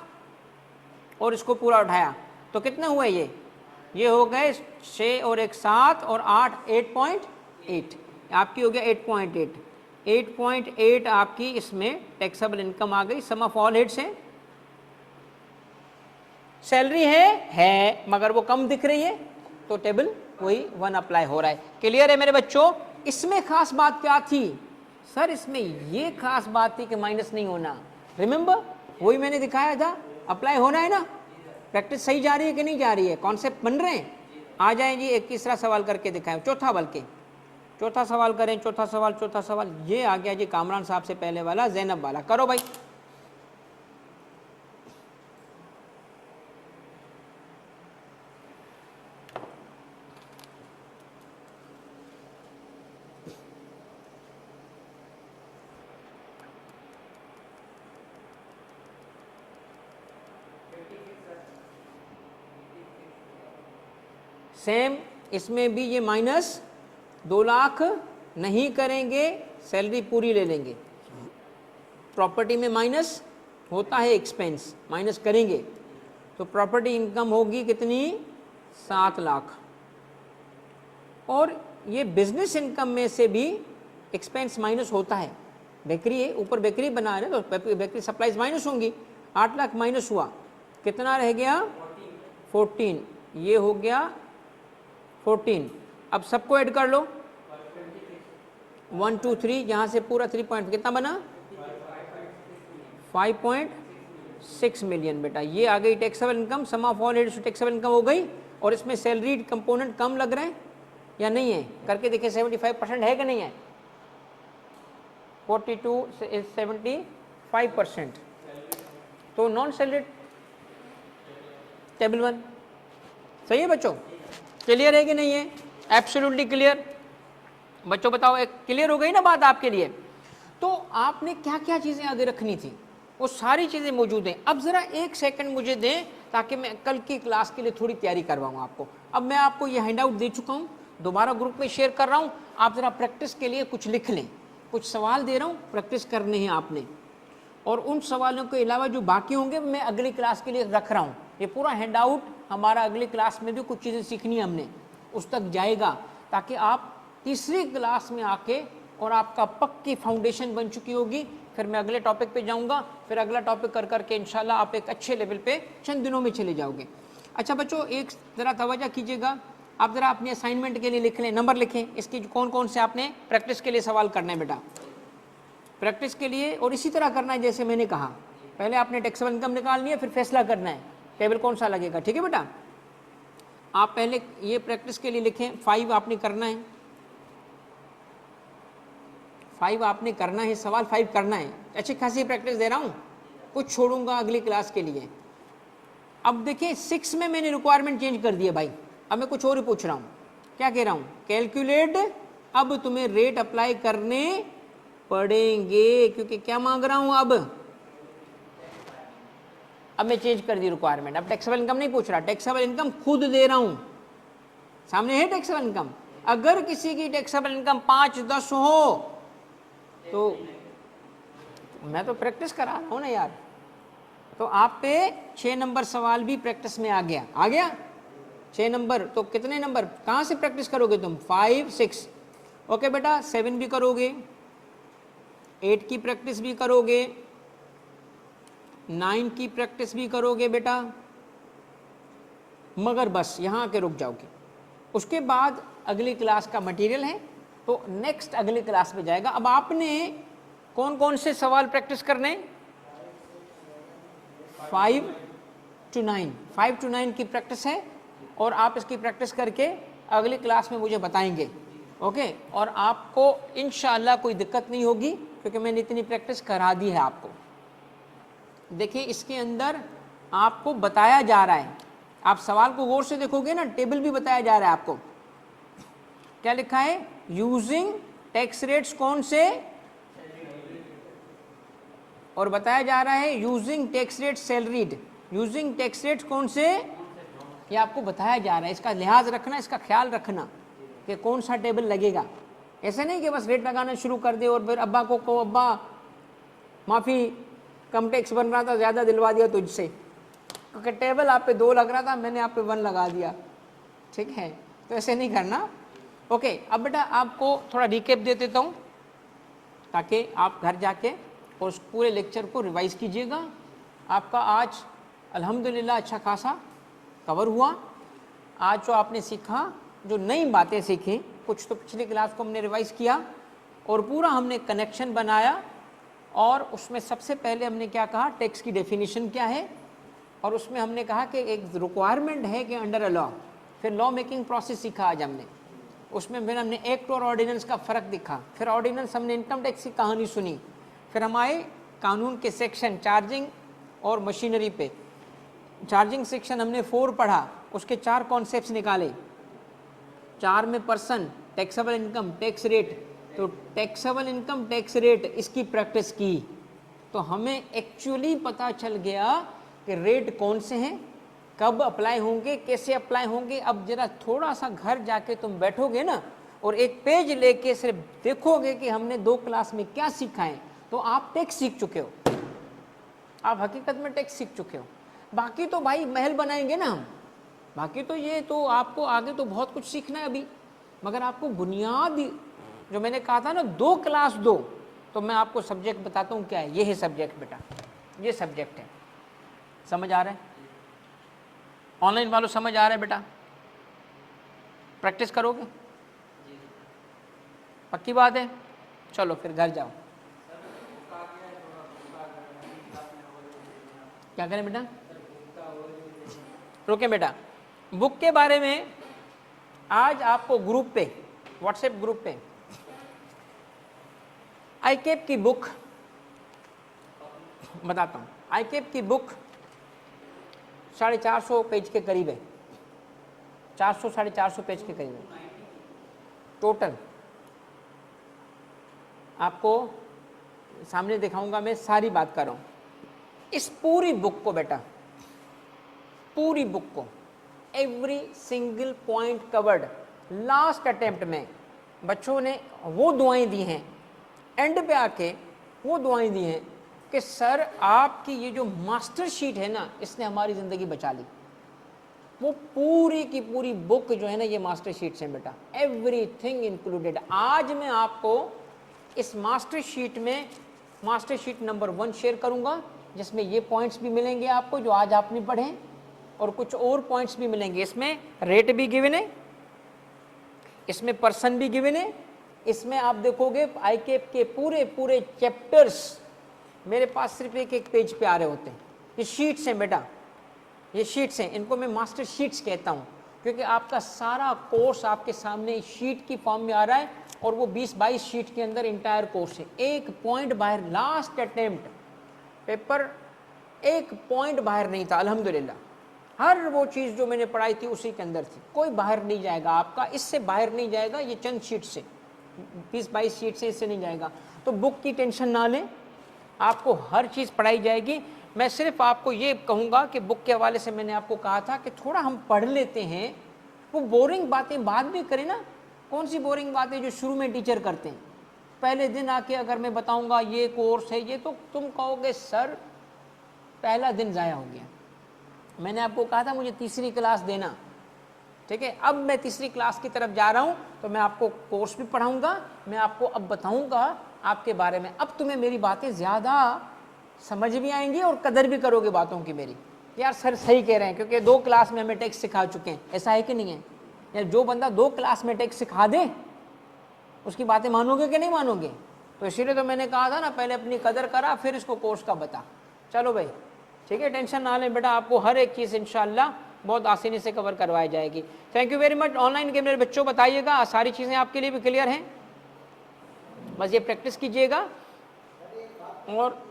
और इसको पूरा उठाया तो कितने हुए ये हो गए 6 और 1 7 और 8 8.8, आपकी हो गया 8.8, 8.8 आपकी इसमें टैक्सेबल इनकम आ गई, सम ऑफ ऑल हेड्स है, सैलरी है मगर वो कम दिख रही है, तो टेबल वही 1 अप्लाई हो रहा है। क्लियर है मेरे बच्चों, इसमें खास बात क्या थी सर, इसमें ये खास बात थी कि माइनस नहीं होना, रिमेंबर वही मैंने दिखाया था, अप्लाई होना है ना, प्रैक्टिस सही जा रही है कि नहीं जा रही है, कॉन्सेप्ट बन रहे हैं, आ जाएं जी, एक तीसरा सवाल करके दिखाएं, चौथा बल्कि चौथा सवाल करें, चौथा सवाल ये आ गया जी कामरान साहब से पहले वाला, जैनब वाला, करो भाई। सेम इसमें भी ये माइनस 2 लाख नहीं करेंगे, सैलरी पूरी ले लेंगे, प्रॉपर्टी में माइनस होता है एक्सपेंस, माइनस करेंगे तो प्रॉपर्टी इनकम होगी कितनी 7 लाख, और ये बिजनेस इनकम में से भी एक्सपेंस माइनस होता है, बेकरी है ऊपर बेकरी बना रहे तो बेकरी सप्लाईज माइनस होंगी, 8 लाख माइनस हुआ, कितना रह गया 14, ये हो गया 14, अब सबको ऐड कर लो 1 2 3, यहाँ से पूरा 3 पॉइंट कितना बना 5.6 मिलियन बेटा, ये आ गई taxable income, sum of all heads taxable income हो गई, और इसमें सैलरी कंपोनेंट कम लग रहे हैं या नहीं है, करके देखिए 75% है कि नहीं है, 42 से 75%, तो नॉन सैलरी टेबल 1 सही है बच्चों, क्लियर है कि नहीं है, एब्सोल्युटली क्लियर बच्चों, बताओ एक क्लियर हो गई ना बात आपके लिए, तो आपने क्या क्या चीजें आगे रखनी थी वो सारी चीजें मौजूद हैं, अब जरा 1 सेकंड मुझे दें ताकि मैं कल की क्लास के लिए थोड़ी तैयारी करवाऊँ आपको, अब मैं आपको ये हैंड आउट दे चुका हूँ, दोबारा ग्रुप में शेयर कर रहा हूँ, आप जरा प्रैक्टिस के लिए कुछ लिख लें, कुछ सवाल दे रहा हूँ प्रैक्टिस करने हैं आपने, और उन सवालों के अलावा जो बाकी होंगे मैं अगली क्लास के लिए रख रहा हूँ, ये पूरा हैंड आउट हमारा अगली क्लास में भी कुछ चीज़ें सीखनी है हमने, उस तक जाएगा, ताकि आप तीसरी क्लास में आके और आपका पक्की फाउंडेशन बन चुकी होगी, फिर मैं अगले टॉपिक पे जाऊंगा, फिर अगला टॉपिक कर करके इंशाल्लाह आप एक अच्छे लेवल पे चंद दिनों में चले जाओगे। अच्छा बच्चों एक ज़रा तवज्जो कीजिएगा, आप ज़रा अपने असाइनमेंट के लिए लिख लें, नंबर लिखें, इसकी कौन कौन से आपने प्रैक्टिस के लिए सवाल करना है बेटा, प्रैक्टिस के लिए, और इसी तरह करना है जैसे मैंने कहा, पहले आपने टैक्सेबल इनकम निकालनी है, फिर फैसला करना है टेबल कौन सा लगेगा, ठीक है बेटा। आप पहले ये प्रैक्टिस के लिए लिखें, 5 आपने करना है, 5 आपने करना है, सवाल 5 करना है, अच्छी खासी प्रैक्टिस दे रहा हूँ, कुछ छोड़ूंगा अगली क्लास के लिए। अब देखिए 6 में मैंने रिक्वायरमेंट चेंज कर दिया भाई, अब मैं कुछ और ही पूछ रहा हूँ। क्या कह रहा हूँ? कैलकुलेट, अब तुम्हें रेट अप्लाई करने पड़ेंगे, क्योंकि क्या मांग रहा हूँ अब मैं चेंज कर दी रिक्वायरमेंट। अब टैक्सेबल इनकम नहीं पूछ रहा, टैक्सेबल इनकम खुद दे रहा हूँ। सामने है टैक्सेबल इनकम। अगर किसी की टैक्सेबल इनकम 5-10 हो तो मैं तो प्रैक्टिस करा रहा हूँ ना यार। तो आप पे 6 नंबर सवाल भी प्रैक्टिस में आ गया 6 नंबर। तो कितने नंबर कहाँ से प्रैक्टिस करोगे तुम? 5, 6। ओके बेटा, 7 भी करोगे, 8 की प्रैक्टिस भी करोगे, 9 की प्रैक्टिस भी करोगे बेटा, मगर बस यहाँ आके रुक जाओगे। उसके बाद अगली क्लास का मटेरियल है, तो नेक्स्ट अगली क्लास में जाएगा। अब आपने कौन कौन से सवाल प्रैक्टिस करने? 5 to 9 की प्रैक्टिस है, और आप इसकी प्रैक्टिस करके अगली क्लास में मुझे बताएंगे। ओके, और आपको इंशाअल्लाह कोई दिक्कत नहीं होगी, क्योंकि मैंने इतनी प्रैक्टिस करा दी है आपको। देखिए इसके अंदर आपको बताया जा रहा है, आप सवाल को गौर से देखोगे ना, टेबल भी बताया जा रहा है आपको। क्या लिखा है? यूजिंग टैक्स रेट्स कौन से, और बताया जा रहा है using tax rate salaried. Using tax rate कौन से, ये आपको बताया जा रहा है। इसका लिहाज रखना, इसका ख्याल रखना कि कौन सा टेबल लगेगा। ऐसे नहीं कि बस रेट लगाना शुरू कर दे और फिर अब्बा को कहो अब्बा माफ़ी कम टैक्स बन रहा था, ज़्यादा दिलवा दिया तुझसे, क्योंकि टेबल आप पे 2 लग रहा था, मैंने आप पे 1 लगा दिया। ठीक है, तो ऐसे नहीं करना। ओके, अब बेटा आपको थोड़ा रिकेप दे देता हूँ, ताकि आप घर जाके और उस पूरे लेक्चर को रिवाइज़ कीजिएगा। आपका आज अल्हम्दुलिल्लाह अच्छा खासा कवर हुआ। आज जो आपने सीखा, जो नई बातें सीखी, कुछ तो पिछली क्लास को हमने रिवाइज़ किया और पूरा हमने कनेक्शन बनाया। और उसमें सबसे पहले हमने क्या कहा, टैक्स की डेफिनेशन क्या है, और उसमें हमने कहा कि एक रिक्वायरमेंट है कि अंडर अ लॉ। फिर लॉ मेकिंग प्रोसेस सीखा आज हमने, उसमें फिर हमने एक्ट और ऑर्डिनेंस का फ़र्क दिखा। फिर ऑर्डिनेंस हमने इनकम टैक्स की कहानी सुनी। फिर हम आए कानून के सेक्शन चार्जिंग और मशीनरी पे। चार्जिंग सेक्शन हमने 4 पढ़ा, उसके 4 कॉन्सेप्ट्स निकाले। 4 में person, taxable income, tax rate. तो टैक्सेबल इनकम, टैक्स रेट, इसकी प्रैक्टिस की तो हमें एक्चुअली पता चल गया कि रेट कौन से हैं, कब अप्लाई होंगे, कैसे अप्लाई होंगे। अब जरा थोड़ा सा घर जाके तुम बैठोगे ना और एक पेज लेके सिर्फ देखोगे कि हमने 2 क्लास में क्या सीखा है, तो आप टैक्स सीख चुके हो, आप हकीकत में टैक्स सीख चुके हो। बाकी तो भाई महल बनाएंगे ना हम, बाकी तो ये तो आपको आगे तो बहुत कुछ सीखना है अभी, मगर आपको बुनियादी जो मैंने कहा था ना 2 क्लास दो, तो मैं आपको सब्जेक्ट बताता हूँ क्या है। ये है सब्जेक्ट बेटा, ये सब्जेक्ट है। समझ आ रहा है? ऑनलाइन वालों समझ आ रहा है बेटा? प्रैक्टिस करोगे? पक्की बात है? चलो फिर घर जाओ। क्या करें बेटा? रुके बेटा, बुक के बारे में आज आपको ग्रुप पे, व्हाट्सएप ग्रुप पे आईकेप की बुक बताता हूँ। आईकेप की बुक 450 पेज के करीब है, 400-450 पेज के करीब है टोटल। आपको सामने दिखाऊंगा, मैं सारी बात कर रहा हूँ। इस पूरी बुक को बेटा, पूरी बुक को every single point covered. Last attempt में बच्चों ने वो दुआएं दी हैं, एंड पे आके वो दुआएं दी हैं कि सर आपकी ये जो मास्टर शीट है ना, इसने हमारी ज़िंदगी बचा ली। वो पूरी की पूरी बुक जो है ना, ये मास्टर शीट्स हैं बेटा, एवरीथिंग इंक्लूडेड। आज मैं आपको इस मास्टर शीट में मास्टर शीट नंबर 1 शेयर करूंगा, जिसमें ये पॉइंट्स भी मिलेंगे आपको जो आज आपने पढ़े, और कुछ और पॉइंट्स भी मिलेंगे। इसमें रेट भी गिवन है, इसमें पर्सन भी गिवन है, इसमें आप देखोगे आईकेप के पूरे पूरे चैप्टर्स मेरे पास सिर्फ एक पेज पे आ रहे होते हैं। ये शीट्स हैं बेटा, ये शीट्स हैं, इनको मैं मास्टर शीट्स कहता हूँ, क्योंकि आपका सारा कोर्स आपके सामने शीट की फॉर्म में आ रहा है, और वो 20-22 शीट के अंदर इंटायर कोर्स है। एक पॉइंट बाहर, लास्ट अटेम्प्ट पेपर एक पॉइंट बाहर नहीं था, अल्हम्दुलिल्लाह। हर वो चीज़ जो मैंने पढ़ाई थी उसी के अंदर थी, कोई बाहर नहीं जाएगा आपका, इससे बाहर नहीं जाएगा, ये चंद शीट से 20-22 शीट से इससे नहीं जाएगा। तो बुक की टेंशन ना लें, आपको हर चीज़ पढ़ाई जाएगी। मैं सिर्फ आपको ये कहूँगा कि बुक के हवाले से मैंने आपको कहा था कि थोड़ा हम पढ़ लेते हैं, वो बोरिंग बातें बाद में करें ना। कौन सी बोरिंग बातें जो शुरू में टीचर करते हैं, पहले दिन आके अगर मैं बताऊँगा ये कोर्स है ये, तो तुम कहोगे सर पहला दिन ज़ाया हो गया। मैंने आपको कहा था मुझे तीसरी क्लास देना, ठीक है। अब मैं तीसरी क्लास की तरफ जा रहा हूँ, तो मैं आपको कोर्स भी पढ़ाऊँगा, मैं आपको अब बताऊँगा आपके बारे में। अब तुम्हें मेरी बातें ज़्यादा समझ भी आएंगी और कदर भी करोगे बातों की मेरी, यार सर सही कह रहे हैं, क्योंकि 2 क्लास में हमें टेक्स्ट सिखा चुके हैं। ऐसा है कि नहीं है? यार जो बंदा 2 क्लास में टेक्स्ट सिखा दे, उसकी बातें मानोगे कि नहीं मानोगे? तो इसीलिए तो मैंने कहा था ना, पहले अपनी कदर करा फिर इसको कोर्स का बता। चलो भाई ठीक है, टेंशन ना लें बेटा, आपको हर एक चीज़ इंशाल्लाह बहुत आसानी से कवर करवाई जाएगी। Thank you very much. Online के मेरे बच्चों बताइएगा, सारी चीज़ें आपके लिए भी क्लियर हैं, बस ये प्रैक्टिस कीजिएगा। और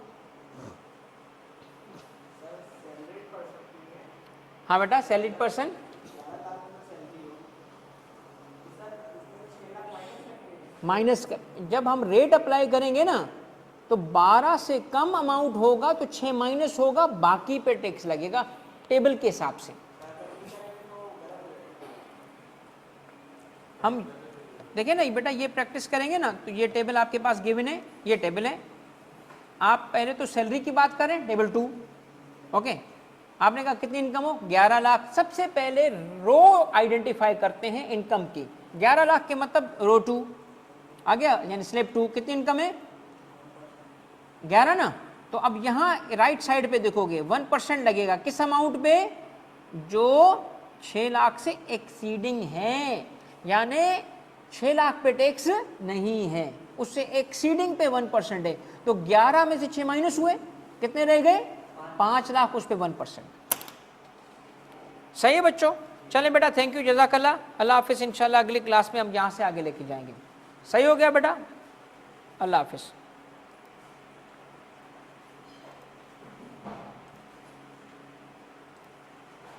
हाँ बेटा, सैलरीड पर्सन माइनस जब हम रेट अप्लाई करेंगे ना, तो 12 से कम अमाउंट होगा तो 6 माइनस होगा, बाकी पे टैक्स लगेगा टेबल के हिसाब से। हम देखिए ना बेटा, ये प्रैक्टिस करेंगे ना, तो ये टेबल आपके पास गिवन है, ये टेबल है। आप पहले तो सैलरी की बात करें, टेबल 2, ओके। आपने कहा कितनी इनकम हो, 11 लाख। सबसे पहले रो आइडेंटिफाई करते हैं इनकम की। 11 लाख के मतलब रो 2 आ गया, यानी स्लैब 2। कितनी इनकम है, 11 ना। तो अब यहाँ राइट साइड पे देखोगे 1% लगेगा, किस अमाउंट पे, जो 6 लाख से एक्सीडिंग है, यानी 6 लाख पे टैक्स नहीं है, उससे एक्सीडिंग पे 1% है। तो 11 में से 6 माइनस हुए, कितने रह गए, 5 लाख, उस पे 1%। सही है बच्चों? चले बेटा, थैंक यू, जज़ाकल्लाह, अल्लाह हाफिज़। इंशाल्लाह अगली क्लास में हम यहाँ से आगे लेके जाएंगे। सही हो गया बेटा, अल्लाह हाफिज़।